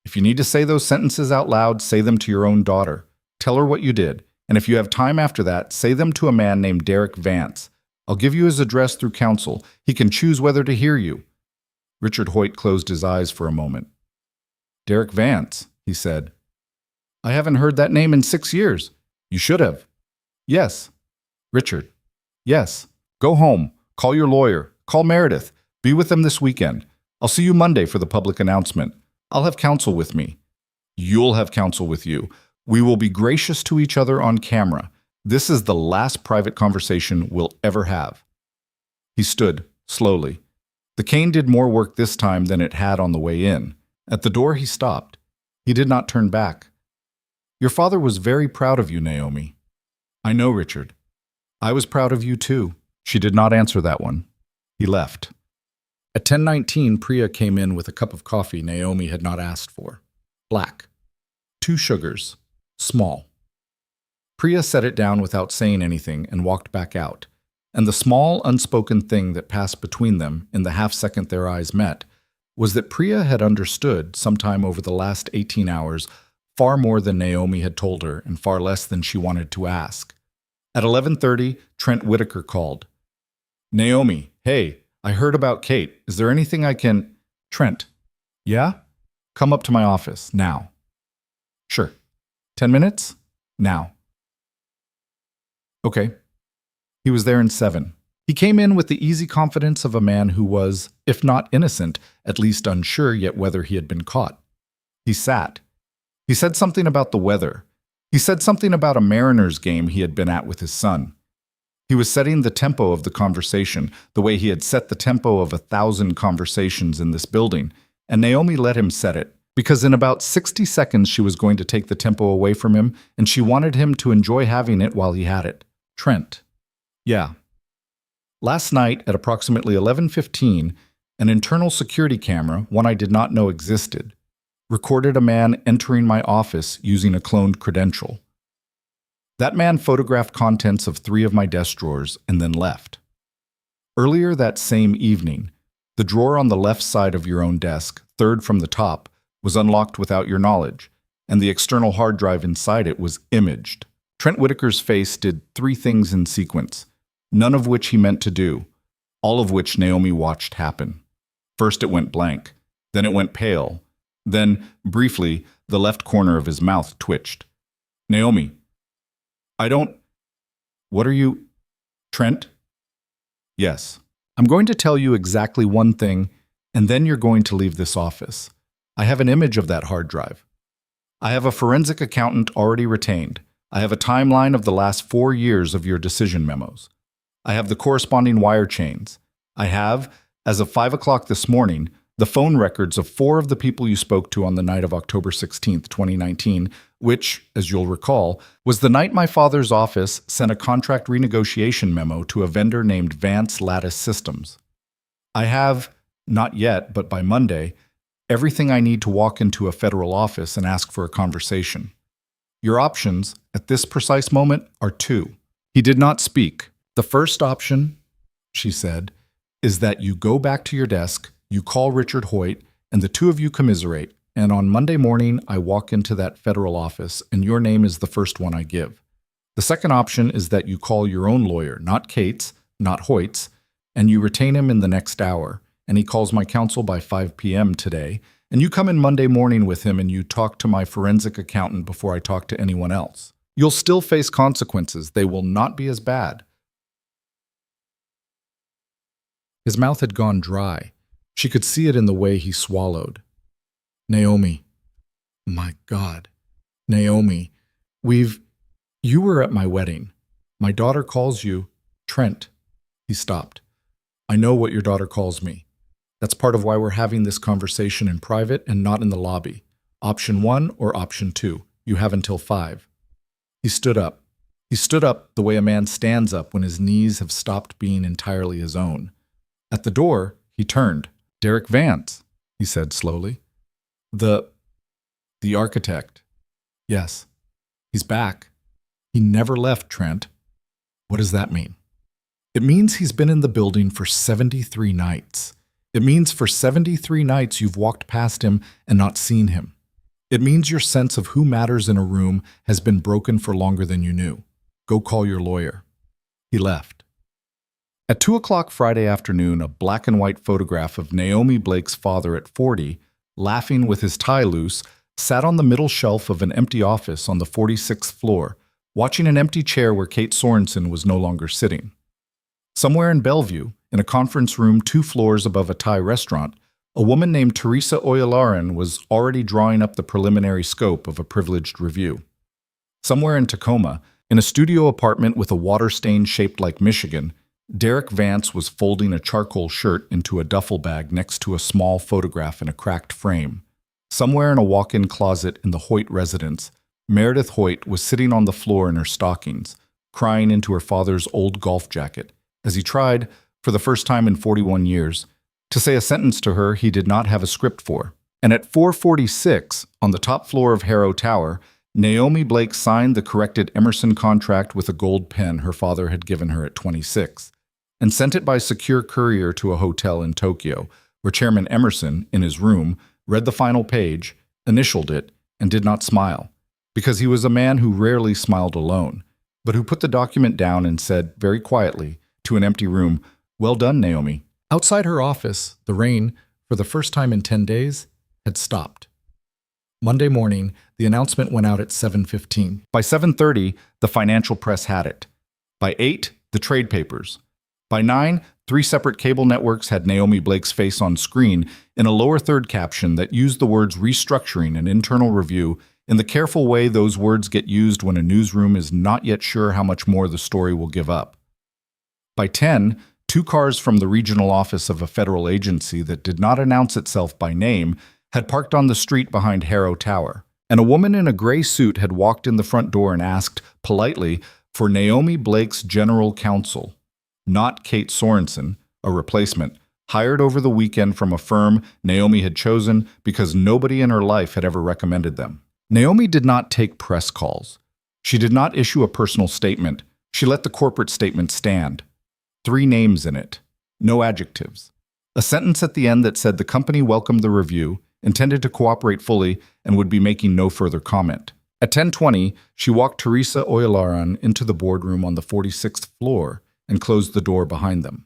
If you need to say those sentences out loud, say them to your own daughter. Tell her what you did. And if you have time after that, say them to a man named Derek Vance. I'll give you his address through counsel. He can choose whether to hear you. Richard Hoyt closed his eyes for a moment. Derek Vance, he said. I haven't heard that name in 6 years. You should have. Yes. Richard. Yes. Go home. Call your lawyer. Call Meredith. Be with them this weekend. I'll see you Monday for the public announcement. I'll have counsel with me. You'll have counsel with you. We will be gracious to each other on camera. This is the last private conversation we'll ever have. He stood, slowly. The cane did more work this time than it had on the way in. At the door he stopped. He did not turn back. Your father was very proud of you, Naomi. I know, Richard. I was proud of you too. She did not answer that one. He left. At 10:19, Priya came in with a cup of coffee Naomi had not asked for. Black. 2 sugars. Small. Priya set it down without saying anything and walked back out, and the small, unspoken thing that passed between them in the half-second their eyes met was that Priya had understood, sometime over the last 18 hours, far more than Naomi had told her and far less than she wanted to ask. At 11:30, Trent Whitaker called. Naomi, hey, I heard about Kate. Is there anything I can... Trent. Yeah? Come up to my office, now. Sure. 10 minutes? Now. Okay. He was there in 7. He came in with the easy confidence of a man who was, if not innocent, at least unsure yet whether he had been caught. He sat. He said something about the weather. He said something about a Mariners game he had been at with his son. He was setting the tempo of the conversation, the way he had set the tempo of 1,000 conversations in this building, and Naomi let him set it, Because in about 60 seconds she was going to take the tempo away from him, and she wanted him to enjoy having it while he had it. Trent. Yeah. Last night at approximately 11:15, an internal security camera, one I did not know existed, recorded a man entering my office using a cloned credential. That man photographed contents of 3 of my desk drawers and then left. Earlier that same evening, the drawer on the left side of your own desk, third from the top, was unlocked without your knowledge, and the external hard drive inside it was imaged. Trent Whitaker's face did 3 things in sequence, none of which he meant to do, all of which Naomi watched happen. First it went blank, then it went pale, then, briefly, the left corner of his mouth twitched. Naomi. What are you... Trent? Yes. I'm going to tell you exactly one thing, and then you're going to leave this office. I have an image of that hard drive. I have a forensic accountant already retained. I have a timeline of the last 4 years of your decision memos. I have the corresponding wire chains. I have, as of 5 o'clock this morning, the phone records of 4 of the people you spoke to on the night of October 16th, 2019, which, as you'll recall, was the night my father's office sent a contract renegotiation memo to a vendor named Vance Lattice Systems. I have, not yet, but by Monday, everything I need to walk into a federal office and ask for a conversation. Your options, at this precise moment, are 2. He did not speak. The first option, she said, is that you go back to your desk, you call Richard Hoyt, and the 2 of you commiserate, and on Monday morning I walk into that federal office, and your name is the first one I give. The second option is that you call your own lawyer, not Kate's, not Hoyt's, and you retain him in the next hour, and he calls my counsel by 5 p.m. today, and you come in Monday morning with him and you talk to my forensic accountant before I talk to anyone else. You'll still face consequences. They will not be as bad. His mouth had gone dry. She could see it in the way he swallowed. Naomi. My God. Naomi. You were at my wedding. My daughter calls you Trent. He stopped. I know what your daughter calls me. That's part of why we're having this conversation in private and not in the lobby. Option 1 or option 2. You have until 5. He stood up. He stood up the way a man stands up when his knees have stopped being entirely his own. At the door, he turned. Derek Vance, he said slowly. The architect. Yes. He's back. He never left, Trent. What does that mean? It means he's been in the building for 73 nights. It means for 73 nights you've walked past him and not seen him. It means your sense of who matters in a room has been broken for longer than you knew. Go call your lawyer. He left. At 2 o'clock Friday afternoon, a black and white photograph of Naomi Blake's father at 40, laughing with his tie loose, sat on the middle shelf of an empty office on the 46th floor, watching an empty chair where Kate Sorensen was no longer sitting. Somewhere in Bellevue, in a conference room 2 floors above a Thai restaurant, a woman named Teresa Oyalaran was already drawing up the preliminary scope of a privileged review. Somewhere in Tacoma, in a studio apartment with a water stain shaped like Michigan, Derek Vance was folding a charcoal shirt into a duffel bag next to a small photograph in a cracked frame. Somewhere in a walk-in closet in the Hoyt residence, Meredith Hoyt was sitting on the floor in her stockings, crying into her father's old golf jacket, as he tried, for the first time in 41 years, to say a sentence to her he did not have a script for. And at 4:46, on the top floor of Harrow Tower, Naomi Blake signed the corrected Emerson contract with a gold pen her father had given her at 26, and sent it by secure courier to a hotel in Tokyo, where Chairman Emerson, in his room, read the final page, initialed it, and did not smile, because he was a man who rarely smiled alone, but who put the document down and said, very quietly, to an empty room, "Well done, Naomi." Outside her office, the rain, for the first time in 10 days, had stopped. Monday morning, the announcement went out at 7:15. By 7:30, the financial press had it. By 8, the trade papers. By 9, 3 separate cable networks had Naomi Blake's face on screen in a lower third caption that used the words restructuring and internal review in the careful way those words get used when a newsroom is not yet sure how much more the story will give up. By 10, 2 cars from the regional office of a federal agency that did not announce itself by name had parked on the street behind Harrow Tower, and a woman in a gray suit had walked in the front door and asked, politely, for Naomi Blake's general counsel, not Kate Sorensen, a replacement, hired over the weekend from a firm Naomi had chosen because nobody in her life had ever recommended them. Naomi did not take press calls. She did not issue a personal statement. She let the corporate statement stand. 3 names in it. No adjectives. A sentence at the end that said the company welcomed the review, intended to cooperate fully, and would be making no further comment. At 10:20, she walked Teresa Oyalaran into the boardroom on the 46th floor and closed the door behind them.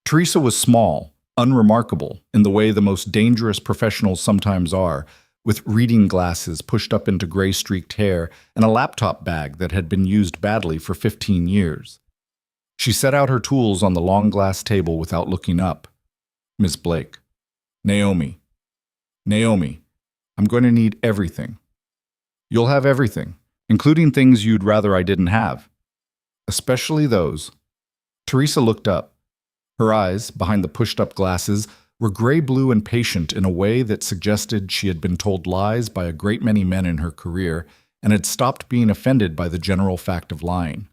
Teresa was small, unremarkable, in the way the most dangerous professionals sometimes are, with reading glasses pushed up into gray-streaked hair and a laptop bag that had been used badly for 15 years. She set out her tools on the long glass table without looking up. Miss Blake. Naomi. Naomi, I'm going to need everything. You'll have everything, including things you'd rather I didn't have. Especially those. Teresa looked up. Her eyes, behind the pushed-up glasses, were gray-blue and patient in a way that suggested she had been told lies by a great many men in her career and had stopped being offended by the general fact of lying.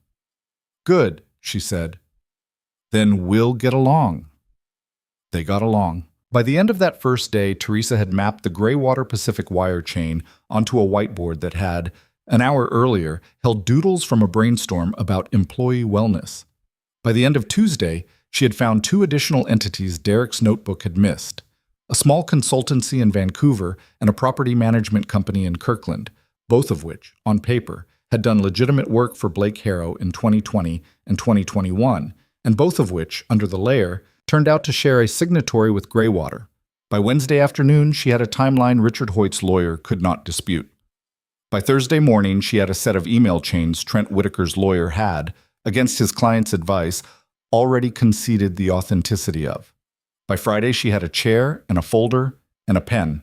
Good, she said. Then we'll get along. They got along. By the end of that first day, Teresa had mapped the Greywater Pacific wire chain onto a whiteboard that had, an hour earlier, held doodles from a brainstorm about employee wellness. By the end of Tuesday, she had found 2 additional entities Derek's notebook had missed, a small consultancy in Vancouver and a property management company in Kirkland, both of which, on paper, had done legitimate work for Blake Harrow in 2020 and 2021, and both of which, under the layer, turned out to share a signatory with Greywater. By Wednesday afternoon, she had a timeline Richard Hoyt's lawyer could not dispute. By Thursday morning, she had a set of email chains Trent Whitaker's lawyer had, against his client's advice, already conceded the authenticity of. By Friday, she had a chair and a folder and a pen,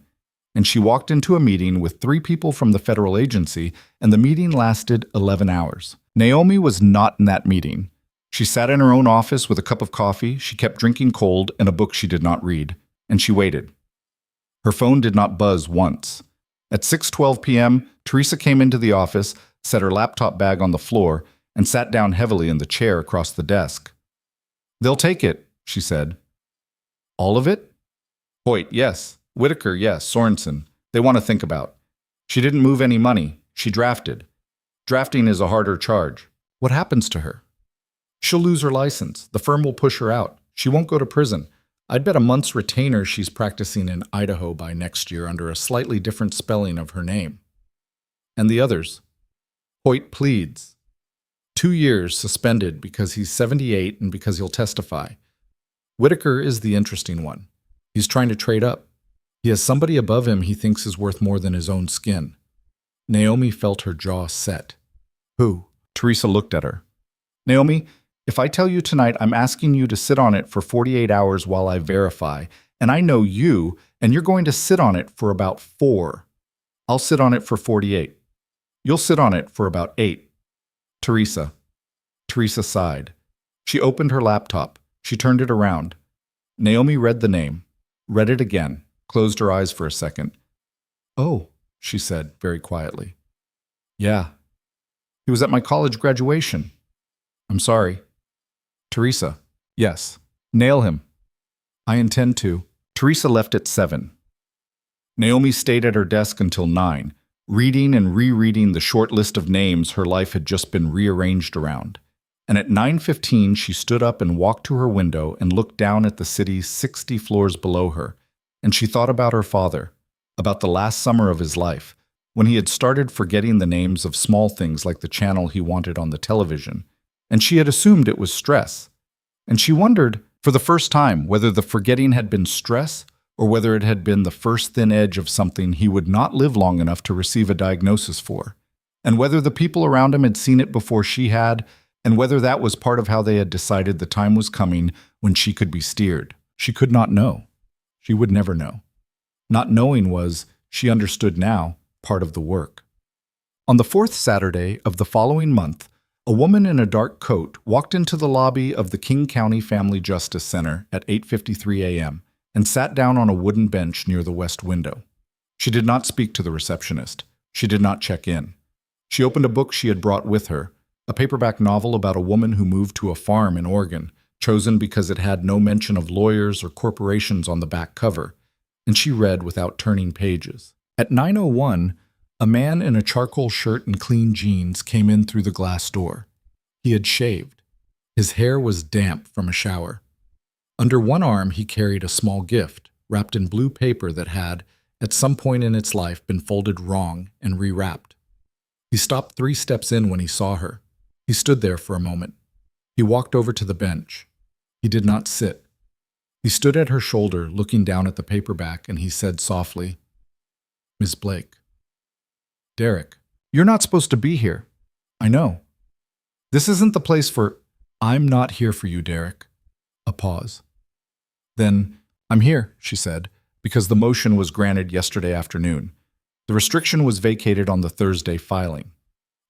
and she walked into a meeting with 3 people from the federal agency, and the meeting lasted 11 hours. Naomi was not in that meeting. She sat in her own office with a cup of coffee she kept drinking cold and a book she did not read, and she waited. Her phone did not buzz once. At 6:12 p.m., Teresa came into the office, set her laptop bag on the floor, and sat down heavily in the chair across the desk. They'll take it, she said. All of it? Hoyt, yes. Whitaker, yes. Sorensen. They want to think about. She didn't move any money. She drafted. Drafting is a harder charge. What happens to her? She'll lose her license. The firm will push her out. She won't go to prison. I'd bet a month's retainer she's practicing in Idaho by next year under a slightly different spelling of her name. And the others? Hoyt pleads. 2 years suspended because he's 78 and because he'll testify. Whitaker is the interesting one. He's trying to trade up. He has somebody above him he thinks is worth more than his own skin. Naomi felt her jaw set. Who? Teresa looked at her. Naomi, if I tell you tonight I'm asking you to sit on it for 48 hours while I verify, and I know you, and you're going to sit on it for about 4. I'll sit on it for 48. You'll sit on it for about 8. Teresa. Teresa sighed. She opened her laptop. She turned it around. Naomi read the name, read it again, closed her eyes for a second. Oh, she said very quietly. Yeah. He was at my college graduation. I'm sorry. Teresa. Yes. Nail him. I intend to. Teresa left at 7. Naomi stayed at her desk until 9, reading and rereading the short list of names her life had just been rearranged around. And at 9:15, she stood up and walked to her window and looked down at the city 60 floors below her, and she thought about her father, about the last summer of his life, when he had started forgetting the names of small things like the channel he wanted on the television, and she had assumed it was stress. And she wondered, for the first time, whether the forgetting had been stress or whether it had been the first thin edge of something he would not live long enough to receive a diagnosis for, and whether the people around him had seen it before she had, and whether that was part of how they had decided the time was coming when she could be steered. She could not know. She would never know. Not knowing was, she understood now, part of the work. On the 4th Saturday of the following month, a woman in a dark coat walked into the lobby of the King County Family Justice Center at 8:53 a.m. and sat down on a wooden bench near the west window. She did not speak to the receptionist. She did not check in. She opened a book she had brought with her, a paperback novel about a woman who moved to a farm in Oregon, chosen because it had no mention of lawyers or corporations on the back cover, and she read without turning pages. At 9:01, a man in a charcoal shirt and clean jeans came in through the glass door. He had shaved. His hair was damp from a shower. Under one arm, he carried a small gift, wrapped in blue paper that had, at some point in its life, been folded wrong and rewrapped. He stopped 3 steps in when he saw her. He stood there for a moment. He walked over to the bench. He did not sit. He stood at her shoulder, looking down at the paperback, and he said softly, "Miss Blake." "Derek, you're not supposed to be here." "I know. This isn't the place for—" "I'm not here for you, Derek." A pause. "Then, I'm here," she said, because the motion was granted yesterday afternoon. The restriction was vacated on the Thursday filing.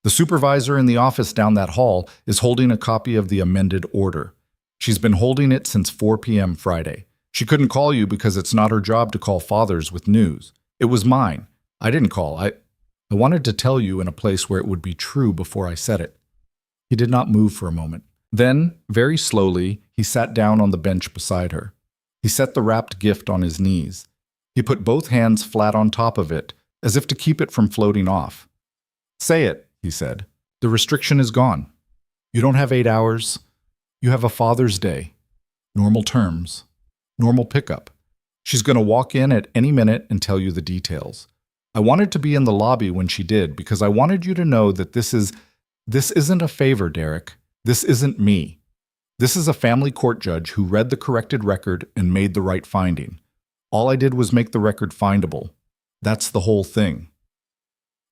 The supervisor in the office down that hall is holding a copy of the amended order. She's been holding it since 4 p.m. Friday. She couldn't call you because it's not her job to call fathers with news. It was mine. I didn't call. I wanted to tell you in a place where it would be true before I said it. He did not move for a moment. Then, very slowly, he sat down on the bench beside her. He set the wrapped gift on his knees. He put both hands flat on top of it, as if to keep it from floating off. "Say it," he said. "The restriction is gone. You don't have 8 hours. You have a Father's Day. Normal terms. Normal pickup. She's going to walk in at any minute and tell you the details. I wanted to be in the lobby when she did because I wanted you to know that this isn't a favor, Derek. This isn't me. This is a family court judge who read the corrected record and made the right finding. All I did was make the record findable. That's the whole thing."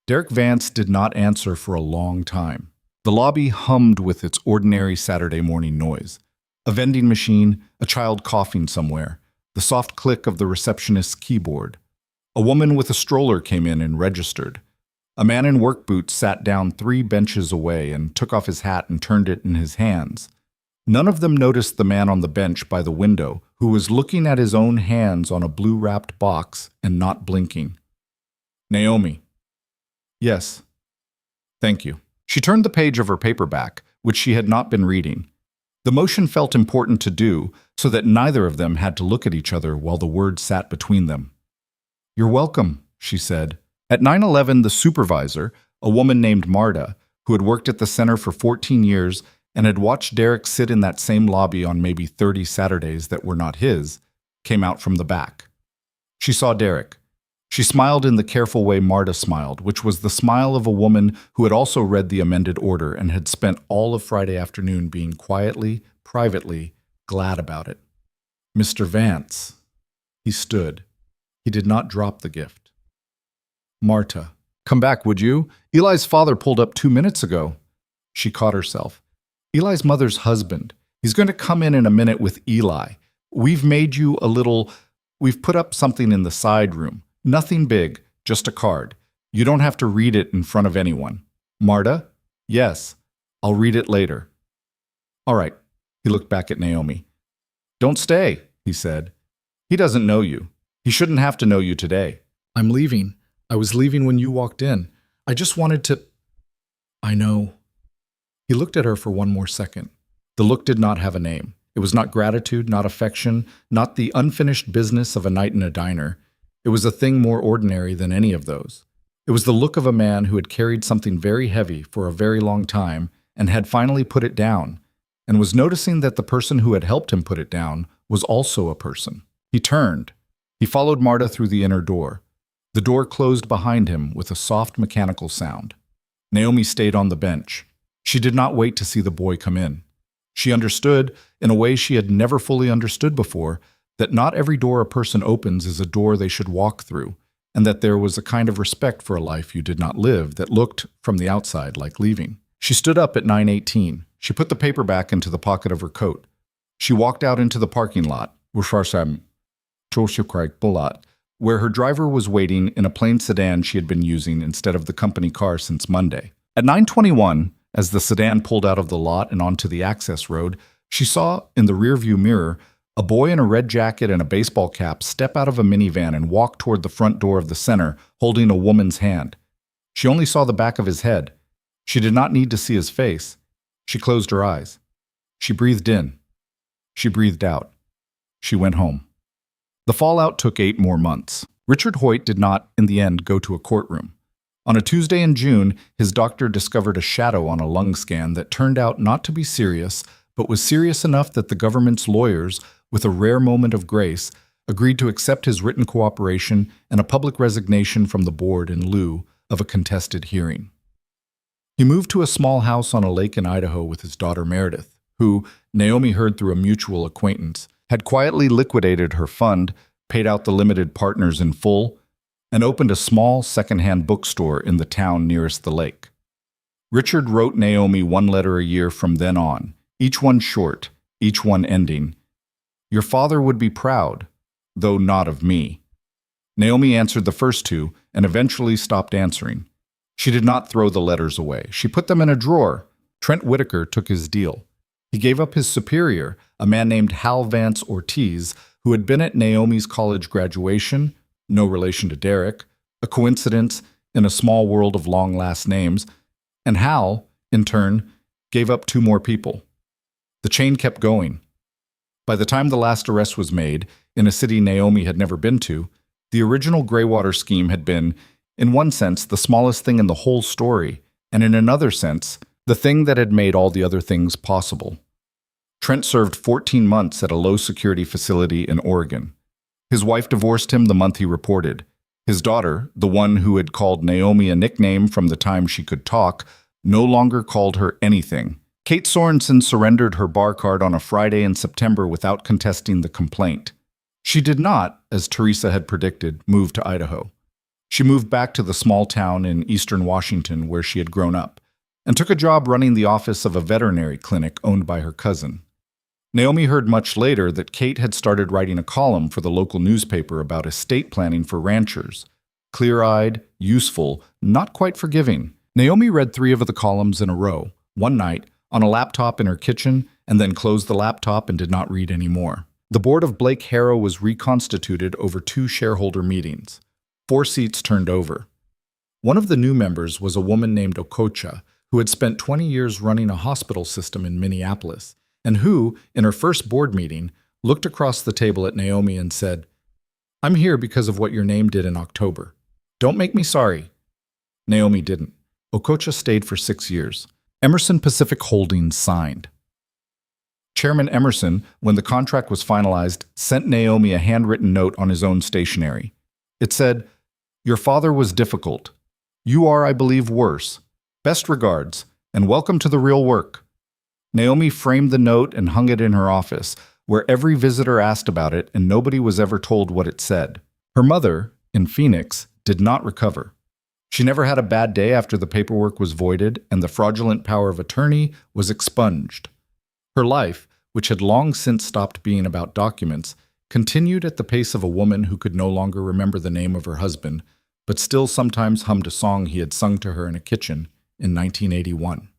Derek Vance did not answer for a long time. The lobby hummed with its ordinary Saturday morning noise. A vending machine, a child coughing somewhere, the soft click of the receptionist's keyboard. A woman with a stroller came in and registered. A man in work boots sat down 3 benches away and took off his hat and turned it in his hands. None of them noticed the man on the bench by the window who was looking at his own hands on a blue-wrapped box and not blinking. "Naomi." "Yes." "Thank you." She turned the page of her paperback, which she had not been reading. The motion felt important to do so that neither of them had to look at each other while the words sat between them. "You're welcome," she said. At 9:11, the supervisor, a woman named Marta, who had worked at the center for 14 years and had watched Derek sit in that same lobby on maybe 30 Saturdays that were not his, came out from the back. She saw Derek. She smiled in the careful way Marta smiled, which was the smile of a woman who had also read the amended order and had spent all of Friday afternoon being quietly, privately, glad about it. "Mr. Vance." He stood. He did not drop the gift. "Marta, come back, would you? Eli's father pulled up 2 minutes ago." She caught herself. "Eli's mother's husband. He's going to come in a minute with Eli. We've put up something in the side room. Nothing big, just a card. You don't have to read it in front of anyone." "Marta?" "Yes. I'll read it later." "All right." He looked back at Naomi. "Don't stay," he said. "He doesn't know you. He shouldn't have to know you today." "I'm leaving. I was leaving when you walked in. I just wanted to—" "I know." He looked at her for one more second. The look did not have a name. It was not gratitude, not affection, not the unfinished business of a night in a diner. It was a thing more ordinary than any of those. It was the look of a man who had carried something very heavy for a very long time and had finally put it down, and was noticing that the person who had helped him put it down was also a person. He turned. He followed Marta through the inner door. The door closed behind him with a soft mechanical sound. Naomi stayed on the bench. She did not wait to see the boy come in. She understood, in a way she had never fully understood before, that not every door a person opens is a door they should walk through, and that there was a kind of respect for a life you did not live that looked, from the outside, like leaving. She stood up at 9:18. She put the paper back into the pocket of her coat. She walked out into the parking lot, where her driver was waiting in a plain sedan she had been using instead of the company car since Monday. At 9:21, as the sedan pulled out of the lot and onto the access road, she saw, in the rearview mirror, A boy in a red jacket and a baseball cap step out of a minivan and walk toward the front door of the center, holding a woman's hand. She only saw the back of his head. She did not need to see his face. She closed her eyes. She breathed in. She breathed out. She went home. The fallout took 8 more months. Richard Hoyt did not, in the end, go to a courtroom. On a Tuesday in June, his doctor discovered a shadow on a lung scan that turned out not to be serious, but was serious enough that the government's lawyers, with a rare moment of grace, agreed to accept his written cooperation and a public resignation from the board in lieu of a contested hearing. He moved to a small house on a lake in Idaho with his daughter Meredith, who, Naomi heard through a mutual acquaintance, had quietly liquidated her fund, paid out the limited partners in full, and opened a small second-hand bookstore in the town nearest the lake. Richard wrote Naomi 1 letter a year from then on, each one short, each one ending, "Your father would be proud, though not of me." Naomi answered the first 2 and eventually stopped answering. She did not throw the letters away. She put them in a drawer. Trent Whitaker took his deal. He gave up his superior, a man named Hal Vance Ortiz, who had been at Naomi's college graduation, no relation to Derek, a coincidence in a small world of long last names, and Hal, in turn, gave up 2 more people. The chain kept going. By the time the last arrest was made, in a city Naomi had never been to, the original Greywater scheme had been, in one sense, the smallest thing in the whole story, and in another sense, the thing that had made all the other things possible. Trent served 14 months at a low-security facility in Oregon. His wife divorced him the month he reported. His daughter, the one who had called Naomi a nickname from the time she could talk, no longer called her anything. Kate Sorensen surrendered her bar card on a Friday in September without contesting the complaint. She did not, as Teresa had predicted, move to Idaho. She moved back to the small town in eastern Washington where she had grown up, and took a job running the office of a veterinary clinic owned by her cousin. Naomi heard much later that Kate had started writing a column for the local newspaper about estate planning for ranchers. Clear-eyed, useful, not quite forgiving. Naomi read 3 of the columns in a row, one night, on a laptop in her kitchen, and then closed the laptop and did not read any more. The board of Blake Harrow was reconstituted over 2 shareholder meetings. 4 seats turned over. One of the new members was a woman named Okocha, who had spent 20 years running a hospital system in Minneapolis, and who, in her first board meeting, looked across the table at Naomi and said, "I'm here because of what your name did in October. Don't make me sorry." Naomi didn't. Okocha stayed for 6 years. Emerson Pacific Holdings signed. Chairman Emerson, when the contract was finalized, sent Naomi a handwritten note on his own stationery. It said, "Your father was difficult. You are, I believe, worse. Best regards, and welcome to the real work." Naomi framed the note and hung it in her office, where every visitor asked about it and nobody was ever told what it said. Her mother, in Phoenix, did not recover. She never had a bad day after the paperwork was voided and the fraudulent power of attorney was expunged. Her life, which had long since stopped being about documents, continued at the pace of a woman who could no longer remember the name of her husband, but still sometimes hummed a song he had sung to her in a kitchen in 1981.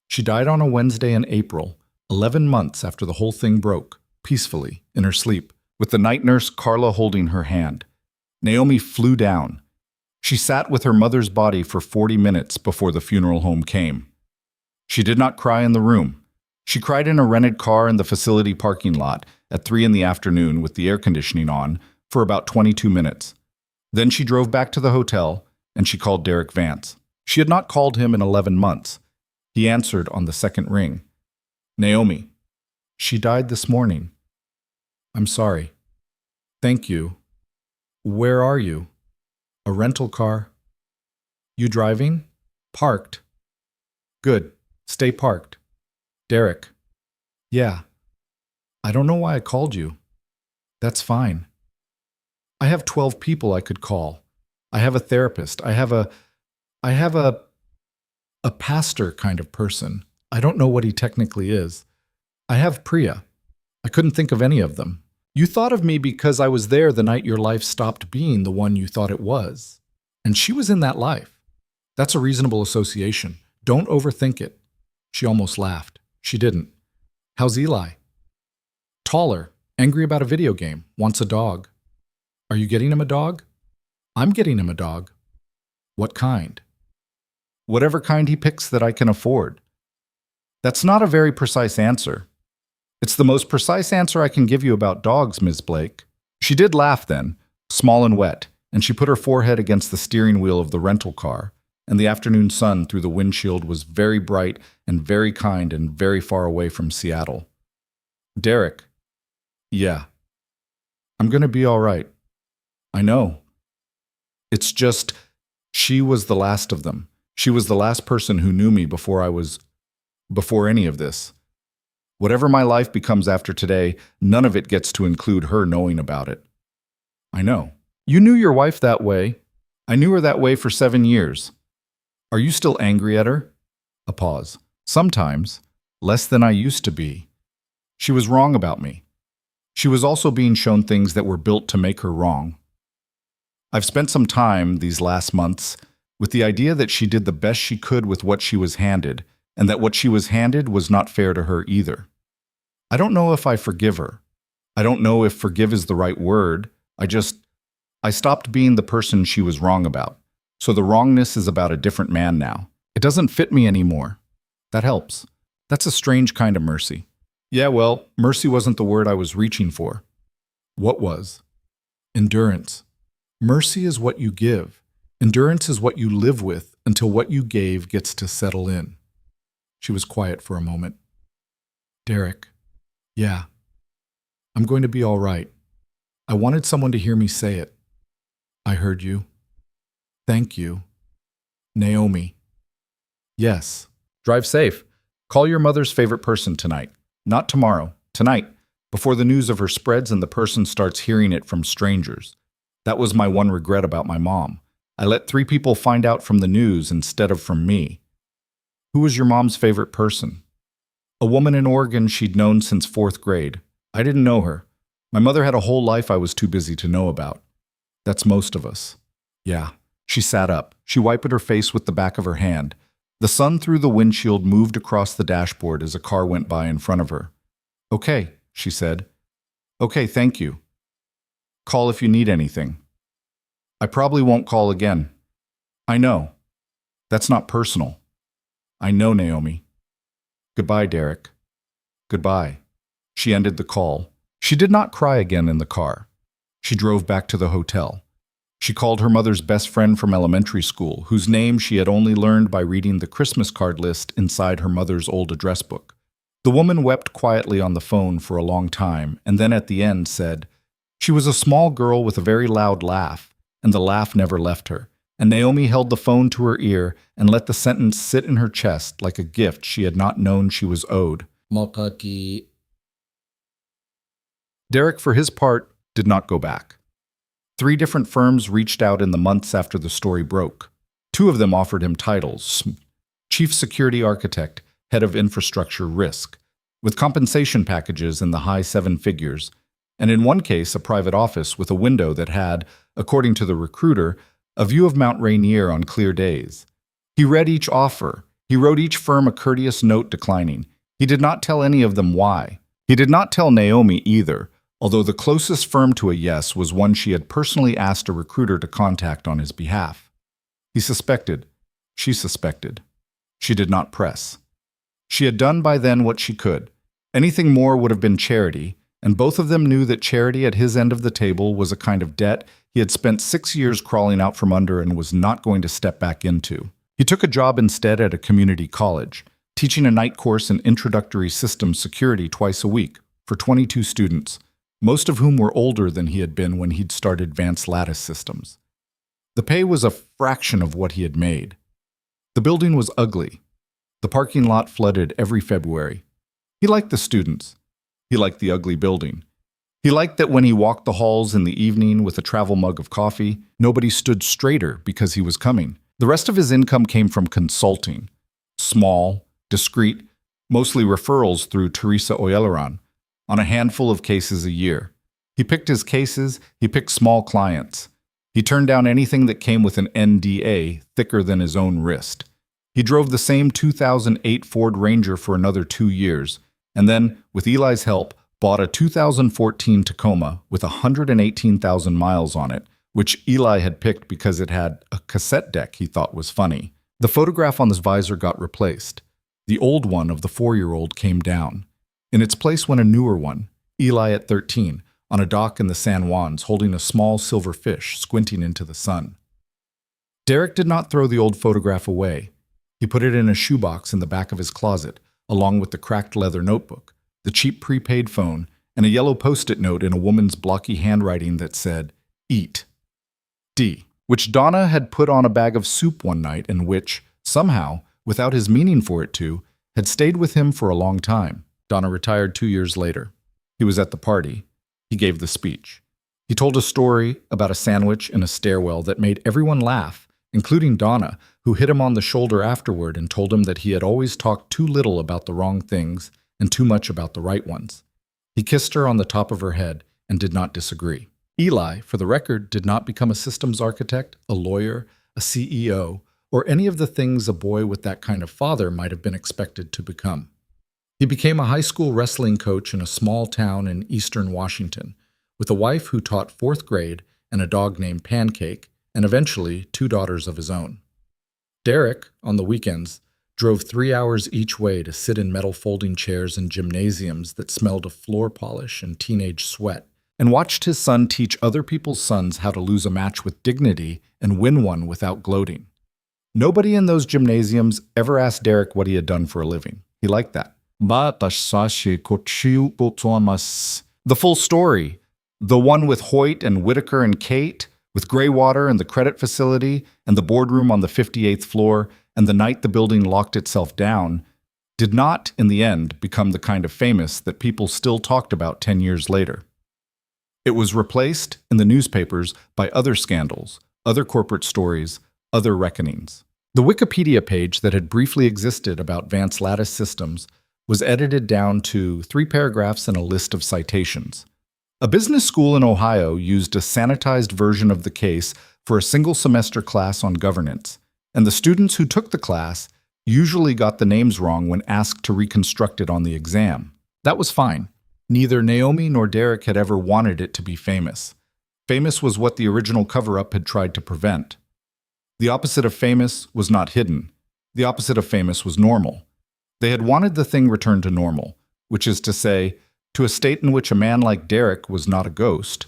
She died on a Wednesday in April, 11 months after the whole thing broke, peacefully, in her sleep, with the night nurse Carla holding her hand. Naomi flew down. She sat with her mother's body for 40 minutes before the funeral home came. She did not cry in the room. She cried in a rented car in the facility parking lot at 3 in the afternoon with the air conditioning on for about 22 minutes. Then she drove back to the hotel and she called Derek Vance. She had not called him in 11 months. He answered on the second ring. "Naomi, she died this morning. I'm sorry. Thank you. Where are you? A rental car. You driving? Parked. Good. Stay parked. Derek. Yeah. I don't know why I called you. That's fine. I have 12 people I could call. I have a therapist. I have a pastor kind of person. I don't know what he technically is. I have Priya. I couldn't think of any of them. You thought of me because I was there the night your life stopped being the one you thought it was. And she was in that life. That's a reasonable association. Don't overthink it." She almost laughed. She didn't. "How's Eli?" "Taller. Angry about a video game, wants a dog. Are you getting him a dog? I'm getting him a dog. What kind? Whatever kind he picks that I can afford. That's not a very precise answer. It's the most precise answer I can give you about dogs, Ms. Blake. She did laugh then, small and wet, and she put her forehead against the steering wheel of the rental car, and the afternoon sun through the windshield was very bright and very kind and very far away from Seattle. Derek. Yeah. I'm going to be all right. I know. It's just, she was the last of them. She was the last person who knew me before any of this. Whatever my life becomes after today, none of it gets to include her knowing about it. I know. You knew your wife that way. I knew her that way for 7 years. Are you still angry at her? A pause. Sometimes. Less than I used to be. She was wrong about me. She was also being shown things that were built to make her wrong. I've spent some time these last months with the idea that she did the best she could with what she was handed, and that what she was handed was not fair to her either. I don't know if I forgive her. I don't know if forgive is the right word. I stopped being the person she was wrong about. So the wrongness is about a different man now. It doesn't fit me anymore. That helps. That's a strange kind of mercy. Yeah, well, mercy wasn't the word I was reaching for. What was? Endurance. Mercy is what you give. Endurance is what you live with until what you gave gets to settle in. She was quiet for a moment. Derek. Yeah. I'm going to be all right. I wanted someone to hear me say it. I heard you. Thank you. Naomi. Yes. Drive safe. Call your mother's favorite person tonight. Not tomorrow. Tonight. Before the news of her spreads and the person starts hearing it from strangers. That was my one regret about my mom. I let 3 people find out from the news instead of from me. Who was your mom's favorite person? A woman in Oregon she'd known since 4th grade. I didn't know her. My mother had a whole life I was too busy to know about. That's most of us. Yeah. She sat up. She wiped at her face with the back of her hand. The sun through the windshield moved across the dashboard as a car went by in front of her. Okay, she said. Okay, thank you. Call if you need anything. I probably won't call again. I know. That's not personal. I know, Naomi. Goodbye, Derek. Goodbye. She ended the call. She did not cry again in the car. She drove back to the hotel. She called her mother's best friend from elementary school, whose name she had only learned by reading the Christmas card list inside her mother's old address book. The woman wept quietly on the phone for a long time, and then at the end said, she was a small girl with a very loud laugh, and the laugh never left her, and Naomi held the phone to her ear and let the sentence sit in her chest like a gift she had not known she was owed. Derek, for his part, did not go back. 3 different firms reached out in the months after the story broke. 2 of them offered him titles: Chief Security Architect, Head of Infrastructure Risk, with compensation packages in the high 7 figures, and in one case a private office with a window that had, according to the recruiter, a view of Mount Rainier on clear days. He read each offer. He wrote each firm a courteous note declining. He did not tell any of them why. He did not tell Naomi either, although the closest firm to a yes was one she had personally asked a recruiter to contact on his behalf. He suspected. She suspected. She did not press. She had done by then what she could. Anything more would have been charity, and both of them knew that charity at his end of the table was a kind of debt he had spent 6 years crawling out from under and was not going to step back into. He took a job instead at a community college, teaching a night course in introductory systems security twice a week for 22 students, most of whom were older than he had been when he'd started Advanced Lattice Systems. The pay was a fraction of what he had made. The building was ugly. The parking lot flooded every February. He liked the students. He liked the ugly building. He liked that when he walked the halls in the evening with a travel mug of coffee, nobody stood straighter because he was coming. The rest of his income came from consulting. Small, discreet, mostly referrals through Teresa Oyeleran, on a handful of cases a year. He picked his cases, he picked small clients. He turned down anything that came with an NDA thicker than his own wrist. He drove the same 2008 Ford Ranger for another 2 years, and then, with Eli's help, bought a 2014 Tacoma with 118,000 miles on it, which Eli had picked because it had a cassette deck he thought was funny. The photograph on this visor got replaced. The old one of the 4-year-old came down. In its place went a newer one, Eli at 13, on a dock in the San Juans holding a small silver fish squinting into the sun. Derek did not throw the old photograph away. He put it in a shoebox in the back of his closet, along with the cracked leather notebook, the cheap prepaid phone, and a yellow post-it note in a woman's blocky handwriting that said, "Eat." D, which Donna had put on a bag of soup one night and which, somehow, without his meaning for it to, had stayed with him for a long time. Donna retired 2 years later. He was at the party. He gave the speech. He told a story about a sandwich in a stairwell that made everyone laugh, including Donna, who hit him on the shoulder afterward and told him that he had always talked too little about the wrong things and too much about the right ones. He kissed her on the top of her head and did not disagree. Eli, for the record, did not become a systems architect, a lawyer, a CEO, or any of the things a boy with that kind of father might have been expected to become. He became a high school wrestling coach in a small town in eastern Washington, with a wife who taught 4th grade and a dog named Pancake, and eventually 2 daughters of his own. Derek, on the weekends, drove 3 hours each way to sit in metal folding chairs in gymnasiums that smelled of floor polish and teenage sweat, and watched his son teach other people's sons how to lose a match with dignity and win one without gloating. Nobody in those gymnasiums ever asked Derek what he had done for a living. He liked that. The full story, the one with Hoyt and Whitaker and Kate, with Graywater and the credit facility and the boardroom on the 58th floor and the night the building locked itself down, did not, in the end, become the kind of famous that people still talked about 10 years later. It was replaced in the newspapers by other scandals, other corporate stories, other reckonings. The Wikipedia page that had briefly existed about Vance Lattice Systems was edited down to 3 paragraphs and a list of citations. A business school in Ohio used a sanitized version of the case for a single-semester class on governance, and the students who took the class usually got the names wrong when asked to reconstruct it on the exam. That was fine. Neither Naomi nor Derek had ever wanted it to be famous. Famous was what the original cover-up had tried to prevent. The opposite of famous was not hidden. The opposite of famous was normal. They had wanted the thing returned to normal, which is to say, to a state in which a man like Derek was not a ghost,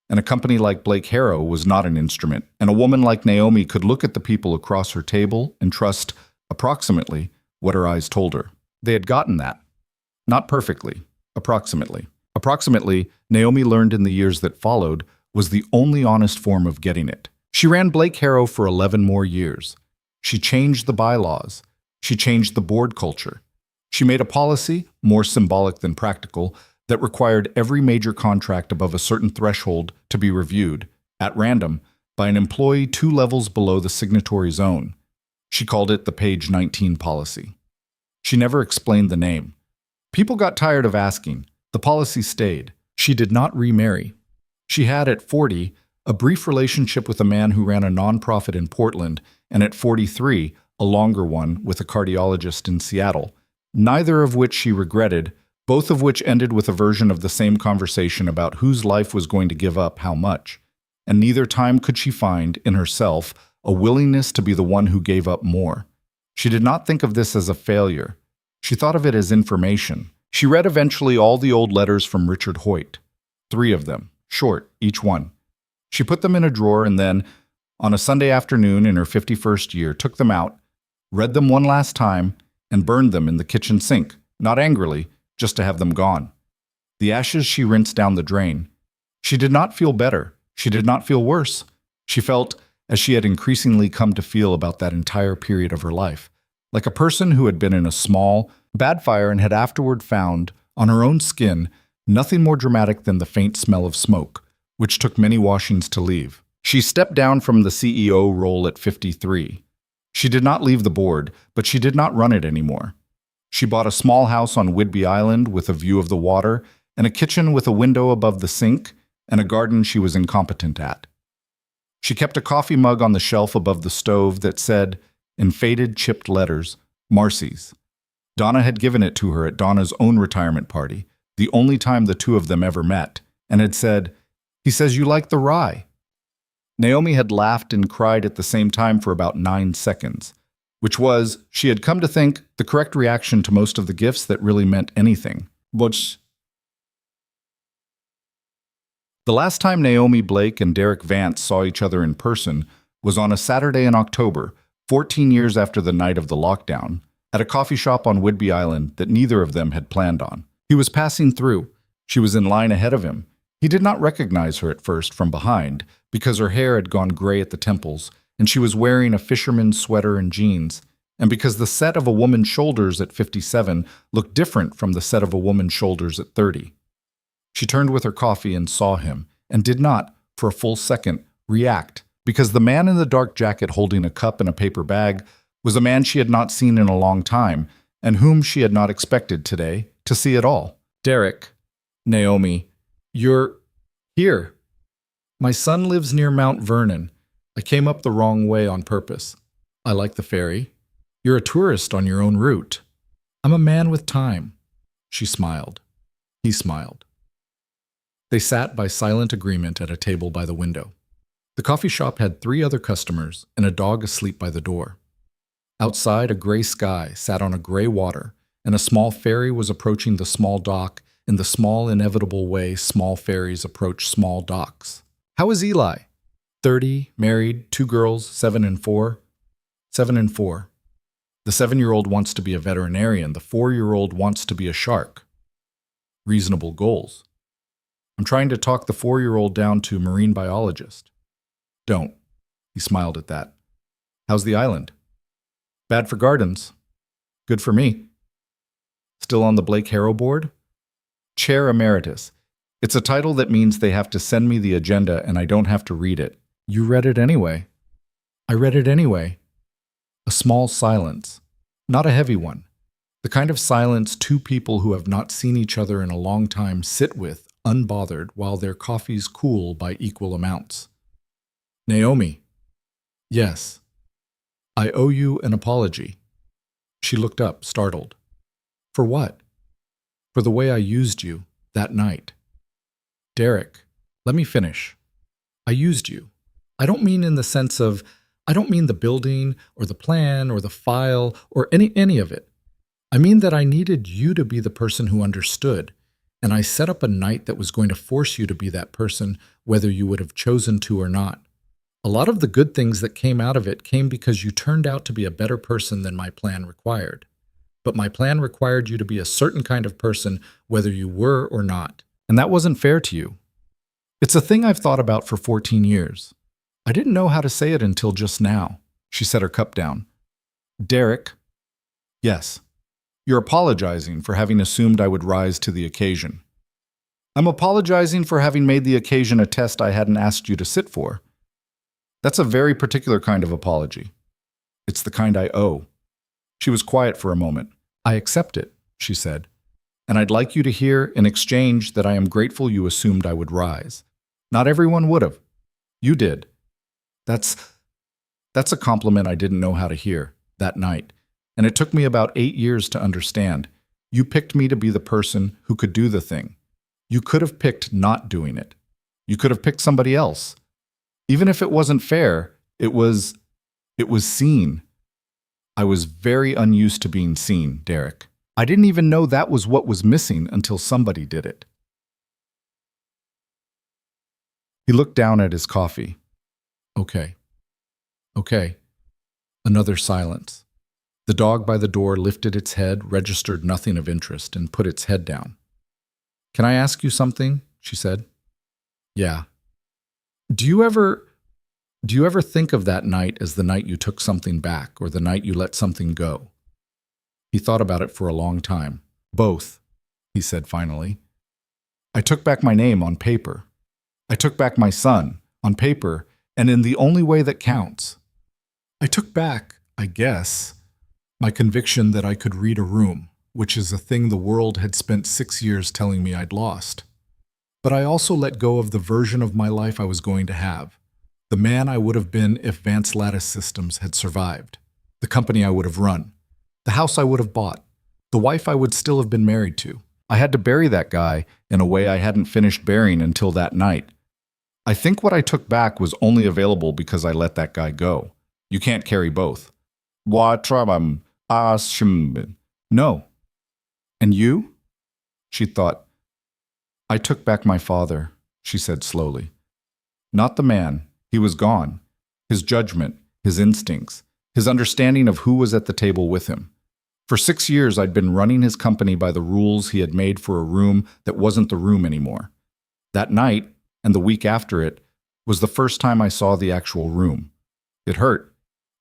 and a company like Blake Harrow was not an instrument, and a woman like Naomi could look at the people across her table and trust, approximately, what her eyes told her. They had gotten that. Not perfectly. Approximately. Approximately, Naomi learned in the years that followed, was the only honest form of getting it. She ran Blake Harrow for 11 more years. She changed the bylaws. She changed the board culture. She made a policy, more symbolic than practical, that required every major contract above a certain threshold to be reviewed, at random, by an employee 2 levels below the signatory zone. She called it the Page 19 policy. She never explained the name. People got tired of asking. The policy stayed. She did not remarry. She had, at 40, a brief relationship with a man who ran a nonprofit in Portland, and at 43, a longer one with a cardiologist in Seattle, neither of which she regretted, both of which ended with a version of the same conversation about whose life was going to give up how much, and neither time could she find, in herself, a willingness to be the one who gave up more. She did not think of this as a failure. She thought of it as information. She read eventually all the old letters from Richard Hoyt, 3 of them, short, each one. She put them in a drawer and then, on a Sunday afternoon in her 51st year, took them out, read them one last time, and burned them in the kitchen sink, not angrily, just to have them gone. The ashes she rinsed down the drain. She did not feel better. She did not feel worse. She felt, as she had increasingly come to feel about that entire period of her life, like a person who had been in a small, bad fire and had afterward found, on her own skin, nothing more dramatic than the faint smell of smoke, which took many washings to leave. She stepped down from the CEO role at 53. She did not leave the board, but she did not run it anymore. She bought a small house on Whidbey Island with a view of the water, and a kitchen with a window above the sink, and a garden she was incompetent at. She kept a coffee mug on the shelf above the stove that said, in faded, chipped letters, Marcy's. Donna had given it to her at Donna's own retirement party, the only time the two of them ever met, and had said, "He says you like the rye." Naomi had laughed and cried at the same time for about 9 seconds, which was, she had come to think, the correct reaction to most of the gifts that really meant anything. But the last time Naomi Blake and Derek Vance saw each other in person was on a Saturday in October, 14 years after the night of the lockdown, at a coffee shop on Whidbey Island that neither of them had planned on. He was passing through. She was in line ahead of him. He did not recognize her at first from behind because her hair had gone gray at the temples and she was wearing a fisherman's sweater and jeans, and because the set of a woman's shoulders at 57 looked different from the set of a woman's shoulders at 30. She turned with her coffee and saw him, and did not, for a full second, react, because the man in the dark jacket holding a cup and a paper bag was a man she had not seen in a long time, and whom she had not expected today to see at all. "Derek, Naomi, you're here. My son lives near Mount Vernon. I came up the wrong way on purpose. I like the ferry. You're a tourist on your own route. I'm a man with time." She smiled. He smiled. They sat by silent agreement at a table by the window. The coffee shop had 3 other customers and a dog asleep by the door. Outside, a gray sky sat on a gray water, and a small ferry was approaching the small dock in the small, inevitable way small ferries approach small docks. "How is Eli?" 30, married, 2 girls, 7 and 4. 7 and 4. The 7-year-old wants to be a veterinarian. The 4-year-old wants to be a shark. Reasonable goals. I'm trying to talk the 4-year-old down to marine biologist. Don't. He smiled at that. How's the island? Bad for gardens. Good for me. Still on the Blake Harrow board? Chair Emeritus. It's a title that means they have to send me the agenda and I don't have to read it. You read it anyway. I read it anyway. A small silence. Not a heavy one. The kind of silence 2 people who have not seen each other in a long time sit with, unbothered, while their coffees cool by equal amounts. Naomi. Yes. I owe you an apology. She looked up, startled. For what? For the way I used you that night. Derek, let me finish. I used you. I don't mean in the sense of, I don't mean the building or the plan or the file or any of it. I mean that I needed you to be the person who understood, and I set up a night that was going to force you to be that person, whether you would have chosen to or not. A lot of the good things that came out of it came because you turned out to be a better person than my plan required. But my plan required you to be a certain kind of person, whether you were or not. And that wasn't fair to you. It's a thing I've thought about for 14 years. I didn't know how to say it until just now. She set her cup down. Derek. Yes. You're apologizing for having assumed I would rise to the occasion. I'm apologizing for having made the occasion a test I hadn't asked you to sit for. That's a very particular kind of apology. It's the kind I owe. She was quiet for a moment. I accept it, she said. And I'd like you to hear, in exchange, that I am grateful you assumed I would rise. Not everyone would have. You did. That's a compliment I didn't know how to hear that night. And it took me about 8 years to understand. You picked me to be the person who could do the thing. You could have picked not doing it. You could have picked somebody else. Even if it wasn't fair, it was seen. I was very unused to being seen, Derek. I didn't even know that was what was missing until somebody did it. He looked down at his coffee. Okay. Another silence. The dog by the door lifted its head, registered nothing of interest, and put its head down. Can I ask you something? She said. Yeah. Do you ever think of that night as the night you took something back or the night you let something go? He thought about it for a long time. Both, he said finally. I took back my name on paper. I took back my son on paper, and in the only way that counts. I took back, I guess, my conviction that I could read a room, which is a thing the world had spent 6 years telling me I'd lost. But I also let go of the version of my life I was going to have, the man I would have been if Vance Lattice Systems had survived, the company I would have run, the house I would have bought, the wife I would still have been married to. I had to bury that guy in a way I hadn't finished burying until that night. I think what I took back was only available because I let that guy go. You can't carry both. No. And you? She thought. I took back my father, she said slowly. Not the man. He was gone. His judgment, his instincts, his understanding of who was at the table with him. For 6 years, I'd been running his company by the rules he had made for a room that wasn't the room anymore. That night, and the week after it, was the first time I saw the actual room. It hurt.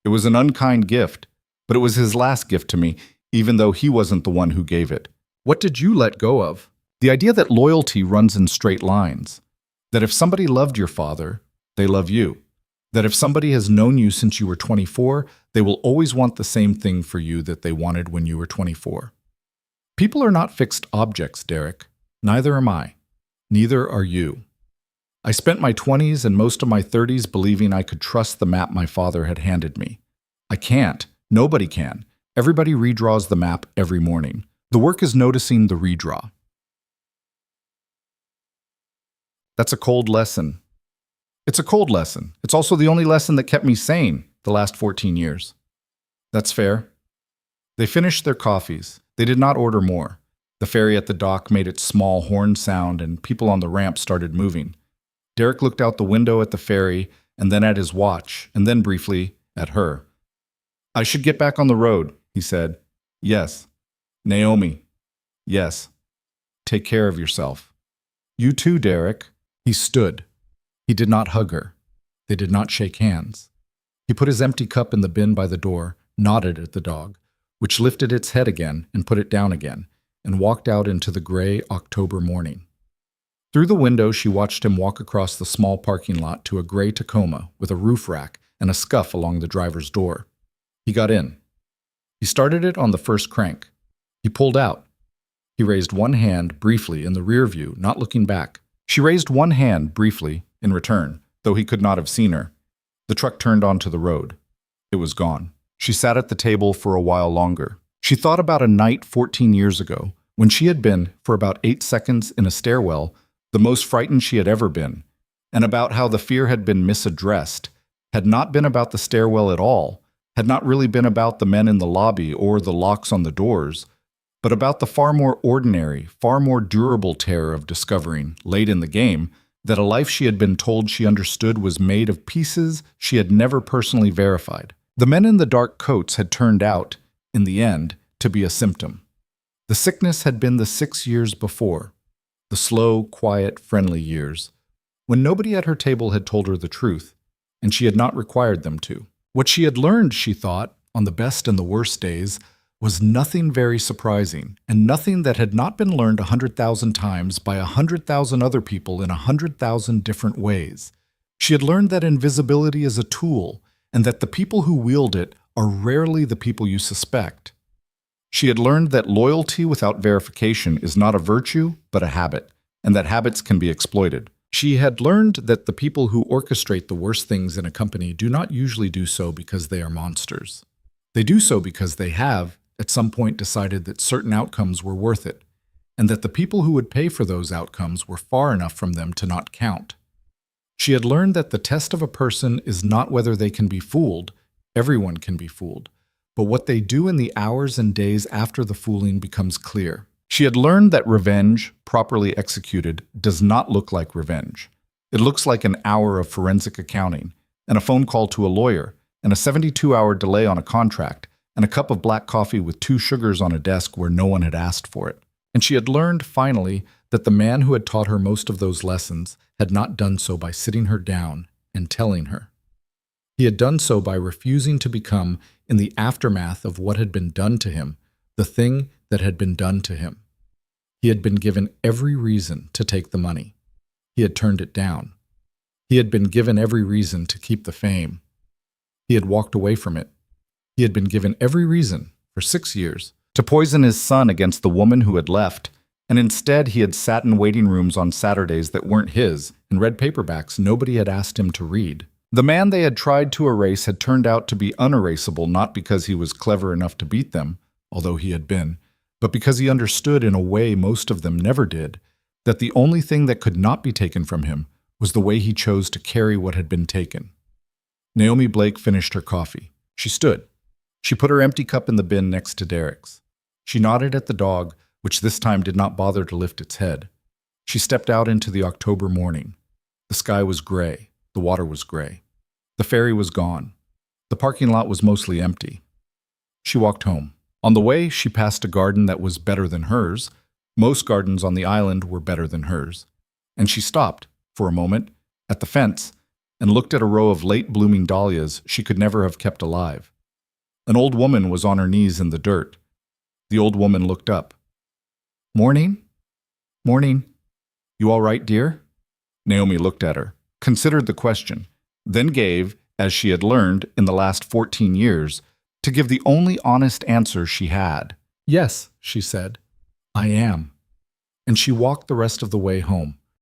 It was an unkind gift, but it was his last gift to me, even though he wasn't the one who gave it. What did you let go of? The idea that loyalty runs in straight lines. That if somebody loved your father, they love you. That if somebody has known you since you were 24, they will always want the same thing for you that they wanted when you were 24. People are not fixed objects, Derek. Neither am I. Neither are you. I spent my 20s and most of my 30s believing I could trust the map my father had handed me. I can't. Nobody can. Everybody redraws the map every morning. The work is noticing the redraw. That's a cold lesson. It's a cold lesson. It's also the only lesson that kept me sane the last 14 years. That's fair. They finished their coffees. They did not order more. The ferry at the dock made its small horn sound and people on the ramp started moving. Derek looked out the window at the ferry and then at his watch and then briefly at her. I should get back on the road, he said. Yes. Naomi. Yes. Take care of yourself. You too, Derek. He stood. He did not hug her. They did not shake hands. He put his empty cup in the bin by the door, nodded at the dog, which lifted its head again and put it down again, and walked out into the gray October morning. Through the window, she watched him walk across the small parking lot to a gray Tacoma with a roof rack and a scuff along the driver's door. He got in. He started it on the first crank. He pulled out. He raised one hand briefly in the rear view, not looking back. She raised one hand briefly in return, though he could not have seen her. The truck turned onto the road. It was gone. She sat at the table for a while longer. She thought about a night 14 years ago when she had been, for about 8 seconds in a stairwell, the most frightened she had ever been, and about how the fear had been misaddressed, had not been about the stairwell at all, had not really been about the men in the lobby or the locks on the doors, but about the far more ordinary, far more durable terror of discovering, late in the game, that a life she had been told she understood was made of pieces she had never personally verified. The men in the dark coats had turned out, in the end, to be a symptom. The sickness had been the 6 years before, the slow, quiet, friendly years, when nobody at her table had told her the truth, and she had not required them to. What she had learned, she thought, on the best and the worst days, was nothing very surprising, and nothing that had not been learned 100,000 times by 100,000 other people in 100,000 different ways. She had learned that invisibility is a tool, and that the people who wield it are rarely the people you suspect. She had learned that loyalty without verification is not a virtue, but a habit, and that habits can be exploited. She had learned that the people who orchestrate the worst things in a company do not usually do so because they are monsters. They do so because they have, at some point, decided that certain outcomes were worth it, and that the people who would pay for those outcomes were far enough from them to not count. She had learned that the test of a person is not whether they can be fooled, everyone can be fooled, but what they do in the hours and days after the fooling becomes clear. She had learned that revenge, properly executed, does not look like revenge. It looks like an hour of forensic accounting, and a phone call to a lawyer, and a 72-hour delay on a contract, and a cup of black coffee with 2 sugars on a desk where no one had asked for it. And she had learned, finally, that the man who had taught her most of those lessons had not done so by sitting her down and telling her. He had done so by refusing to become, in the aftermath of what had been done to him, the thing that had been done to him. He had been given every reason to take the money. He had turned it down. He had been given every reason to keep the fame. He had walked away from it. He had been given every reason, for 6 years, to poison his son against the woman who had left, and instead he had sat in waiting rooms on Saturdays that weren't his and read paperbacks nobody had asked him to read. The man they had tried to erase had turned out to be unerasable not because he was clever enough to beat them, although he had been, but because he understood in a way most of them never did, that the only thing that could not be taken from him was the way he chose to carry what had been taken. Naomi Blake finished her coffee. She stood. She put her empty cup in the bin next to Derek's. She nodded at the dog, which this time did not bother to lift its head. She stepped out into the October morning. The sky was gray. The water was gray. The ferry was gone. The parking lot was mostly empty. She walked home. On the way, she passed a garden that was better than hers. Most gardens on the island were better than hers. And she stopped, for a moment, at the fence and looked at a row of late-blooming dahlias she could never have kept alive. An old woman was on her knees in the dirt. The old woman looked up. "Morning? Morning. You all right, dear?" Naomi looked at her, considered the question, then gave, as she had learned in the last 14 years, to give the only honest answer she had. "Yes," she said, "I am." And she walked the rest of the way home.